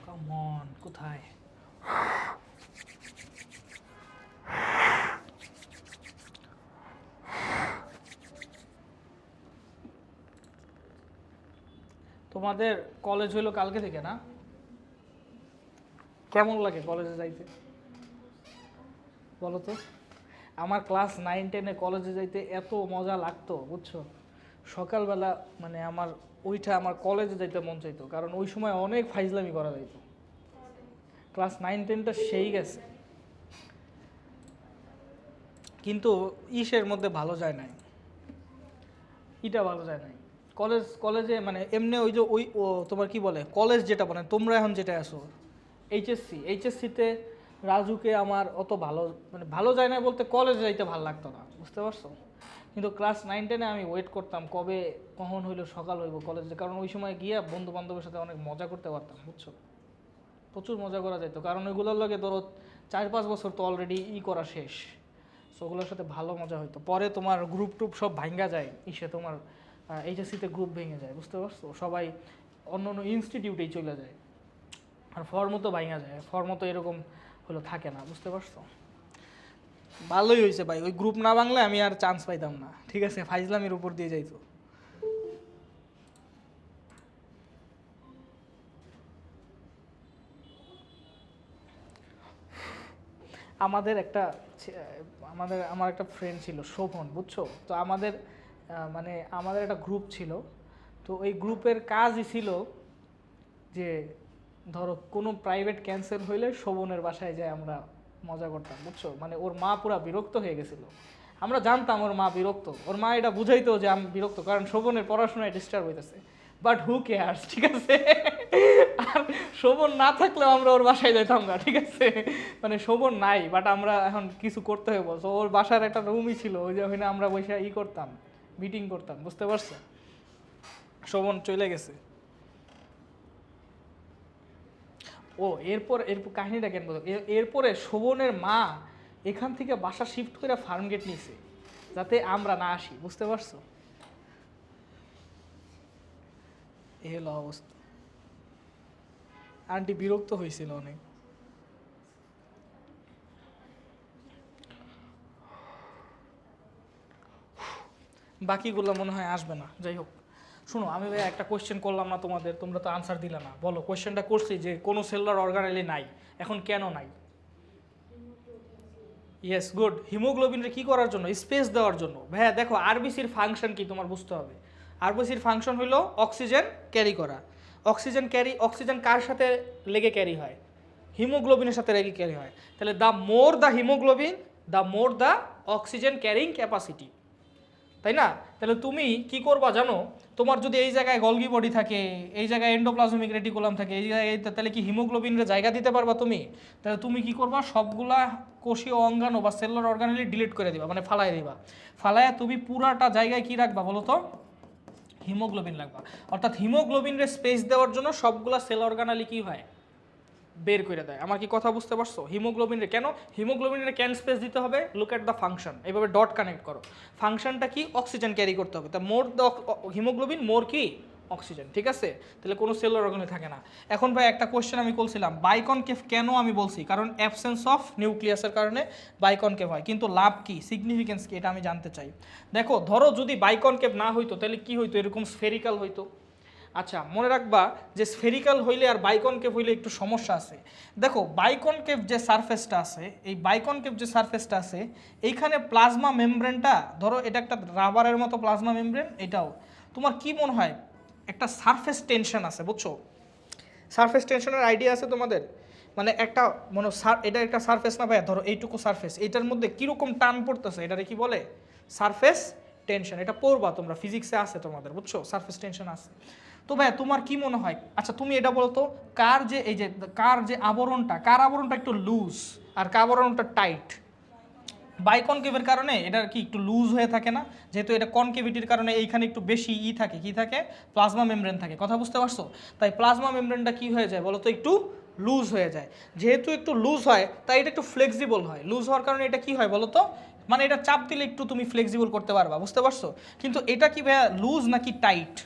কাম অন, কোথায়? তোমাদের কলেজ হইলো কালকে থেকে না? কেমন লাগে কলেজে যাইতে বলো তো? আমার ক্লাস 9-10-এ কলেজে যাইতে এত মজা লাগতো, বুঝছো? সকালবেলা মানে আমার আমার কলেজে যাইতে মন চাইতো, কারণ ওই সময় অনেক ফাইজলামি করা যাইতো। ক্লাস 9-10টা সেই গেছে, কিন্তু ইসের মধ্যে ভালো যায় নাই, এটা ভালো যায় নাই। কলেজে মানে এমনি ওই যে তোমার কি বলে কলেজ যেটা বলে, তোমরা এখন যেটা আসো এইচএসসিতে রাজুকে আমার অত ভালো মানে ভালো যায় না বলতে, কলেজে যাইতে ভালো লাগতো না, বুঝতে পারছো? কিন্তু ক্লাস 9-10-এ আমি ওয়েট করতাম কখন হইলো সকাল হইব কলেজে, কারণ ওই সময় গিয়ে বন্ধু বান্ধবের সাথে অনেক মজা করতে পারতাম, বুঝছো? প্রচুর মজা করা যেত, কারণ ওইগুলোর লগে ধরো 4-5 বছর তো অলরেডি করা শেষ, সো ওগুলোর সাথে ভালো মজা হইতো। পরে তোমার গ্রুপ টুপ সব ভাঙ্গা যায়, তোমার এইচএসসিতে গ্রুপ ভেঙে যায়, বুঝতে পারছো? সবাই অন্য অন্য ইনস্টিটিউটেই চলে যায়, আর ফর্মও তো ভাঙা যায়, ফর্মও তো এরকম হলো থাকে না, বুঝতে পারছো? ভালোই হয়েছে ভাই, ওই গ্রুপ না ভাঙলে আমি আর চান্স পাইতাম না, ঠিক আছে, ফাইজলামের উপর দিয়ে যাইতো। আমাদের একটা আমার একটা ফ্রেন্ড ছিল শোভন, বুঝছো? তো মানে আমাদের একটা গ্রুপ ছিল, তো ওই গ্রুপের কাজই ছিল যে ধরো কোনো প্রাইভেট ক্যান্সেল হইলে শোভনের বাসায় যায় আমরা মজা করতাম, বুঝছো? মানে ওর মা পুরা বিরক্ত হয়ে গেছিলো, আমরা জানতাম ওর মা বিরক্ত, ওর মা এটা বুঝাইতো যে আমি বিরক্ত, কারণ শোভনের পড়াশোনায় ডিস্টার্ব হইতেছে। বাট হু কেয়ার্স, ঠিক আছে। আর শোভন না থাকলেও আমরা ওর বাসায় যেতাম না, ঠিক আছে। মানে শোভন নাই, বাট আমরা এখন কিছু করতে হবে বলছো। ওর বাসার একটা রুমই ছিল, ওই যে ওখানে আমরা বসে করতাম, মিটিং করতাম, বুঝতে পারছো। শোভন চলে গেছে। ও এরপর কাহিনীটা কেন বলতো, এরপরে শোভনের মা এখান থেকে বাসা শিফট করে ফার্ম গেট নিছে যাতে আমরা না আসি, বুঝতে পারছো। এ হলো অবস্থা। আন্টি বিরক্ত হয়েছিল অনেক। বাকিগুলো মনে হয় আসবে না, যাই হোক। শুনো, আমি ভাই একটা কোয়েশ্চেন করলাম না তোমাদের, তোমরা তো আনসার দিলে না। বলো, কোয়েশ্চেনটা করছি যে কোনো সেলুলার অর্গানেলে নাই, এখন কেন নাই? Yes, good. হিমোগ্লোবিনরে কি করার জন্য? স্পেস দেওয়ার জন্য। ভাইয়া দেখো, আরবিসির ফাংশন কি তোমার বুঝতে হবে। আরবিসির ফাংশন হলো অক্সিজেন ক্যারি করা। অক্সিজেন কার সাথে লেগে ক্যারি হয়? হিমোগ্লোবিনের সাথে লেগে ক্যারি হয়। তাহলে the more the haemoglobin, the more the oxygen carrying capacity, তাই না? তাহলে তুমি কি করবা জানো, তোমার যদি এই জায়গায় গলগি বডি থাকে, এই জায়গায় এন্ডোপ্লাজমিক রেটিকুলাম থাকে, এই জায়গায়, তাহলে কি হিমোগ্লোবিনের জায়গা দিতে পারবা তুমি? তাহলে তুমি কি করবা, সবগুলা কোষীয় অঙ্গাণু বা সেলুলার অর্গানেলি ডিলিট করে দিবা, মানে ফালাই দিবা। ফালায়া তুমি পুরাটা জায়গায় কি রাখবা বলো তো? হিমোগ্লোবিন রাখবা। অর্থাৎ হিমোগ্লোবিনের স্পেস দেওয়ার জন্য সবগুলা সেল অর্গানালি কি হয়, বের করে দেয়। আমার কি কথা বুঝতে পারছো? হিমোগ্লোবিনের কেন, হিমোগ্লোবিনের ক্যান স্পেস দিতে হবে, লুক এট দ্য ফাংশন, এইভাবে ডট কানেক্ট করো। ফাংশনটা কি? অক্সিজেন ক্যারি করতে হবে। তা মোর দ্য হিমোগ্লোবিন, মোর কি? অক্সিজেন, ঠিক আছে। তাহলে কোনো সেলুলার অর্গানে থাকে না। এখন ভাই একটা কোশ্চেন আমি বলছিলাম, বাইকনকেভ কেন আমি বলছি, কারণ অ্যাবসেন্স অফ নিউক্লিয়াসের কারণে বাইকনকেভ হয়। কিন্তু লাভ কি, সিগনিফিকেন্স কি, এটা আমি জানতে চাই। দেখো, ধরো যদি বাইকনকেভ না হইতো তাহলে কি হইতো, এরকম স্ফেরিক্যাল হইতো। আচ্ছা, মনে রাখবা যে স্ফেরিক্যাল হইলে আর বাইকনকেভ হইলে একটু সমস্যা আছে। দেখো, বাইকনকেভ যে সারফেসটা আছে, এই বাইকনকেভ যে সারফেসটা আছে, এইখানে প্লাজমা মেমব্রেনটা, ধরো এটা একটা রাবারের মতো প্লাজমা মেমব্রেন, এটাও তোমার কি মনে হয় একটা সারফেস টেনশন আছে, বুঝছো? সারফেস টেনশনের আইডিয়া আছে তোমাদের? মানে একটা মনে, এটা একটা সারফেস না ভাইয়া, ধরো এইটুকু সারফেস, এটার মধ্যে কীরকম টান পড়তেছে, এটারে কি বলে? Surface tension. এটা পড়বা তোমরা, ফিজিক্সে আছে তোমাদের, বুঝছো? সারফেস টেনশন আছে। তো ভাই তোমার কি মনে হয়, আচ্ছা তুমি এটা বলো তো, কার যে এই যে কার যে আবরণটা, কার আবরণটা একটু লুজ আর কার আবরণটা টাইট? বাইকনকেভের কারণে এটার কি একটু লুজ হয়ে থাকে না? যেহেতু এটা কনকেভিটির কারণে এইখানে একটু বেশি থাকে, কি থাকে? প্লাজমা মেমব্রেন থাকে। কথা বুঝতে পারছো? তাই প্লাজমা মেমব্রেনটা কি হয়ে যায় বলো তো, একটু লুজ হয়ে যায়। যেহেতু একটু লুজ হয় তাই এটা একটু ফ্লেক্সিবল হয়। লুজ হওয়ার কারণে এটা কি হয় বলো তো, মানে এটা চাপ দিলে একটু তুমি ফ্লেক্সিবল করতে পারবা, বুঝতে পারছো? কিন্তু এটা কি ভাইয়া লুজ নাকি টাইট?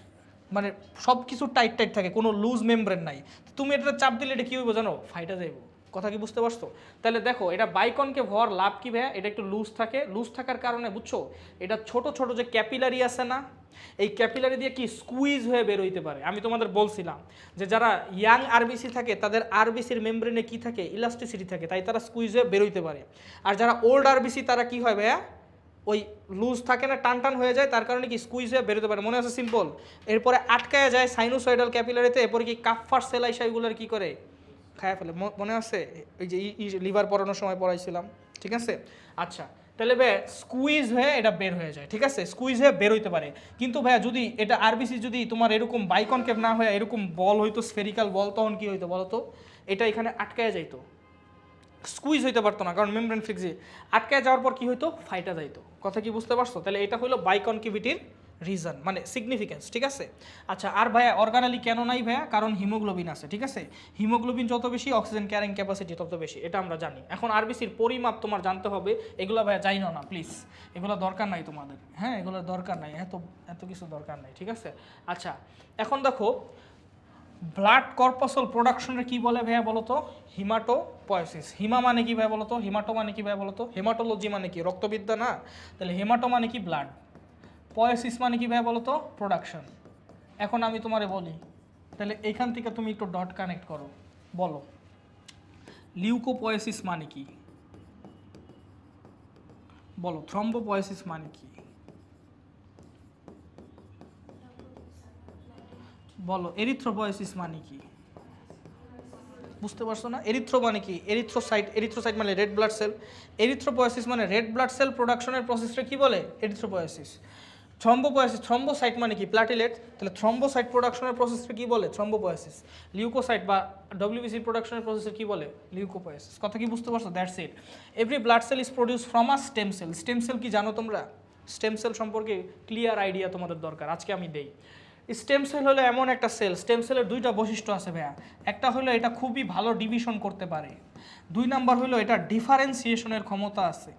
মানে সব কিছু টাইট টাইট থাকে, কোনো লুজ মেমব্রেন নাই। তুমি এটা চাপ দিলে এটা কী হইব জানো, ফাইটা যাইব। কথা কি বুঝতে পারছো? তাহলে দেখো, এটা বাইকনকে হওয়ার লাভ কি ভাইয়া, এটা একটু লুজ থাকে। লুজ থাকার কারণে বুঝছো, এটা ছোট ছোট যে ক্যাপিলারি আছে না, এই ক্যাপিলারি দিয়ে কি স্কুইজ হয়ে বের হইতে পারে। আমি তোমাদের বলছিলাম যে যারা ইয়াং আরবিসি থাকে তাদের আরবিসির মেমব্রেনে কি থাকে, ইলাস্টিসিটি থাকে, তাই তারা স্কুইজ হয়ে বের হইতে পারে। আর যারা ওল্ড আরবিসি তারা কি হয় ভাইয়া, ওই লুজ থাকে না, টান টান হয়ে যায়, তার কারণে কি স্কুইজ হয়ে বেরোতে পারে। মনে আছে? সিম্পল। এরপরে আটকায় যায় সাইনোসয়েডাল ক্যাপিলারিতে, এরপরে কি কাফফার সেলাইসাইগুলোর কি করে, খায় ফেলে। মনে আছে? ওই যে লিভার পড়ানোর সময় পড়াইছিলাম, ঠিক আছে। আচ্ছা, তাহলে ভাই স্কুইজ হয়ে এটা বের হয়ে যায়, ঠিক আছে, স্কুইজ হয়ে বের হইতে পারে। কিন্তু ভাইয়া যদি এটা আরবিসি যদি তোমার এরকম বাইকনকেভ না হয়ে এরকম বল হইতো, স্ফেরিক্যাল বল, তখন কি হইতো বলো তো? এটা এখানে আটকায় যাইতো, স্কুইজ হইতে পারতো না, কারণ মেমব্রেন ফিক্সি। আটকায় যাওয়ার পর কি হইতো, ফাইটা যাইতো। কথা কি বুঝতে পারছো? তাহলে এটা হলো বাইকনকেভিটির রিজন, মানে সিগনিফিকেন্স, ঠিক আছে। আচ্ছা, আর ভাইয়া অর্গানালি কেন নাই ভাইয়া? কারণ হিমোগ্লোবিন আছে, ঠিক আছে। হিমোগ্লোবিন যত বেশি অক্সিজেন ক্যারিং ক্যাপাসিটি তত বেশি, এটা আমরা জানি। এখন আরবিসির পরিমাপ তোমার জানতে হবে, এগুলো ভাইয়া জানি না প্লিজ, এগুলো দরকার নাই তোমাদের, হ্যাঁ, এগুলো দরকার নাই, এত কিছু দরকার নাই, ঠিক আছে। আচ্ছা, এখন দেখো ব্লাড কর্পাসল প্রোডাকশনের কি বলে ভাইয়া বলো তো? হিমাটোপয়েসিস। হিমা মানে কি ভাইয়া বলো তো? হিমাটো মানে কি ভাইয়া বলো তো? হেমাটোলজি মানে কি? রক্তবিদ্যা না? তাহলে হেমাটো মানে কি? ব্লাড। পয়েসিস মানে কি ভাইয়া বলো তো? প্রোডাকশন। এখন আমি তোমারে বলি, তাহলে এখান থেকে তুমি একটু ডট কানেক্ট করো, বলো লিউকোপয়েসিস মানে কি? বলো থ্রম্বোপয়েসিস মানে কি? বলো এরিথ্রোপয়েসিস মানে কি? বুঝতে পারছো না? এরিথ্রো মানে কি? এরিথ্রোসাইট মানে রেড ব্লাড সেল। এরিথ্রোপয়েসিস মানে রেড ব্লাড সেল প্রোডাকশনের প্রসেসটা কি বলে? এরিথ্রোপয়েসিস। থ্রম্বোসাইট মানে কি? প্ল্যাটিলেট। তাহলে থ্রম্বোসাইট প্রোডাকশনের প্রসেসটা কি বলে? থ্রম্বোপয়েসিস। লিউকোসাইট বা ডব্লিউবিসি প্রোডাকশনের প্রসেসে কি বলে? লিউকোপয়েসিস। কথা কি বুঝতে পারছো? That's it. Every blood cell is produce from a stem cell. Stem cell কি জানো তোমরা? স্টেম সেল সম্পর্কে ক্লিয়ার আইডিয়া তোমাদের দরকার, আজকে আমি দেই। স্টেম সেল হলো এমন একটা সেল, স্টেম সেলের দুইটা বৈশিষ্ট্য আছে ভাইয়া। একটা হলো এটা খুবই ভালো ডিভিশন করতে পারে, 2 নাম্বার হলো এটা ডিফারেন্সিয়েশনের ক্ষমতা আছে।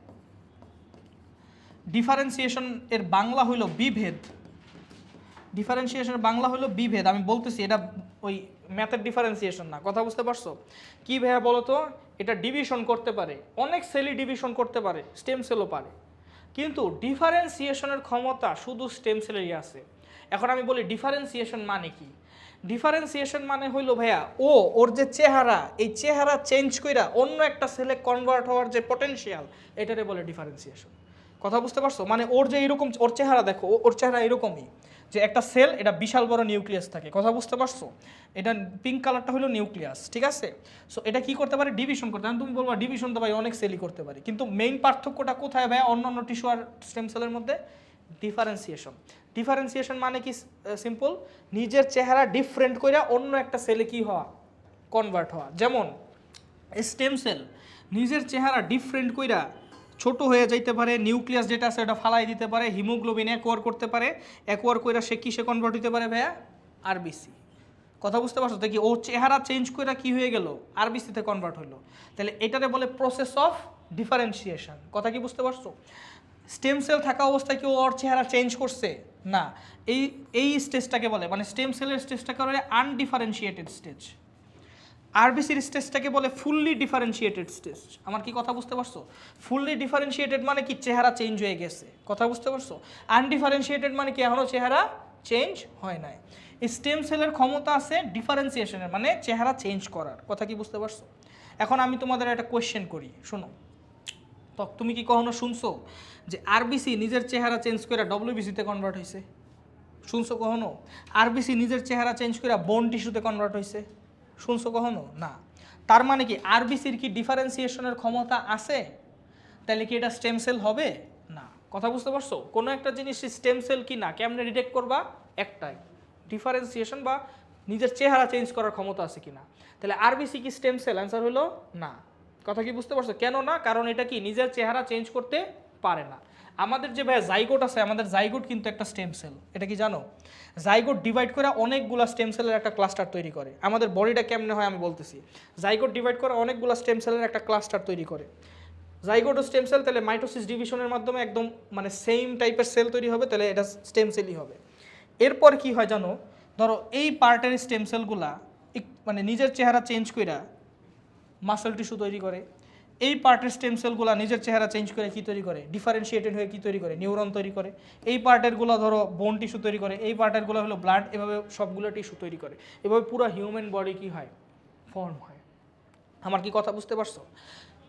ডিফারেন্সিয়েশন এর বাংলা হলো বিভেদ। ডিফারেন্সিয়েশনের বাংলা হলো বিভেদ। আমি বলতেছি এটা ওই ম্যাথের ডিফারেন্সিয়েশন না, কথা বুঝতে পারছো? কি ভাইয়া বলো তো? এটা ডিভিশন করতে পারে, অনেক সেলই ডিভিশন করতে পারে, স্টেম সেলও পারে, কিন্তু ডিফারেন্সিয়েশনের ক্ষমতা শুধু স্টেম সেলেরই আছে। এখন আমি বলি ডিফারেন্সিয়েশন মানে কি? ডিফারেন্সিয়েশন মানে হইলো ভাইয়া ওর যে চেহারা, এই চেহারা চেঞ্জ কইরা অন্য একটা সেলে কনভার্ট হওয়ার যে পটেনশিয়াল, এটারে বলে ডিফারেন্সিয়েশন। কথা বুঝতে পারছো? মানে ওর যে এরকম, ওর চেহারা দেখো, ওর চেহারা এরকমই, যে একটা সেল এটা বিশাল বড় নিউক্লিয়াস থাকে। কথা বুঝতে পারছো? এটা পিঙ্ক কালারটা হলো নিউক্লিয়াস, ঠিক আছে? সো এটা কি করতে পারে? ডিভিশন করতে পারে। তুমি বলবা ডিভিশন তো ভাই অনেক সেলই করতে পারে, কিন্তু মেইন পার্থক্যটা কোথায় ভাই অন্যান্য টিস্যু আর স্টেম সেলের মধ্যে? ডিফারেন্সিয়েশন। ডিফারেন্সিয়েশন মানে কি? সিম্পল, নিজের চেহারা ডিফারেন্ট কইরা অন্য একটা সেলে কি হওয়া? কনভার্ট হওয়া। যেমন স্টেম সেল নিজের চেহারা ডিফারেন্ট কইরা ছোট হয়ে যাইতে পারে, নিউক্লিয়াস যেটা আছে ওটা ফালাই দিতে পারে, হিমোগ্লোবিন অ্যাকোয়ার করতে পারে, অ্যাকোয়ার কইরা সে কিসে কনভার্ট হতে পারে ভাইয়া? আরবিসি। কথা বুঝতে পারছো? দেখি ওর চেহারা চেঞ্জ কইরা কি হয়ে গেল? আরবিসিতে কনভার্ট হলো। তাহলে এটারে বলে প্রসেস অফ ডিফারেন্সিয়েশন। কথা কি বুঝতে পারছো? স্টেম সেল থাকা অবস্থায় কি ওর চেহারা চেঞ্জ করছে? না। এই স্টেজটাকে বলে, মানে স্টেম সেলের স্টেজটাকে বলে আনডিফারেন্সিয়েটেড স্টেজ। আরবিসির স্টেজটাকে বলে ফুললি ডিফারেন্সিয়েটেড স্টেজ। আমার কি কথা বুঝতে পারছো? ফুললি ডিফারেন্সিয়েটেড মানে কি? চেহারা চেঞ্জ হয়ে গেছে। কথা বুঝতে পারছো? আনডিফারেন্সিয়েটেড মানে কি? এখনও চেহারা চেঞ্জ হয় নাই। স্টেম সেলের ক্ষমতা আছে ডিফারেন্সিয়েশনের, মানে চেহারা চেঞ্জ করার। কথা কি বুঝতে পারছো? এখন আমি তোমাদের একটা কোয়েশ্চেন করি, শোনো তো। তুমি কি কখনো শুনছো যে আরবিসি নিজের চেহারা চেঞ্জ করে ডব্লিউবিসিতে কনভার্ট হয়েছে? শুনছো কখনো? আরবিসি নিজের চেহারা চেঞ্জ করে বোন টিস্যুতে কনভার্ট হয়েছে? শুনছো কখনো? না। তার মানে কি আরবিসির কি ডিফারেন্সিয়েশনের ক্ষমতা আছে? তাহলে কি এটা স্টেম সেল হবে? না। কথা বুঝতে পারছো? কোনো একটা জিনিস স্টেম সেল কি না কেমনে ডিটেক্ট করবা? একটাই, ডিফারেন্সিয়েশন বা নিজের চেহারা চেঞ্জ করার ক্ষমতা আছে কিনা। তাহলে আরবিসি কি স্টেম সেল? অ্যান্সার হলো না। কথা কি বুঝতে পারছো? কেন না? কারণ এটা কি নিজের চেহারা চেঞ্জ করতে পারে না। আমাদের যে ভাই জাইগোট আছে, আমাদের জাইগোট কিন্তু একটা স্টেম সেল। এটা কি জানো? জাইগোট ডিভাইড করে অনেকগুলো স্টেম সেলের একটা ক্লাস্টার তৈরি করে। আমাদের বডিটা কেমনে হয় আমি বলতেছি। জাইগোট ডিভাইড করে অনেকগুলো স্টেম সেলের একটা ক্লাস্টার তৈরি করে। জাইগোট ও স্টেম সেল, তাহলে মাইটোসিস ডিভিশনের মাধ্যমে একদম মানে সেম টাইপের সেল তৈরি হবে, তাহলে এটা স্টেম সেলই হবে। এরপর কি হয় জানো? ধরো এই পার্টের স্টেম সেলগুলা মানে নিজের চেহারা চেঞ্জ কইরা মাসল টিস্যু তৈরি করে। এই পার্টের স্টেম সেলগুলো নিজের চেহারা চেঞ্জ করে কি তৈরি করে? ডিফারেন্সিয়েটেড হয়ে কি তৈরি করে? নিউরন তৈরি করে। এই পার্টেরগুলো ধরো বোন টিস্যু তৈরি করে, এই পার্টেরগুলো হলো ব্লাড, এভাবে সবগুলো টিস্যু তৈরি করে। এভাবে পুরো হিউম্যান বডি কি হয়? ফর্ম হয়। আমার কি কথা বুঝতে পারছো?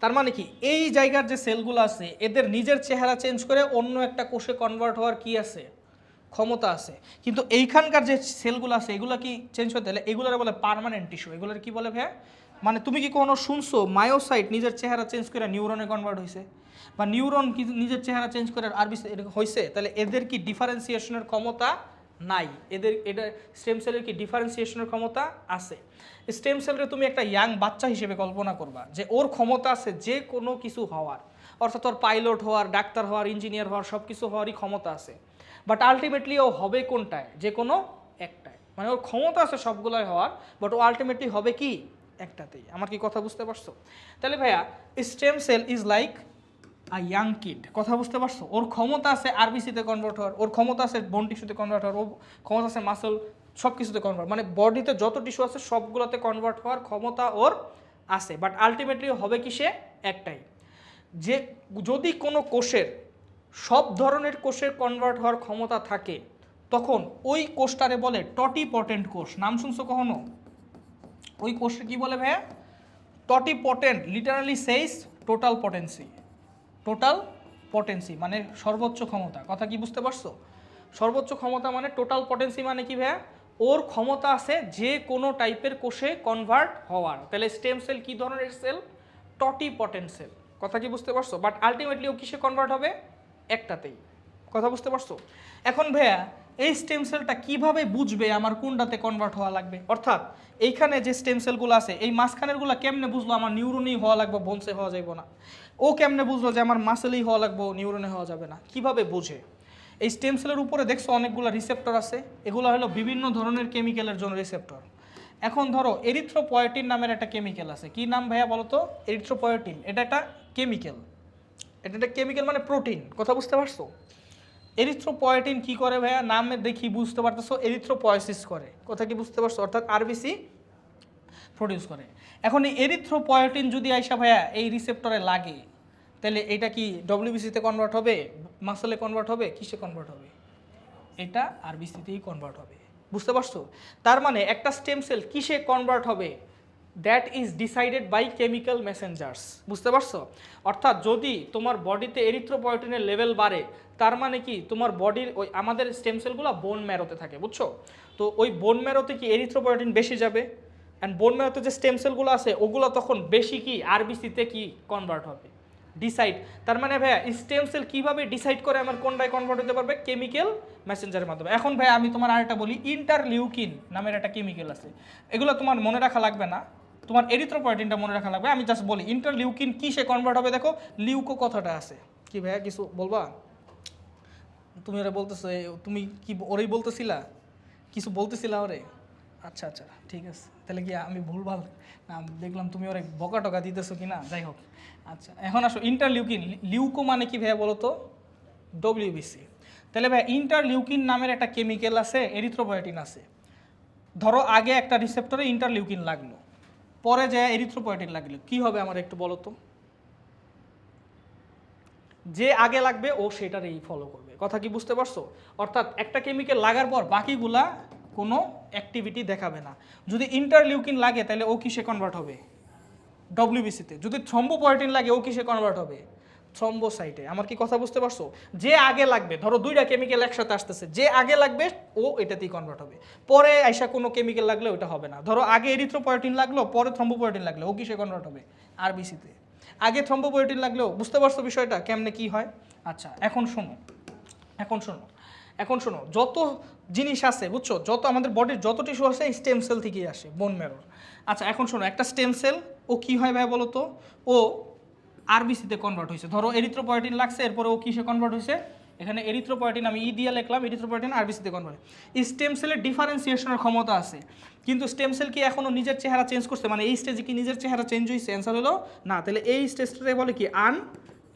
তার মানে কি এই জায়গার যে সেলগুলো আছে এদের নিজের চেহারা চেঞ্জ করে অন্য একটা কোষে কনভার্ট হওয়ার কি আছে? ক্ষমতা আছে। কিন্তু এইখানকার যে সেলগুলো আছে এগুলো কি চেঞ্জ হতে হলে এগুলোর বলে পার্মানেন্ট টিস্যু। এগুলোর কি বলে ভাইয়া? মানে তুমি কি কোনো শুনছো মায়োসাইট নিজের চেহারা চেঞ্জ করে নিউরনে কনভার্ট হয়েছে? বা নিউরন কি নিজের চেহারা চেঞ্জ করে আরবিসি হয়েছে? তাহলে এদের কি ডিফারেন্সিয়েশনের ক্ষমতা নাই? এটা স্টেম সেলের কি ডিফারেন্সিয়েশনের ক্ষমতা আছে? স্টেম সেলরে তুমি একটা ইয়াং বাচ্চা হিসেবে কল্পনা করবা যে ওর ক্ষমতা আছে যে কোনো কিছু হওয়ার, অর্থাৎ ওর পাইলট হওয়ার, ডাক্তার হওয়ার, ইঞ্জিনিয়ার হওয়ার, সব কিছু হওয়ারই ক্ষমতা আছে। বাট আলটিমেটলি ও হবে কোনটায়? যে কোনো একটায়। মানে ওর ক্ষমতা আছে সবগুলোই হওয়ার, বাট ও আলটিমেটলি হবে কি? একটাতেই। আমার কি কথা বুঝতে পারছো? তাহলে ভাইয়া stem cell is like a young kid. কথা বুঝতে পারছো? ওর ক্ষমতা আছে আরবিসিতে কনভার্ট হওয়ার, ওর ক্ষমতা আছে বোন টিস্যুতে কনভার্ট হওয়ার, ওর ক্ষমতা আছে মাসল, সব কিছুতে কনভার্ট, মানে বডিতে যত টিস্যু আছে সবগুলোতে কনভার্ট হওয়ার ক্ষমতা ওর আছে। বাট আলটিমেটলি হবে কি? সে একটাই। যে যদি কোনো কোষের সব ধরনের কোষের কনভার্ট হওয়ার ক্ষমতা থাকে তখন ওই কোষটারে বলে টটিপটেন্ট কোষ। নাম শুনছো কখনো? ওই কোষটা কি বলে ভাইয়া? Totipotent. Literally says total potency. Total potency মানে সর্বোচ্চ ক্ষমতা। কথা কি বুঝতে পারছো? সর্বোচ্চ ক্ষমতা মানে টোটাল পটেন্সি মানে কি ভাইয়া? ওর ক্ষমতা আছে যে কোনো টাইপের কোষে কনভার্ট হওয়ার। তাহলে স্টেম সেল কী ধরনের সেল? টটিপটেন্ট সেল। কথা কি বুঝতে পারছো? বাট আলটিমেটলি ও কিসে কনভার্ট হবে? একটাতেই। কথা বুঝতে পারছো? এখন ভাইয়া এই স্টেম সেলটা কীভাবে বুঝবে আমার কোনটাতে কনভার্ট হওয়া লাগবে? অর্থাৎ এইখানে যে স্টেম সেলগুলো আছে এই মাঝখানেরগুলো কেমনে বুঝলো আমার নিউরনেই হওয়া লাগবে, বোনসে হওয়া যাবে না? ও কেমনে বুঝলো যে আমার মাসেলেই হওয়া লাগবে, নিউরনে হওয়া যাবে না? কিভাবে বোঝে? এই স্টেম সেলের উপরে দেখছো অনেকগুলো রিসেপ্টর আছে, এগুলো হলো বিভিন্ন ধরনের কেমিক্যালের জন্য রিসেপ্টর। এখন ধরো এরিথ্রোপয়েটিন নামের একটা কেমিক্যাল আছে। কি নাম ভাইয়া বলো তো? এরিথ্রোপয়েটিন। এটা একটা কেমিক্যাল, এটা একটা কেমিক্যাল মানে প্রোটিন। কথা বুঝতে পারছো? এরিথ্রোপয়েটিন কি করে ভাইয়া? নামে দেখি বুঝতে পারতেছো, এরিথ্রোপয়েসিস করে। কথা কি বুঝতে পারছো? অর্থাৎ আরবিসি প্রডিউস করে। এখন এই এরিথ্রোপয়েটিন যদি আইসা ভাইয়া এই রিসেপ্টরে লাগে, তাহলে এটা কি ডব্লিউবিসিতে কনভার্ট হবে, মাসলে কনভার্ট হবে, কিসে কনভার্ট হবে? এটা আরবিসিতেই কনভার্ট হবে। বুঝতে পারছো? তার মানে একটা স্টেম সেল কিসে কনভার্ট হবে, that is decided by chemical messengers. বুঝতে পারছো? অর্থাৎ যদি তোমার বডিতে এরিথ্রোপয়েটিনের লেভেল বাড়ে, তার মানে কি তোমার বডির ওই আমাদের স্টেম সেলগুলো বোন ম্যারোতে থাকে, বুঝছো? তো ওই বোন ম্যারোতে কি এরিথ্রোপয়েটিন বেশি যাবে, অ্যান্ড বোন ম্যারোতে যে স্টেম সেলগুলো আছে ওগুলো তখন বেশি কি আরবিসিতে কি কনভার্ট হবে, ডিসাইড। তার মানে ভাইয়া স্টেম সেল কীভাবে ডিসাইড করে আমার কোনটায় কনভার্ট হতে পারবে? কেমিক্যাল মেসেঞ্জারের মাধ্যমে। এখন ভাই আমি তোমার আরেকটা বলি, ইন্টারলিউকিন নামের একটা কেমিক্যাল আছে। এগুলো তোমার মনে রাখা লাগবে না, তোমার এরিথ্রোপয়েটিনটা মনে রাখা লাগবে। আমি জাস্ট বলি ইন্টারলিউকিন কিসে কনভার্ট হবে। দেখো লিউকো কথাটা আছে, কি ভাইয়া কিছু বলবা? তুমি ওরা বলতেছো, তুমি কি ওরেই বলতেছিলা, কিছু বলতেছিলা ওরে? আচ্ছা আচ্ছা ঠিক আছে, তাহলে কি আমি ভুলভাল না দেখলাম, তুমি ওরে বকা টকা দিতেছো কি না, যাই হোক। আচ্ছা এখন আসো ইন্টারলিউকিন। লিউকো মানে কি ভাইয়া বলো তো? ডব্লিউবিসি। তাহলে ভাই ইন্টারলিউকিন নামের একটা কেমিক্যাল আছে, এরিথ্রোপয়েটিন আছে। ধরো আগে একটা রিসেপ্টরে ইন্টারলিউকিন লাগলো, পরে যায় এরিথ্রোপয়েটিন লাগলো, কি হবে আমার একটু বলো তো? যে আগে লাগবে ও সেটারই ফলো করবে। কথা কি বুঝতে পারছো? অর্থাৎ একটা কেমিক্যাল লাগার পর বাকিগুলা কোনো অ্যাক্টিভিটি দেখাবে না। যদি ইন্টারলিউকিন লাগে তাহলে ও কিসে কনভার্ট হবে? ডব্লিউবিসিতে। যদি থ্রম্বোপয়েটিন লাগে ও কিসে কনভার্ট হবে? থ্রম্বোসাইটে। আমার কি কথা বুঝতে পারছো? যে আগে লাগবে, ধরো দুইটা কেমিক্যাল একসাথে আসতেছে, যে আগে লাগবে ও এটাতেই কনভার্ট হবে, পরে আইসা কোনো কেমিক্যাল লাগলে ওটা হবে না। ধরো আগে এরিথ্রোপয়েটিন লাগলো, পরে থ্রম্বোপয়েটিন লাগলো, ও কিসে কনভার্ট হবে? আরবিসিতে। আগে থ্রম্বোপয়েটিন লাগলেও, বুঝতে পারছো বিষয়টা কেমনে কি হয়? আচ্ছা এখন শোনো, এখন শোনো যত জিনিস আছে বুঝছো, যত আমাদের বডির যত টিস্যু আছে স্টেম সেল থেকেই আসে, বোন ম্যারোর। আচ্ছা এখন শোনো, একটা স্টেম সেল ও কি হয় ভাই বলো তো? ও আরবিসিতে কনভার্ট হয়েছে। ধরো এরিথ্রোপয়েটিন লাগছে, এরপরে ও কিসে কনভার্ট হয়েছে? এখানে এরিথ্রোপয়েটিন আমি দিয়ে লিখলাম, এরিথ্রোপয়েটিন আরবিসিতে কনভার্ট। স্টেম সেলের ডিফারেন্সিয়েশনের ক্ষমতা আছে, কিন্তু স্টেম সেল কি এখনও নিজের চেহারা চেঞ্জ করছে? মানে এই স্টেজে কি নিজের চেহারা চেঞ্জ হয়েছে? অ্যান্সার হলো না। তাহলে এই স্টেজটাকে বলে কি?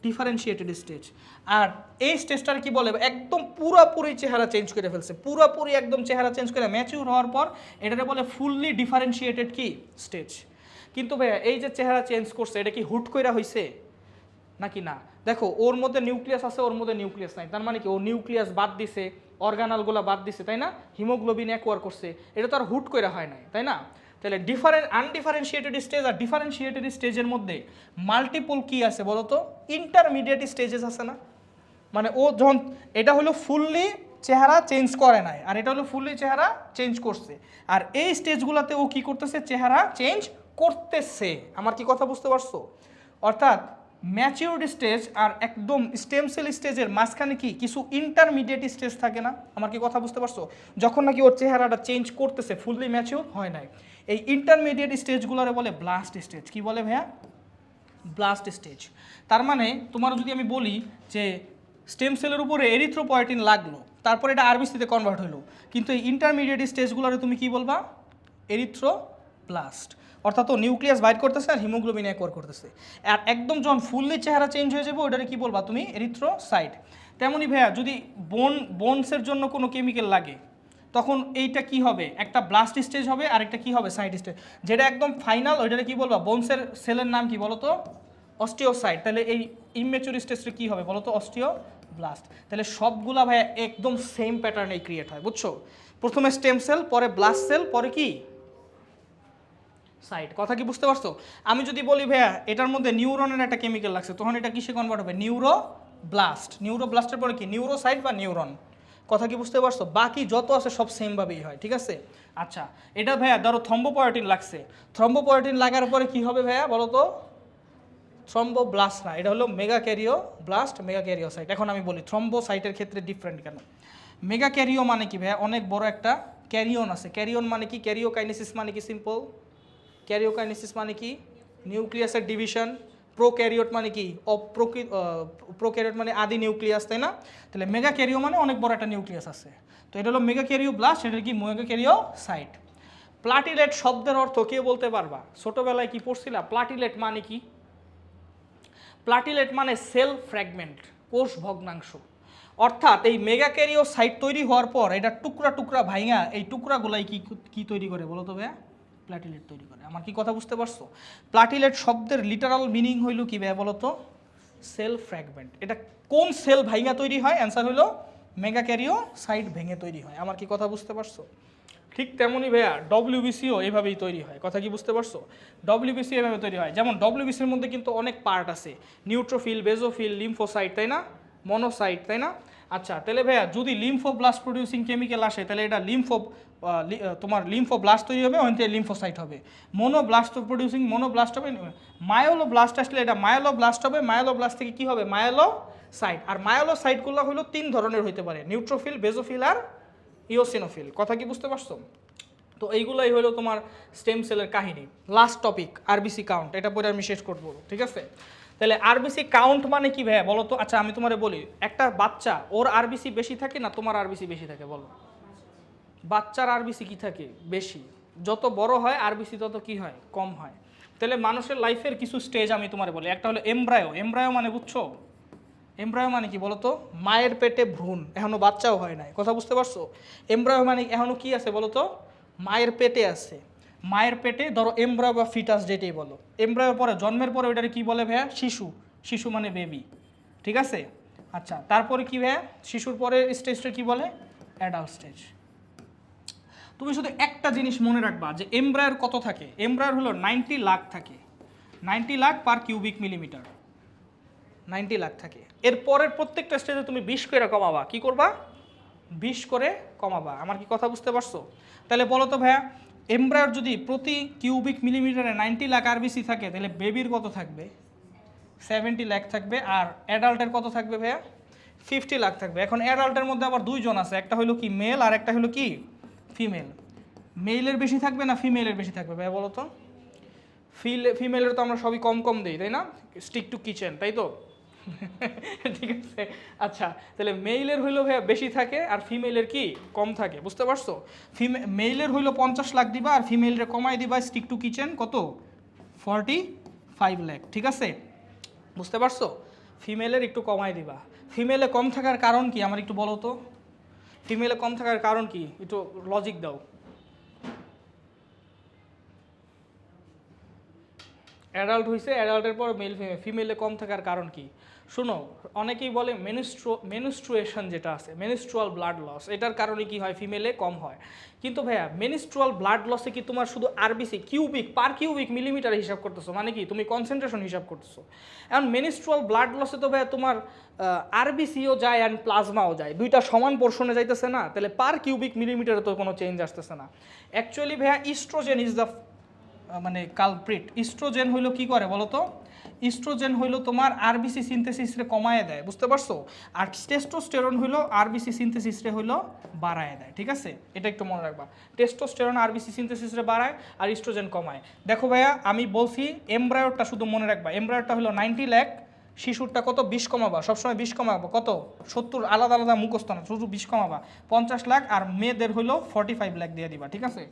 Differentiated stage. আর এই স্টেজটার কি বলে? একদম পুরোপুরি চেহারা চেঞ্জ করে ফেলছে, পুরোপুরি একদম চেহারা চেঞ্জ করে ম্যাচিউর হওয়ার পর এটাকে বলে ফুললি ডিফারেন্সিয়েটেড কি স্টেজ। কিন্তু ভাইয়া এই যে চেহারা চেঞ্জ করছে এটা কি হুট কইরা হয়েছে নাকি না? দেখো ওর মধ্যে নিউক্লিয়াস আছে, ওর মধ্যে নিউক্লিয়াস নাই, তার মানে কি ও নিউক্লিয়াস বাদ দিছে, অর্গানালগুলো বাদ দিছে, তাই না? হিমোগ্লোবিন অ্যাকোয়ার করছে, এটা তো আর হুট কইরা হয় নাই, তাই না? তাহলে আনডিফারেন্সিয়েটেড স্টেজ আর ডিফারেন্সিয়েটেড স্টেজের মধ্যে মাল্টিপল কি আছে বলো তো? ইন্টারমিডিয়েট স্টেজেস আছে না? মানে ও যখন এটা হলো ফুললি চেহারা চেঞ্জ করে নাই, আর এটা হলো ফুললি চেহারা চেঞ্জ করছে, আর এই স্টেজগুলোতে ও কি করতেছে? চেহারা চেঞ্জ করতেছে। আমার কি কথা বুঝতে পারছো? অর্থাৎ ম্যাচিউরড স্টেজ আর একদম স্টেম সেল স্টেজের মাঝখানে কি কিছু ইন্টারমিডিয়েট স্টেজ থাকে না? আমার কি কথা বুঝতে পারছো? যখন নাকি ওর চেহারাটা চেঞ্জ করতেছে, ফুললি ম্যাচিউর হয় নাই, এই ইন্টারমিডিয়েট স্টেজগুলোরে বলে ব্লাস্ট স্টেজ। কি বলে ভাইয়া? Blast stage. তার মানে তোমার যদি আমি বলি যে স্টেম সেলের উপরে এরিথ্রোপয়েটিন লাগলো, তারপরে এটা আরবিসিতে কনভার্ট হলো, কিন্তু এই ইন্টারমিডিয়েট স্টেজগুলোরে তুমি কি বলবা? এরিথ্রোব্লাস্ট। অর্থাৎ ও নিউক্লিয়াস বাইট করতেছে আর হিমোগ্লোবিন অ্যাকোয়ার করতেছে, আর একদম যখন ফুললি চেহারা চেঞ্জ হয়ে যাবে ওটারে কি বলবা তুমি? এরিথ্রোসাইট। তেমনই ভাইয়া যদি বোনসের জন্য কোনো কেমিক্যাল লাগে, তখন এইটা কি হবে? একটা ব্লাস্ট স্টেজ হবে আর একটা কি হবে? Site stage. যেটা একদম ফাইনাল ওইটারে কি বলবা? বোনসের সেলের নাম কি বলো তো? অস্টিওসাইট। তাহলে এই ইমেচুর স্টেজটা কি হবে বলো তো? অস্টিওব্লাস্ট। তাহলে সবগুলা ভাইয়া একদম সেম প্যাটার্নেই ক্রিয়েট হয়, বুঝছো? প্রথমে স্টেম সেল, পরে ব্লাস্ট সেল, পরে কি? সাইট। কথা কি বুঝতে পারছো? আমি যদি বলি ভাইয়া এটার মধ্যে নিউরনের একটা কেমিক্যাল লাগছে, তখন এটা কিসে কনভার্ট হবে? নিউরোব্লাস্ট। নিউরোব্লাস্টের পরে কি? নিউরোসাইট বা নিউরন। কথা কি বুঝতে পারছো? বাকি যত আছে সব সেমভাবেই হয়, ঠিক আছে? আচ্ছা, এটা ভাইয়া ধরো থ্রম্বোপয়েটিন লাগছে, থ্রম্বোপয়েটিন লাগার পরে কি হবে ভাইয়া বলো তো? থ্রম্বোব্লাস্ট না, এটা হলো মেগা ক্যারিও ব্লাস্ট, মেগা ক্যারিও সাইট। এখন আমি বলি থ্রম্বোসাইটের ক্ষেত্রে ডিফারেন্ট কেন। মেগা ক্যারিও মানে কি ভাইয়া? অনেক বড় একটা ক্যারিয়ন আছে। ক্যারিয়ন মানে কি? ক্যারিওকাইনেসিস মানে কি? সিম্পল, ক্যারিওকাইনেসিস মানে কি? নিউক্লিয়াসের ডিভিশন। প্রোক্যারিওট মানে কি? প্রোক্যারিওট মানে আদি নিউক্লিয়াস, তাই না? তাহলে মেগা ক্যারিও মানে অনেক বড় একটা নিউক্লিয়াস আছে। তো এটা হলো মেগা ক্যারিও ব্লাস্ট, এটা কি মেগা ক্যারিও সাইট। প্লাটিলেট শব্দের অর্থ কে বলতে পারবা? ছোটবেলায় কি পড়ছিলা? প্লাটিলেট মানে কি? প্লাটিলেট মানে সেল ফ্র্যাগমেন্ট, কোষ ভগ্নাংশ। অর্থাৎ এই মেগা ক্যারিও সাইট তৈরি হওয়ার পর এটা টুকরা টুকরা ভাইঙা এই টুকরাগুলাই কি তৈরি করে বলো তো ভাইয়া? প্লাটিলেট তৈরি করে। আমার কি কথা বুঝতে পারছো? প্লাটিলেট শব্দের লিটারাল মিনিং হইল কি ভাইয়া বলো তো? Cell fragment. এটা কোন সেল ভাইঙা তৈরি হয়? অ্যান্সার হইল মেগা ক্যারিও সাইট ভেঙে তৈরি হয়। আমার কি কথা বুঝতে পারছো? ঠিক তেমনই ভাইয়া ডব্লিউবিসিও এভাবেই তৈরি হয়। কথা কি বুঝতে পারছো? ডব্লিউবিসি এভাবে তৈরি হয়। যেমন ডব্লিউবিসির মধ্যে কিন্তু অনেক পার্ট আছে, নিউট্রোফিল, বেজোফিল, লিম্ফোসাইট, তাই না? মনোসাইট, তাই না? আচ্ছা, তাহলে ভাইয়া যদি লিম্ফোব্লাস্ট প্রডিউসিং কেমিক্যাল আসে তাহলে এটা তোমার লিম্ফোব্লাস্ট তৈরি হবে, ওখান থেকে লিম্ফোসাইট হবে। মনোব্লাস্ট প্রডিউসিং মনোব্লাস্ট হবে, মায়োলোব্লাস্ট আসলে এটা মায়োলোব্লাস্ট হবে, মায়োলোব্লাস্ট থেকে কি হবে? মায়োলোসাইট। আর মায়োলোসাইটগুলো হলো 3 ধরনের হইতে পারে, নিউট্রোফিল, বেজোফিল আর ইওসিনোফিল। কথা কি বুঝতে পারছো? তো এইগুলাই হলো তোমার স্টেম সেলের কাহিনী। লাস্ট টপিক আরবিসি কাউন্ট, এটা পরে আমি শেষ করবো, ঠিক আছে? তাহলে আরবিসি কাউন্ট মানে কি ভাইয়া বলো তো? আচ্ছা আমি তোমারে বলি, একটা বাচ্চা ওর আরবিসি বেশি থাকে না তোমার আরবিসি বেশি থাকে বলো? বাচ্চার আরবিসি কি থাকে? বেশি। যত বড় হয় আরবিসি তত কি হয়? কম হয়। তাহলে মানুষের লাইফের কিছু স্টেজ আমি তোমারে বলি। একটা হলো এমব্রায়ো। এমব্রায়ো মানে বুঝছো? এমব্রায়ো মানে কি বলো তো? মায়ের পেটে ভ্রূণ, এখনো বাচ্চাও হয় নাই। কথা বুঝতে পারছো? এমব্রায়ো মানে এখনো কি আছে বলো তো? মায়ের পেটে আছে। মায়ের পেটে ধরো এমব্রায়ো বা ফিটাস যেটাই বলো। এমব্রায়োর পরে জন্মের পরে ওইটারে কি বলে ভাইয়া? শিশু। শিশু মানে বেবি, ঠিক আছে? আচ্ছা, তারপরে কি ভাইয়া? শিশুর পরে স্টেজটা কি বলে? Adult stage. তুমি শুধু একটা জিনিস মনে রাখবা যে এমব্রায়োর কত থাকে? এমব্রায়োর হলো 90 লাখ থাকে, 90 lakh per cubic millimetre, 90 lakh থাকে। এর পরের প্রত্যেকটা স্টেজে তুমি 20 করে কমাবা। কি করবা? 20 করে কমাবা। আমার কি কথা বুঝতে পারছো? তাহলে বলো তো ভাইয়া, এমব্রায়োর যদি প্রতি কিউবিক মিলিমিটারে 90 লাখ আরবিসি থাকে তাহলে বেবির কত থাকবে? 70 লাখ থাকবে। আর অ্যাডাল্টের কত থাকবে ভাইয়া? 50 লাখ থাকবে। এখন অ্যাডাল্টের মধ্যে আবার 2 জন আছে, একটা হলো কি মেল আর একটা হলো কি ফিমেল। মেলের বেশি থাকবে না ফিমেলের বেশি থাকবে ভাইয়া বলো তো? ফিমেলের তো আমরা সবই কম কম দিই, তাই না? স্টিক টু কিচেন, তাই তো? ঠিক আছে। আচ্ছা, তাহলে মেইলের হইলো ভাইয়া বেশি থাকে আর ফিমেলের কি কম থাকে, বুঝতে পারছো? মেইলের হইলো 50 লাখ দিবা আর ফিমেলের কমাই দিবা স্টিক টু কিচেন কত? 45 লাখ, ঠিক আছে? বুঝতে পারছো? ফিমেলের একটু কমাই দিবা। ফিমেলে কম থাকার কারণ কি আমার একটু বলো তো? ফিমেলে কম থাকার কারণ কি? একটু লজিক দাও। অ্যাডাল্ট হয়েছে, অ্যাডাল্টের পর মেল ফিমেল, ফিমেলে কম থাকার কারণ কি? শোনো, অনেকেই বলে মেনিস্ট্রুয়েশন যেটা আছে, মেনিস্ট্রুয়াল ব্লাড লস, এটার কারণে কি হয়? ফিমেলে কম হয়। কিন্তু ভাইয়া মেনিস্ট্রুয়াল ব্লাড লসে কি তোমার শুধু RBC cubic per cubic millimetre হিসাব করতেছো? মানে কি তুমি কনসেন্ট্রেশন হিসাব করতেছো? এখন মেনিস্ট্রুয়াল ব্লাড লসে তো ভাইয়া তোমার আরবিসিও যায় অ্যান্ড প্লাজমাও যায়, দুইটা সমান পোর্শনে যাইতেছে না? তাহলে পার কিউবিক মিলিমিটারে তো কোনো চেঞ্জ আসতেছে না। অ্যাকচুয়ালি ভাইয়া ইস্ট্রোজেন ইজ দ্য মানে কালপ্রিট। ইস্ট্রোজেন হইলো কি করে বলো তো? ইস্ট্রোজেন হইলো তোমার আরবিসি সিনথেসিসরে কমায় দেয়, বুঝতে পারছো? আর টেস্টোস্টেরন হইলো আরবিসি সিনথেসিসরে হইলো বাড়ায় দেয়, ঠিক আছে? এটা একটু মনে রাখবা। টেস্টোস্টেরন আরবিসি সিনথেসিসরে বাড়ায় আর ইস্ট্রোজেন কমায়। দেখো ভাইয়া আমি বলছি এমব্রায়োরটা শুধু মনে রাখবা। এমব্রায়োরটা হলো 90 লাখ, শিশুরটা কত? 20 কমাবা, সবসময় 20 কমাবো। কত? 70 আলাদা আলাদা মুখস্থ না, শুধু 20 কমাবা। 50 লাখ আর মেয়েদের হইলো 45 লাখ দিয়ে দিবা, ঠিক আছে?